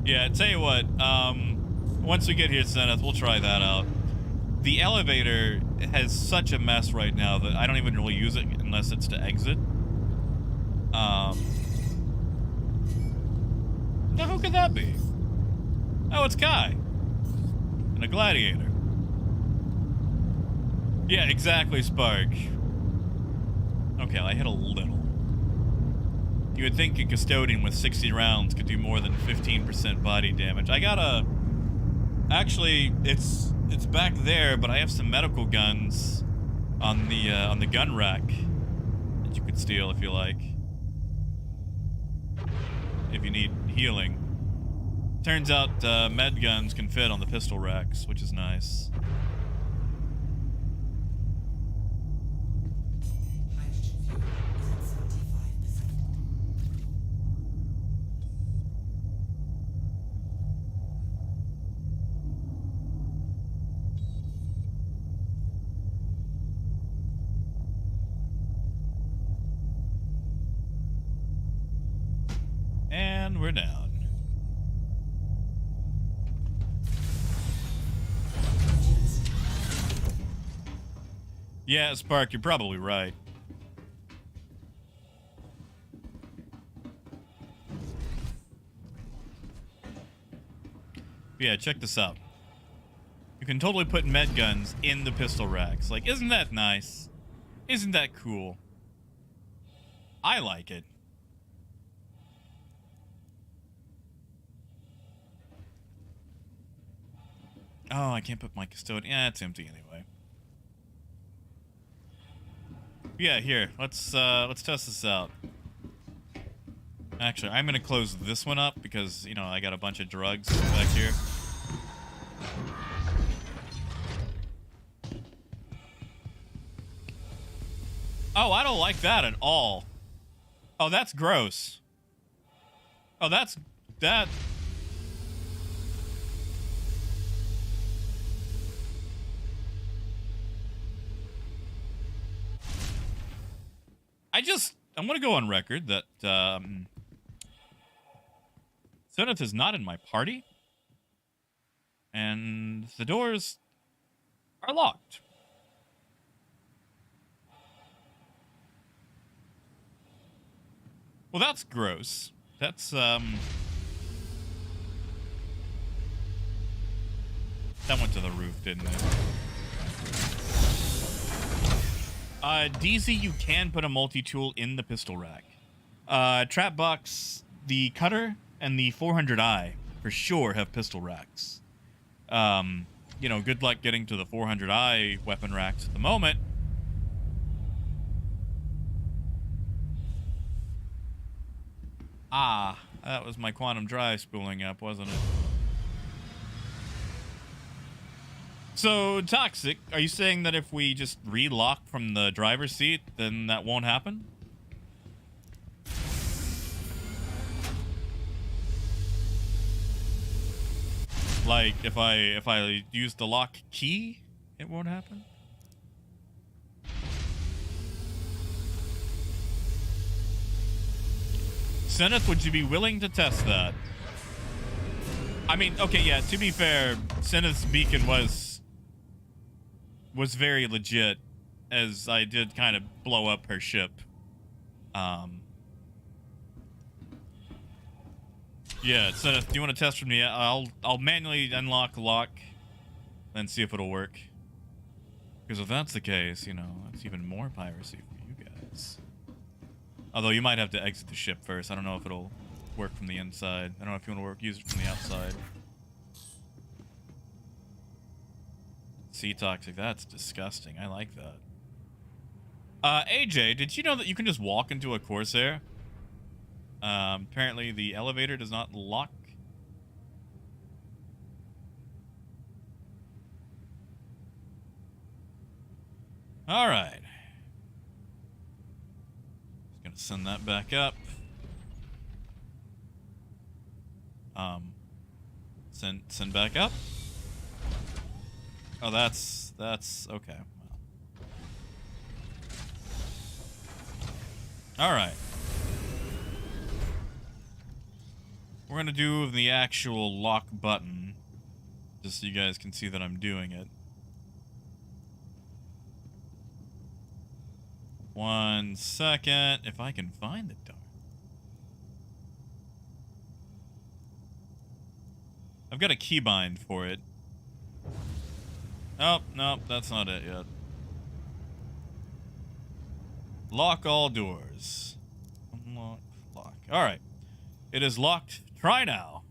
Yeah, tell you what, once we get here, Zenith, we'll try that out. The elevator has such a mess right now that I don't even really use it unless it's to exit. Now, who could that be? Oh, it's Kai. And a gladiator. Yeah, exactly, Spark. Okay, I hit a little. You would think a custodian with 60 rounds could do more than 15% body damage. I got a... Actually, it's back there, but I have some medical guns on the gun rack that you could steal if you like. If you need healing. Turns out med guns can fit on the pistol racks, which is nice. And we're down. Yeah, Spark, you're probably right. Yeah, check this out. You can totally put med guns in the pistol racks. Like, isn't that nice? Isn't that cool? I like it. Oh, I can't put my custodian. Yeah, it's empty anyway. Yeah, here. Let's test this out. Actually, I'm gonna close this one up because, you know, I got a bunch of drugs back here. Oh, I don't like that at all. Oh, that's gross. Oh, that. I'm gonna go on record that, Zenith is not in my party. And the doors are locked. Well, that's gross. That's, that went to the roof, didn't it? DZ, you can put a multi-tool in the pistol rack. Trap box, the cutter and the 400i for sure have pistol racks. You know, good luck getting to the 400i weapon racks at the moment. Ah, that was my quantum drive spooling up, wasn't it? So, Toxic, are you saying that if we just relock from the driver's seat, then that won't happen? Like, if I use the lock key, it won't happen? Zenith, would you be willing to test that? I mean, okay, yeah, to be fair, Zenith's beacon was very legit, as I did kind of blow up her ship. Yeah, Zenith, do you want to test for me? I'll manually unlock the lock, then see if it'll work. Because if that's the case, you know, that's even more piracy for you guys. Although you might have to exit the ship first. I don't know if it'll work from the inside. I don't know if you want to use it from the outside. Sea Toxic, that's disgusting. I like that. AJ, did you know that you can just walk into a Corsair? Apparently the elevator does not lock. All right. Just gonna send that back up. Send back up. Oh, that's okay. All right. We're gonna do the actual lock button, just so you guys can see that I'm doing it. 1 second, if I can find the door. I've got a keybind for it. Oh, nope, that's not it yet. Lock all doors. Unlock, lock. All right. It is locked. Try now.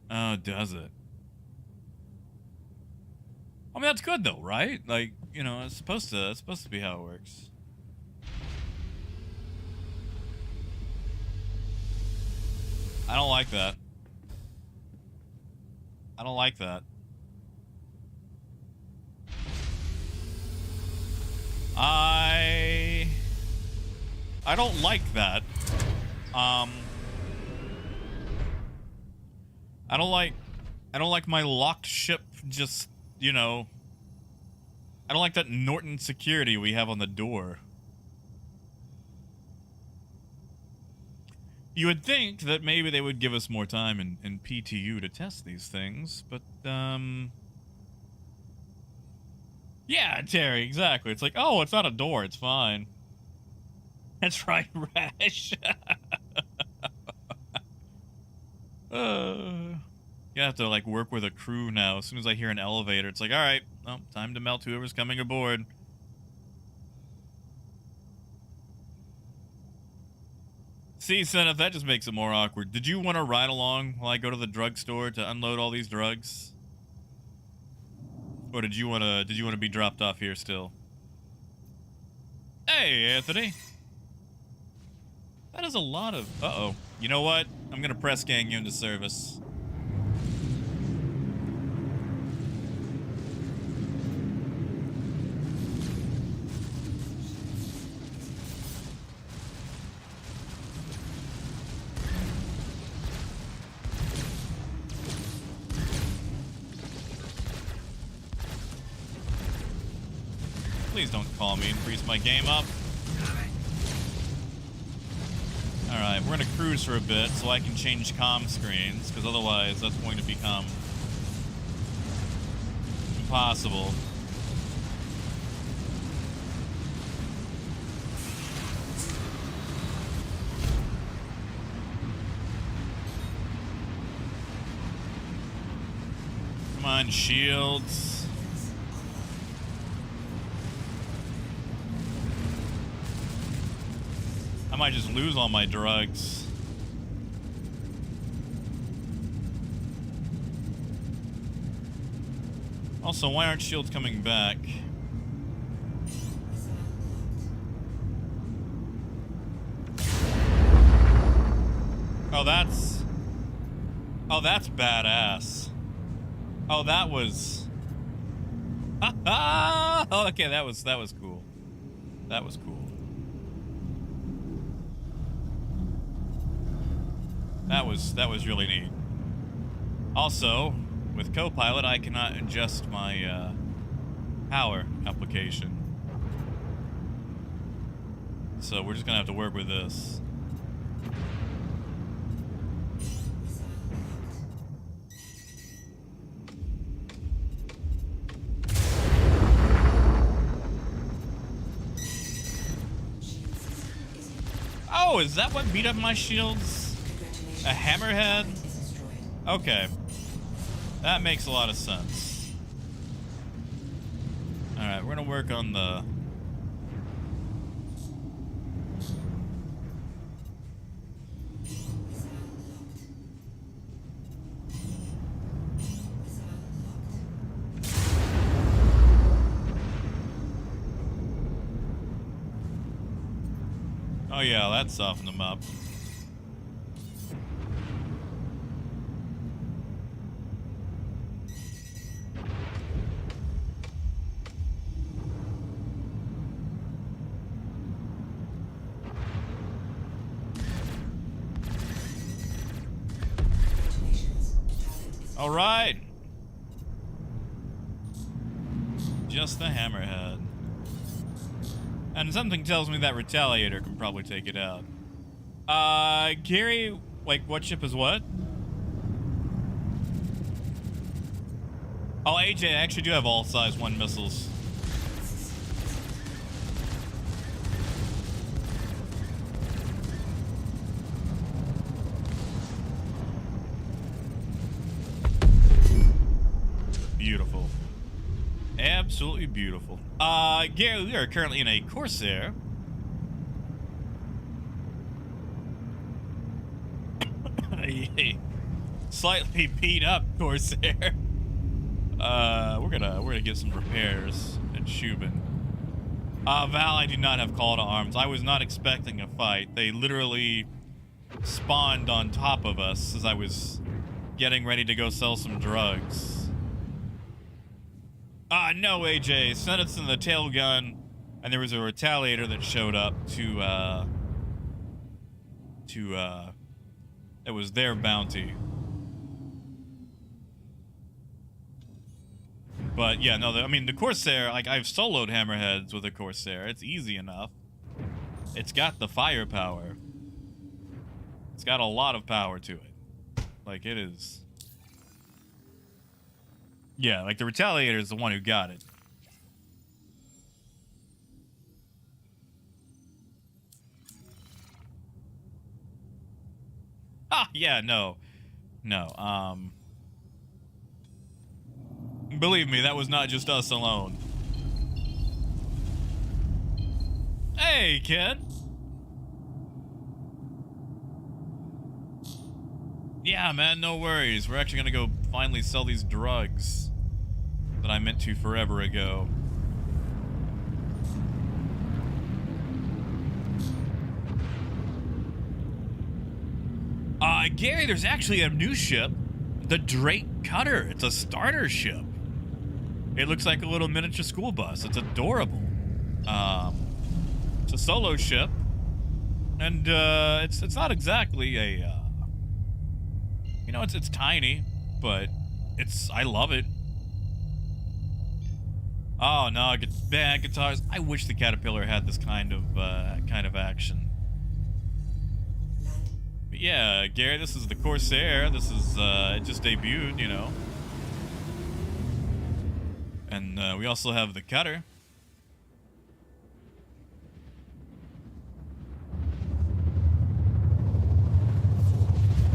Oh, does it? I mean, that's good though, right? Like, you know, it's supposed to be how it works. I don't like that. I don't like that. I don't like that. I don't like my locked ship just, you know, I don't like that Norton security we have on the door. You would think that maybe they would give us more time in PTU to test these things, but, yeah, Terry, exactly. It's like, oh, it's not a door, it's fine. That's right, Rash. You have to, like, work with a crew now. As soon as I hear an elevator, it's like, all right, well, time to melt whoever's coming aboard. See, Senef, that just makes it more awkward. Did you want to ride along while I go to the drugstore to unload all these drugs? Or did you want to be dropped off here still? Hey, Anthony. That is a lot of... Uh-oh. You know what? I'm going to press gang you into service. Please don't call me and freeze my game up. Alright, we're gonna cruise for a bit so I can change comm screens, because otherwise that's going to become impossible. Come on, shields. I might just lose all my drugs. Also, why aren't shields coming back? Oh, that's badass. Oh, that was... Oh, okay, that was cool. That was cool. That was really neat. Also, with Copilot, I cannot adjust my power application. So we're just gonna have to work with this. Oh, is that what beat up my shields? A hammerhead? Okay. That makes a lot of sense. Alright, we're gonna work on the... Oh yeah, that softened them up. All right. Just the hammerhead. And something tells me that Retaliator can probably take it out. Gary, like, what ship is what? Oh, AJ, I actually do have all size 1 missiles. Beautiful. Absolutely beautiful. Gary, we are currently in a Corsair. A slightly beat up Corsair. We're gonna get some repairs at Shubin. Val, I do not have call to arms. I was not expecting a fight. They literally spawned on top of us as I was getting ready to go sell some drugs. No, AJ. Senate's in the tail gun, and there was a Retaliator that showed up it was their bounty. But yeah, no, I mean, the Corsair, like, I've soloed hammerheads with a Corsair. It's easy enough. It's got the firepower. It's got a lot of power to it. Like, it is... Yeah, like, the Retaliator is the one who got it. Ah, yeah, no. No, believe me, that was not just us alone. Hey, kid. Yeah, man, no worries. We're actually gonna go finally sell these drugs that I meant to forever ago. Gary, there's actually a new ship, the Drake Cutter. It's a starter ship. It looks like a little miniature school bus. It's adorable. It's a solo ship, and it's not exactly a you know, it's tiny, but I love it. Oh no, bad guitars. I wish the Caterpillar had this kind of action. But yeah, Gary, this is the Corsair. This is it just debuted, you know. And we also have the Cutter.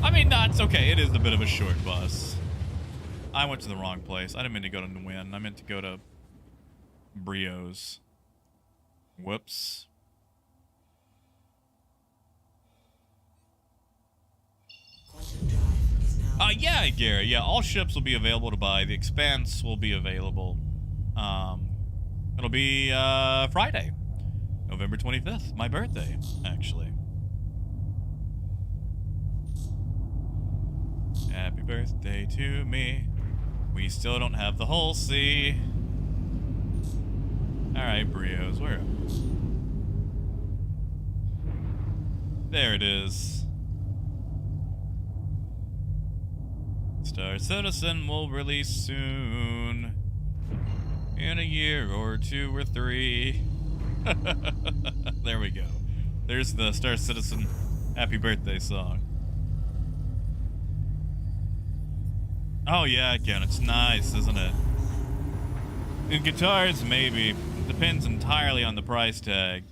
I mean, no, it's okay. It is a bit of a short bus. I went to the wrong place. I didn't mean to go to Nguyen. I meant to go to Brios. Whoops. Yeah, Gary. Yeah, all ships will be available to buy. The Expanse will be available. It'll be Friday, November 25th, my birthday, actually. Happy birthday to me. We still don't have the whole sea. Alright, Brios, where? There it is. Star Citizen will release soon. In a year or 2 or 3. There we go. There's the Star Citizen happy birthday song. Oh yeah, again, it's nice, isn't it? In guitars, maybe. Depends entirely on the price tag.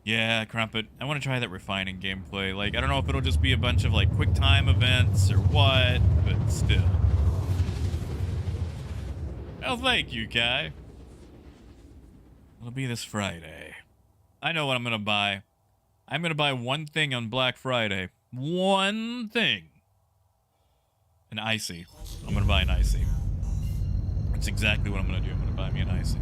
Yeah, Crumpet. I want to try that refining gameplay. Like, I don't know if it'll just be a bunch of, like, quick time events or what, but still. Well, thank you, Kai. It'll be this Friday. I know what I'm gonna buy. I'm gonna buy one thing on Black Friday. One thing. An icy. I'm gonna buy an icy. That's exactly what I'm gonna do. I'm gonna buy me an icy.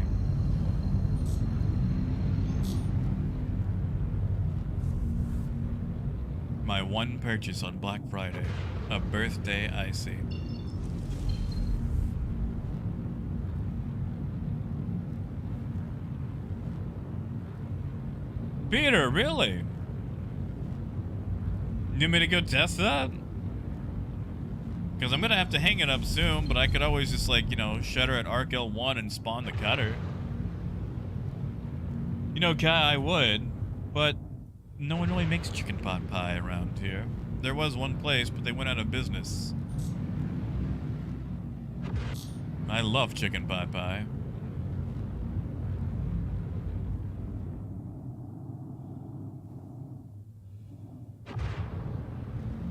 My one purchase on Black Friday. A birthday icy. Peter, really? You want me to go test that? Because I'm going to have to hang it up soon, but I could always just, like, you know, shutter at Arc L1 and spawn the cutter. You know, Kai, I would, but no one really makes chicken pot pie around here. There was one place, but they went out of business. I love chicken pot pie.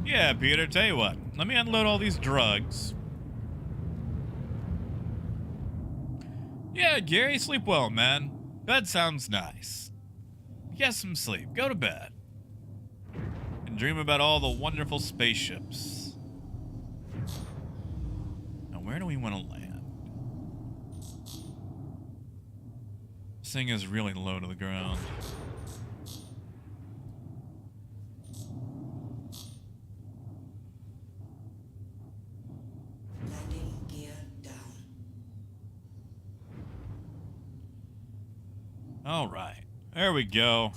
Yeah, Peter, tell you what. Let me unload all these drugs. Yeah, Gary, sleep well, man. Bed sounds nice. Get some sleep. Go to bed. And dream about all the wonderful spaceships. Now, where do we want to land? This thing is really low to the ground. All right, there we go.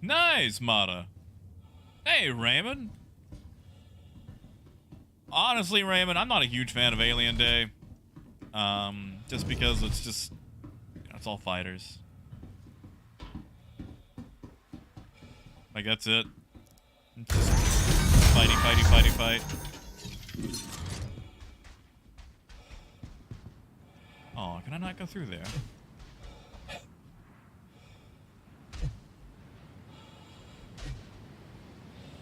Nice, Mata. Hey, Raymond. Honestly, Raymond, I'm not a huge fan of Alien Day. Just because it's just, you know, it's all fighters. Like, that's it. Just fight. Oh, can I not go through there?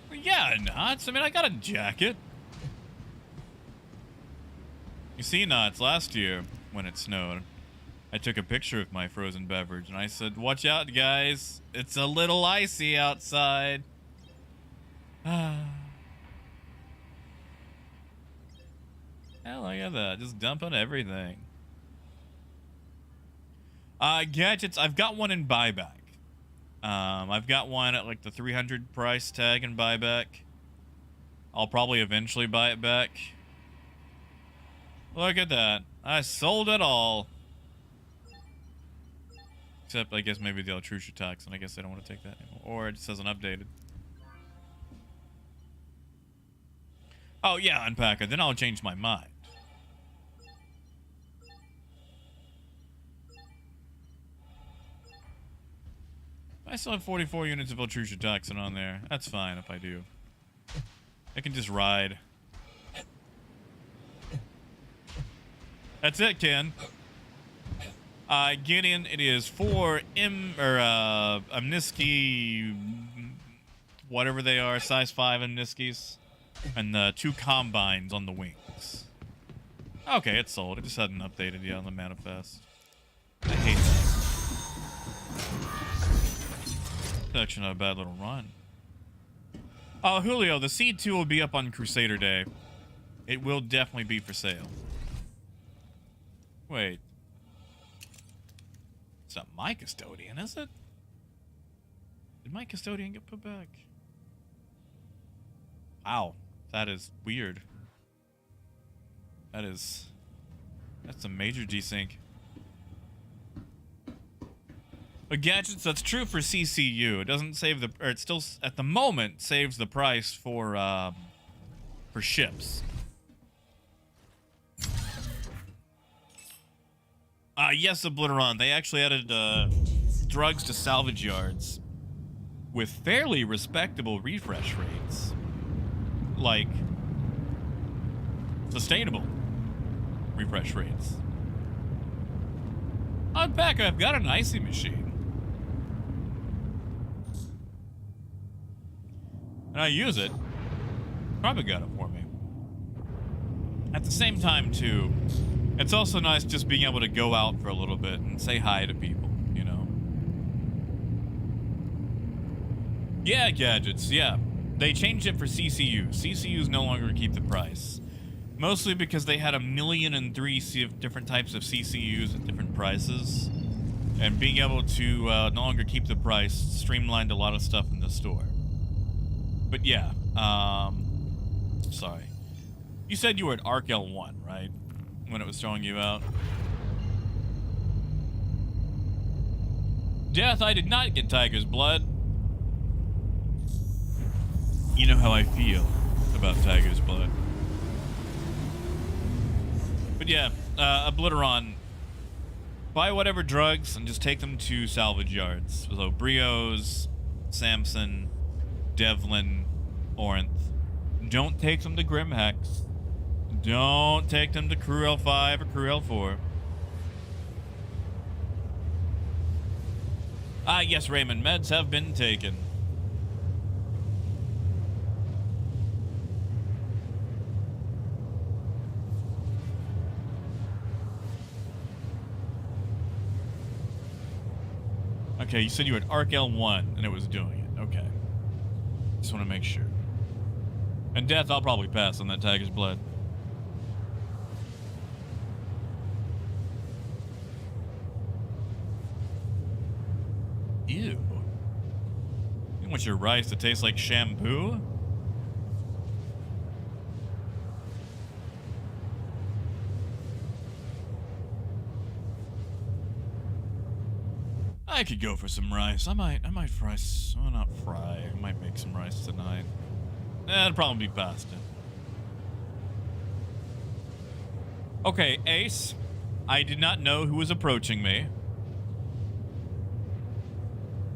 Well, yeah, Knots. I mean, I got a jacket. You see, Knots, last year, when it snowed, I took a picture of my frozen beverage, and I said, watch out, guys. It's a little icy outside. Hell, look at that. Just dumping everything. Gadgets, I've got one in buyback. I've got one at like the 300 price tag in buyback. I'll probably eventually buy it back. Look at that. I sold it all. Except, I guess, maybe the Altrucia tax, and I guess I don't want to take that anymore. Or it just hasn't updated. Oh, yeah, Unpacker. Then I'll change my mind. I still have 44 units of Altrucia toxin on there. That's fine if I do. I can just ride. That's it, Ken. Gideon, it is 4 Amniski, whatever they are, size 5 Amniskis, and 2 combines on the wings. Okay, it's sold. It just hadn't updated yet on the manifest. I hate that. It's actually not a bad little run. Oh, Julio, the C2 will be up on Crusader Day. It will definitely be for sale. Wait. It's not my custodian, is it? Did my custodian get put back? Wow, that is weird. That's a major desync. But gadgets, that's true for CCU. It doesn't save the, or it still, at the moment, saves the price for ships. Yes, Obliteron. They actually added drugs to salvage yards with fairly respectable refresh rates. Like, sustainable refresh rates. On back, I've got an icy machine. And I use it. Probably got it for me. At the same time, too, it's also nice just being able to go out for a little bit and say hi to people, you know? Yeah, gadgets, yeah. They changed it for CCU. CCUs no longer keep the price. Mostly because they had 1,003,000 different types of CCUs at different prices. And being able to no longer keep the price streamlined a lot of stuff in the store. But yeah, sorry. You said you were at Arc L1, right? When it was throwing you out. Death, I did not get Tiger's blood. You know how I feel about Tiger's blood. But yeah, Obliteron. Buy whatever drugs and just take them to salvage yards. So Brios, Samson, Devlin, Orinth. Don't take them to Grimhex. Don't take them to Crew L5 or Crew L4. Yes, Raymond, meds have been taken. Okay, you said you were at Arc L1 and it was doing it. Okay. Just want to make sure. And Death, I'll probably pass on that Tiger's blood. Ew. You want your rice to taste like shampoo? I could go for some rice. I might fry. Oh, not fry. I might make some rice tonight. It'll probably be pasta. Okay, Ace. I did not know who was approaching me.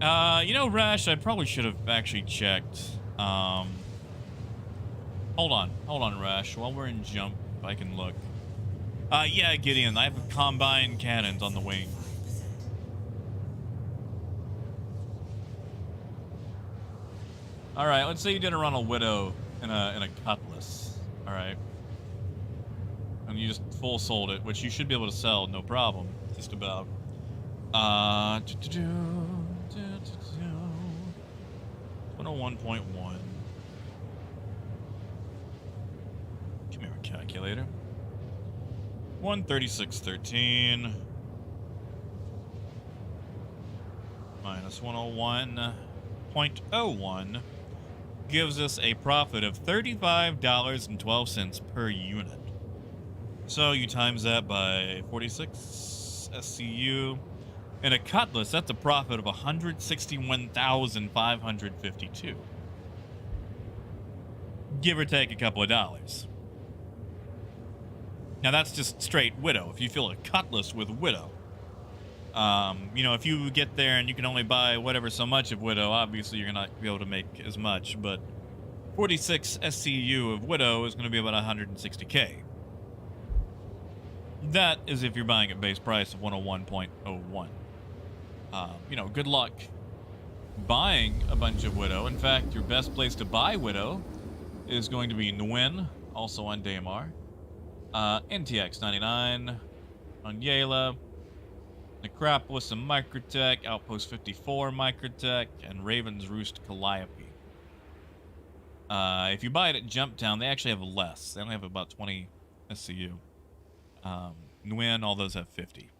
You know, Rash, I probably should have actually checked. Hold on, Rash. While we're in jump, I can look. Yeah, Gideon, I have combined cannons on the wing. All right, let's say you did a Ronald Widow in a Cutlass. All right, and you just full sold it, which you should be able to sell, no problem. Just about. 101.1. Come here, calculator. 136.13 minus 101.01 gives us a profit of $35.12 per unit. So you times that by 46 SCU. In a Cutlass, that's a profit of $161,552. Give or take a couple of dollars. Now that's just straight Widow. If you fill a Cutlass with Widow, you know, if you get there and you can only buy whatever so much of Widow, obviously you're not be able to make as much. But 46 SCU of Widow is going to be about 160K. That is if you're buying at base price of 101.01. You know, good luck buying a bunch of Widow. In fact, your best place to buy Widow is going to be Nguyen, also on Daymar. NTX 99 on Yayla. Necropolis and Microtech, Outpost 54 Microtech, and Raven's Roost Calliope. If you buy it at Jumptown, they actually have less. They only have about 20 SCU. Nguyen, all those have 50.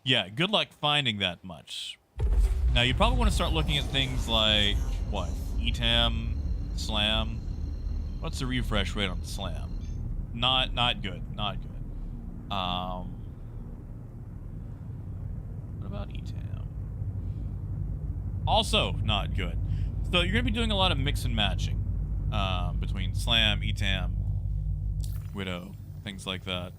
Yeah, good luck finding that much. Now, you probably want to start looking at things like, what? ETAM, SLAM. What's the refresh rate on SLAM? Not good. Not good. What about ETAM? Also not good. So you're going to be doing a lot of mix and matching between SLAM, ETAM, Widow, things like that.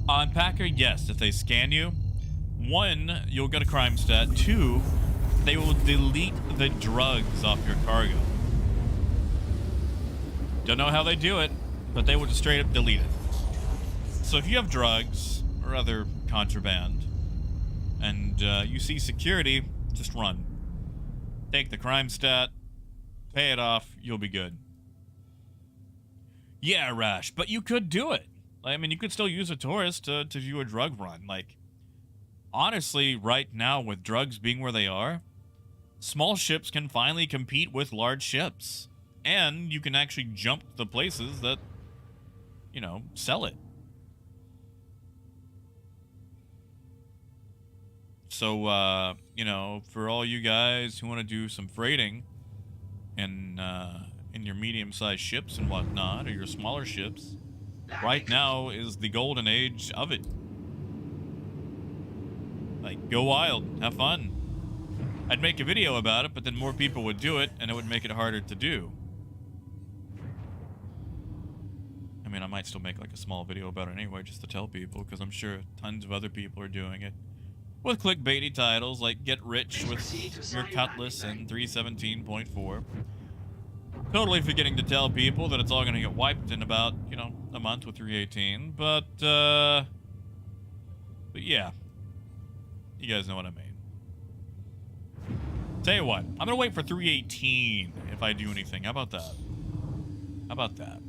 On Packer, yes, if they scan you, 1, you'll get a crime stat. 2, they will delete the drugs off your cargo. Don't know how they do it, but they will just straight up delete it. So if you have drugs or other contraband and you see security, just run. Take the crime stat, pay it off, you'll be good. Yeah, Rash, but you could do it. I mean, you could still use a tourist to view a drug run. Like, honestly, right now, with drugs being where they are, small ships can finally compete with large ships. And you can actually jump to the places that, you know, sell it. So, you know, for all you guys who want to do some freighting in your medium-sized ships and whatnot, or your smaller ships, right now is the golden age of it. Like, go wild, have fun. I'd make a video about it, but then more people would do it, and it would make it harder to do. I mean, I might still make like a small video about it anyway, just to tell people, because I'm sure tons of other people are doing it. With clickbaity titles like Get Rich with Your Cutlass and 317.4. Totally forgetting to tell people that it's all going to get wiped in about, you know, a month with 318. But yeah. You guys know what I mean. Tell you what, I'm going to wait for 318 if I do anything. How about that? How about that?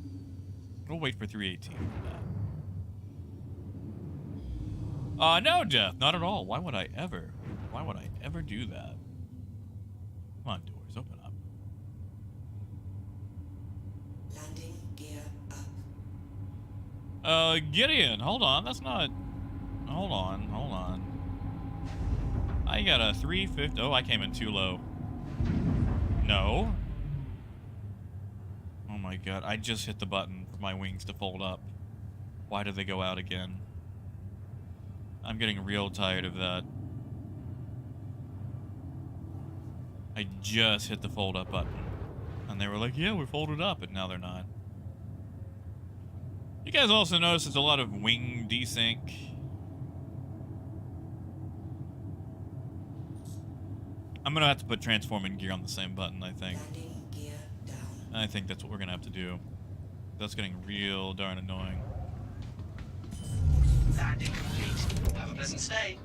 We'll wait for 318 for that. No, Jeff, not at all. Why would I ever? Why would I ever do that? Come on, doors, open up. Landing gear up. Gideon, hold on. That's not... Hold on. I got a 350... Oh, I came in too low. No. Oh my god, I just hit the button for my wings to fold up. Why did they go out again? I'm getting real tired of that. I just hit the fold up button. And they were like, yeah, we folded up, and now they're not. You guys also notice there's a lot of wing desync. I'm gonna have to put transforming gear on the same button, I think. Landing gear down. I think that's what we're gonna have to do. That's getting real darn annoying. Landing complete. Have a pleasant stay.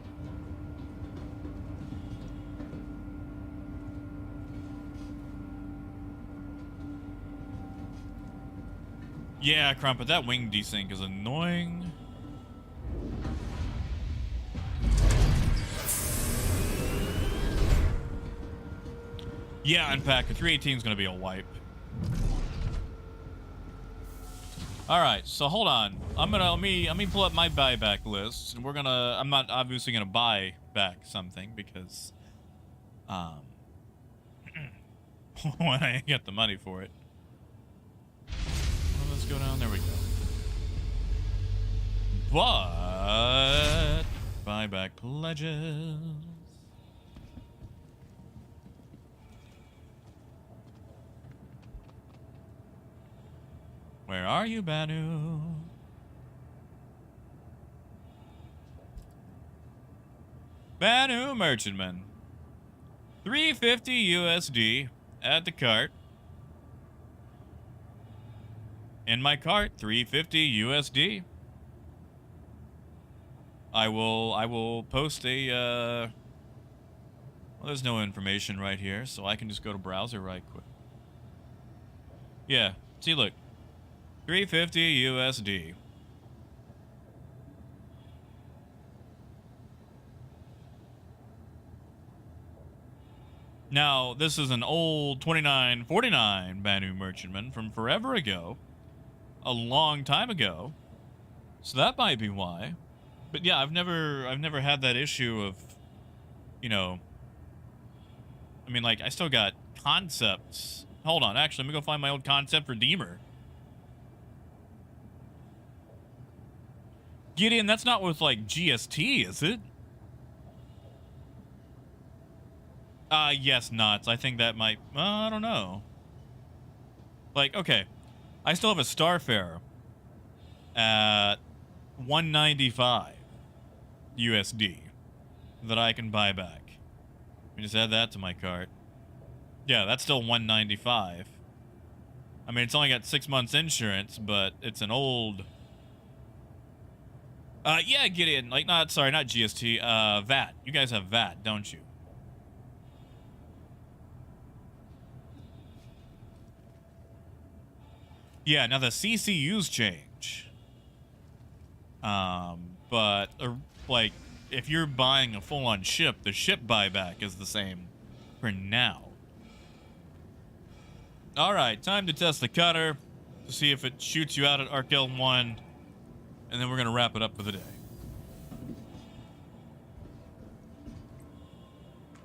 Yeah, Crumpet, that wing desync is annoying. Yeah, Unpacker, 318 is going to be a wipe. Alright, so hold on. let me pull up my buyback list, and I'm not obviously gonna buy back something because, when I get the money for it. Well, let's go down, there we go. But, buyback pledges. Where are you, Banu? Banu Merchantman. 350 USD at the cart. In my cart, 350 USD. I will post a well, there's no information right here, so I can just go to browser right quick. Yeah, see, look, 350 USD. Now, this is an old 2949 Banu Merchantman from forever ago, a long time ago, so that might be why. But yeah, I've never had that issue of, you know, I mean, like, I still got concepts. Hold on, actually, let me go find my old concept redeemer. Gideon, that's not with, like, GST, is it? Yes, nuts. I think that might, I don't know. Like, okay, I still have a Starfarer at 195 USD that I can buy back. Let me just add that to my cart. Yeah, that's still 195. I mean, it's only got 6 months insurance, but it's an old... yeah, Gideon. Like, not GST. VAT. You guys have VAT, don't you? Yeah, now the CCUs change. But, like, if you're buying a full-on ship, the ship buyback is the same for now. Alright, time to test the cutter to see if it shoots you out at Arkel 1, and then we're going to wrap it up for the day.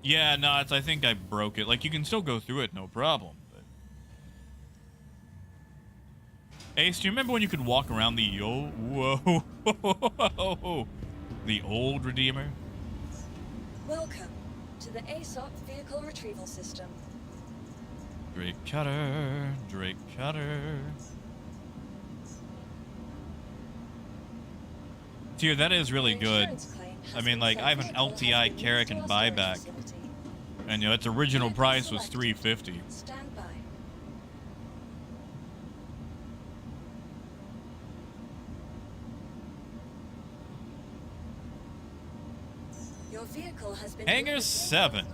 Yeah, no, I think I broke it. Like, you can still go through it, no problem. Ace, do you remember when you could walk around the the old Redeemer? Welcome to the ASOP vehicle retrieval system. Drake Cutter, Drake Cutter. Tier, that is really good. I mean, like, I have an LTI Carrack and buyback, and you know, its original price was $350. Stand by. Your vehicle has been Hangar 7.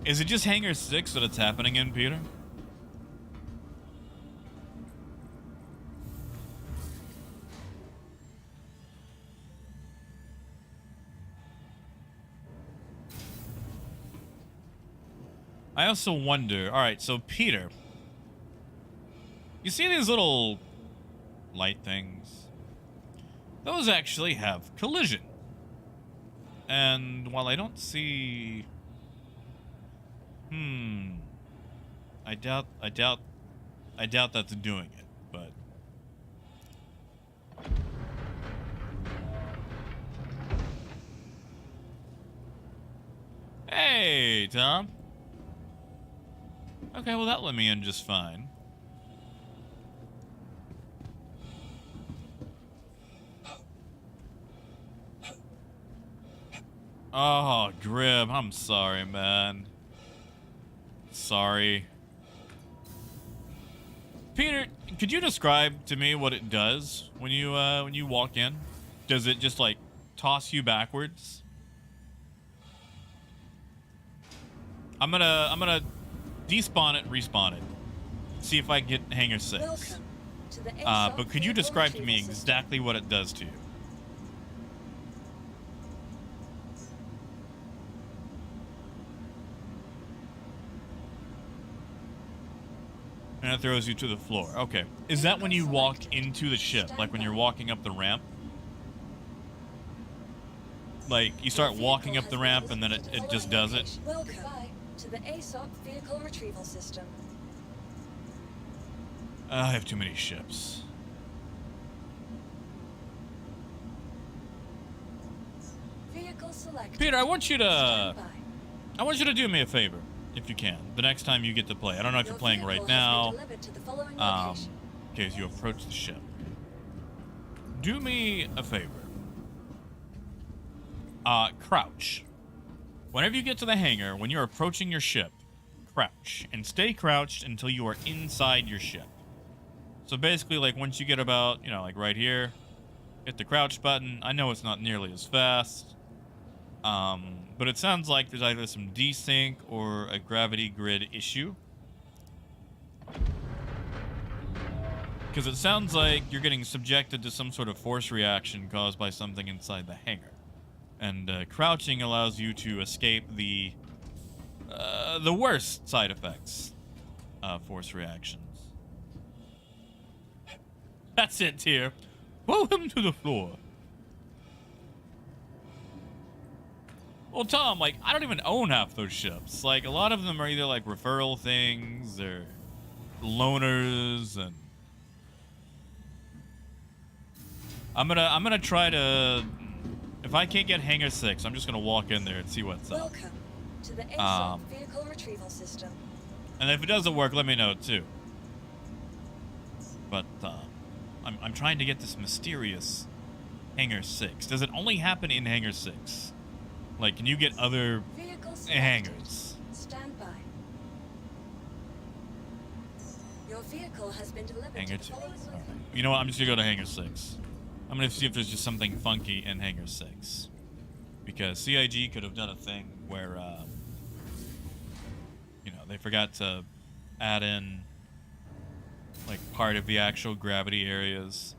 Is it just Hangar 6 that it's happening in, Peter? I also wonder, alright, so Peter, you see these little light things? Those actually have collision. And while I don't see... I doubt that's doing it, but... Hey, Tom. Okay, well, that let me in just fine. Oh, Grib, I'm sorry, man. Sorry. Peter, could you describe to me what it does when you walk in? Does it just, like, toss you backwards? I'm gonna despawn it, respawn it. See if I can get Hangar 6. Welcome to the ASOP But could you vehicle describe to me retrieval system. exactly what it does to you? And it throws you to the floor. Okay. Is that when you walk into the ship? Like when you're walking up the ramp? Like, you start walking up the ramp and then it just does it? Welcome to the ASOP vehicle retrieval system. I have too many ships. Vehicle select. Peter, I want you to Stand by. do me a favor, if you can, the next time you get to play. I don't know if you're Your playing right vehicle has now. been delivered to the following Um, location. okay, as you approach the ship. Do me a favor. Crouch. Whenever you get to the hangar, when you're approaching your ship, crouch. And stay crouched until you are inside your ship. So basically, like, once you get about, you know, like right here, hit the crouch button. I know it's not nearly as fast. But it sounds like there's either some desync or a gravity grid issue. Because it sounds like you're getting subjected to some sort of force reaction caused by something inside the hangar. And crouching allows you to escape the worst side effects of force reactions. That's it, Tyr. Welcome to the floor. Well, Tom, like, I don't even own half those ships. Like, a lot of them are either, like, referral things or loaners, and... I'm gonna try to... If I can't get Hangar 6, I'm just gonna walk in there and see what's up. Welcome to the ASOP vehicle retrieval system. And if it doesn't work, let me know, too. But, I'm trying to get this mysterious Hangar 6. Does it only happen in Hangar 6? Like, can you get other hangars? Stand by. Your vehicle has been delivered Hangar to 2. the following Right. You know what? I'm just gonna go to Hangar 6. I'm gonna see if there's just something funky in Hangar 6. Because CIG could have done a thing where, you know, they forgot to add in, like, part of the actual gravity areas.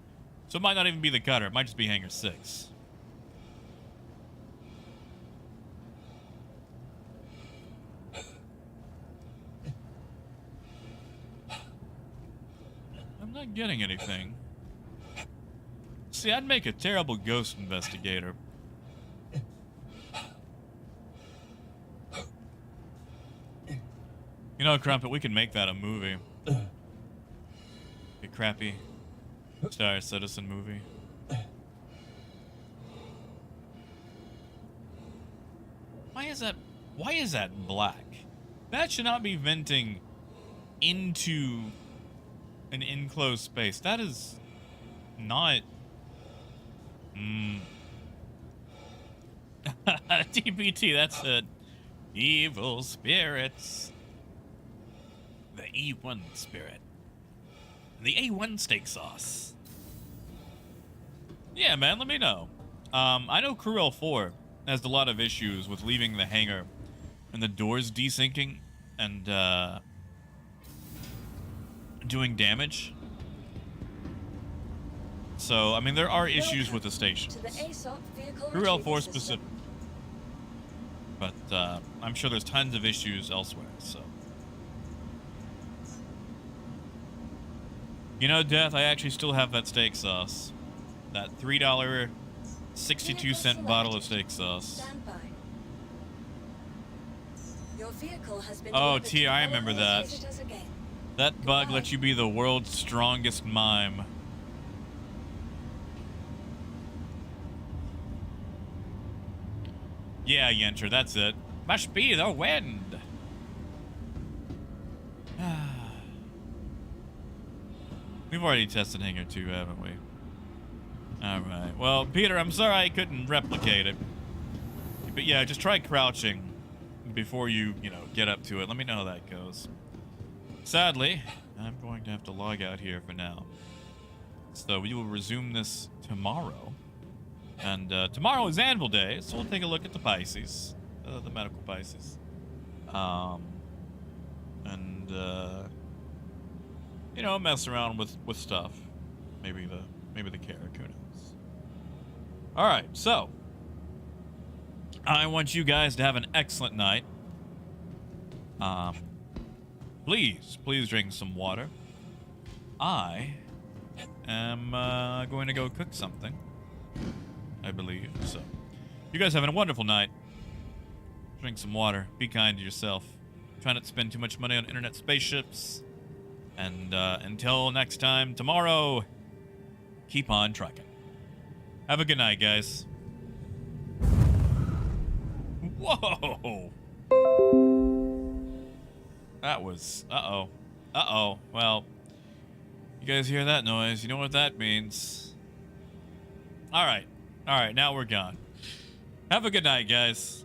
So it might not even be the cutter. It might just be Hangar 6. I'm not getting anything. See, I'd make a terrible ghost investigator. You know, Crumpet, we can make that a movie. A crappy Star Citizen movie. Why is that black? That should not be venting into an enclosed space. That is not... TPT, that's it. Evil spirits. The E1 spirit. The A1 steak sauce. Yeah, man, let me know. I know Crew L4 has a lot of issues with leaving the hangar and the doors desyncing and doing damage. So, I mean, there are issues with the stations. Crew L4 specific. But I'm sure there's tons of issues elsewhere, so. You know, Death, I actually still have that steak sauce. That $3, 62-cent bottle of steak sauce. Oh, T, I remember that. That bug lets you be the world's strongest mime. Yeah, Yentra, that's it. Must be the wind. We've already tested Hangar 2, haven't we? Alright. Well, Peter, I'm sorry I couldn't replicate it. But yeah, just try crouching before you, get up to it. Let me know how that goes. Sadly, I'm going to have to log out here for now. So we will resume this tomorrow. And tomorrow is Anvil Day, so we'll take a look at the Pisces. The medical Pisces. Mess around with stuff. Maybe the Carrick, who knows. Alright, so I want you guys to have an excellent night. Please drink some water. I am going to go cook something, I believe. So, you guys having a wonderful night. Drink some water. Be kind to yourself. Try not to spend too much money on internet spaceships. And until next time, tomorrow, keep on trucking. Have a good night, guys. Whoa! That was... Uh-oh. Uh-oh. Well, you guys hear that noise? You know what that means. Alright. Alright, now we're gone. Have a good night, guys.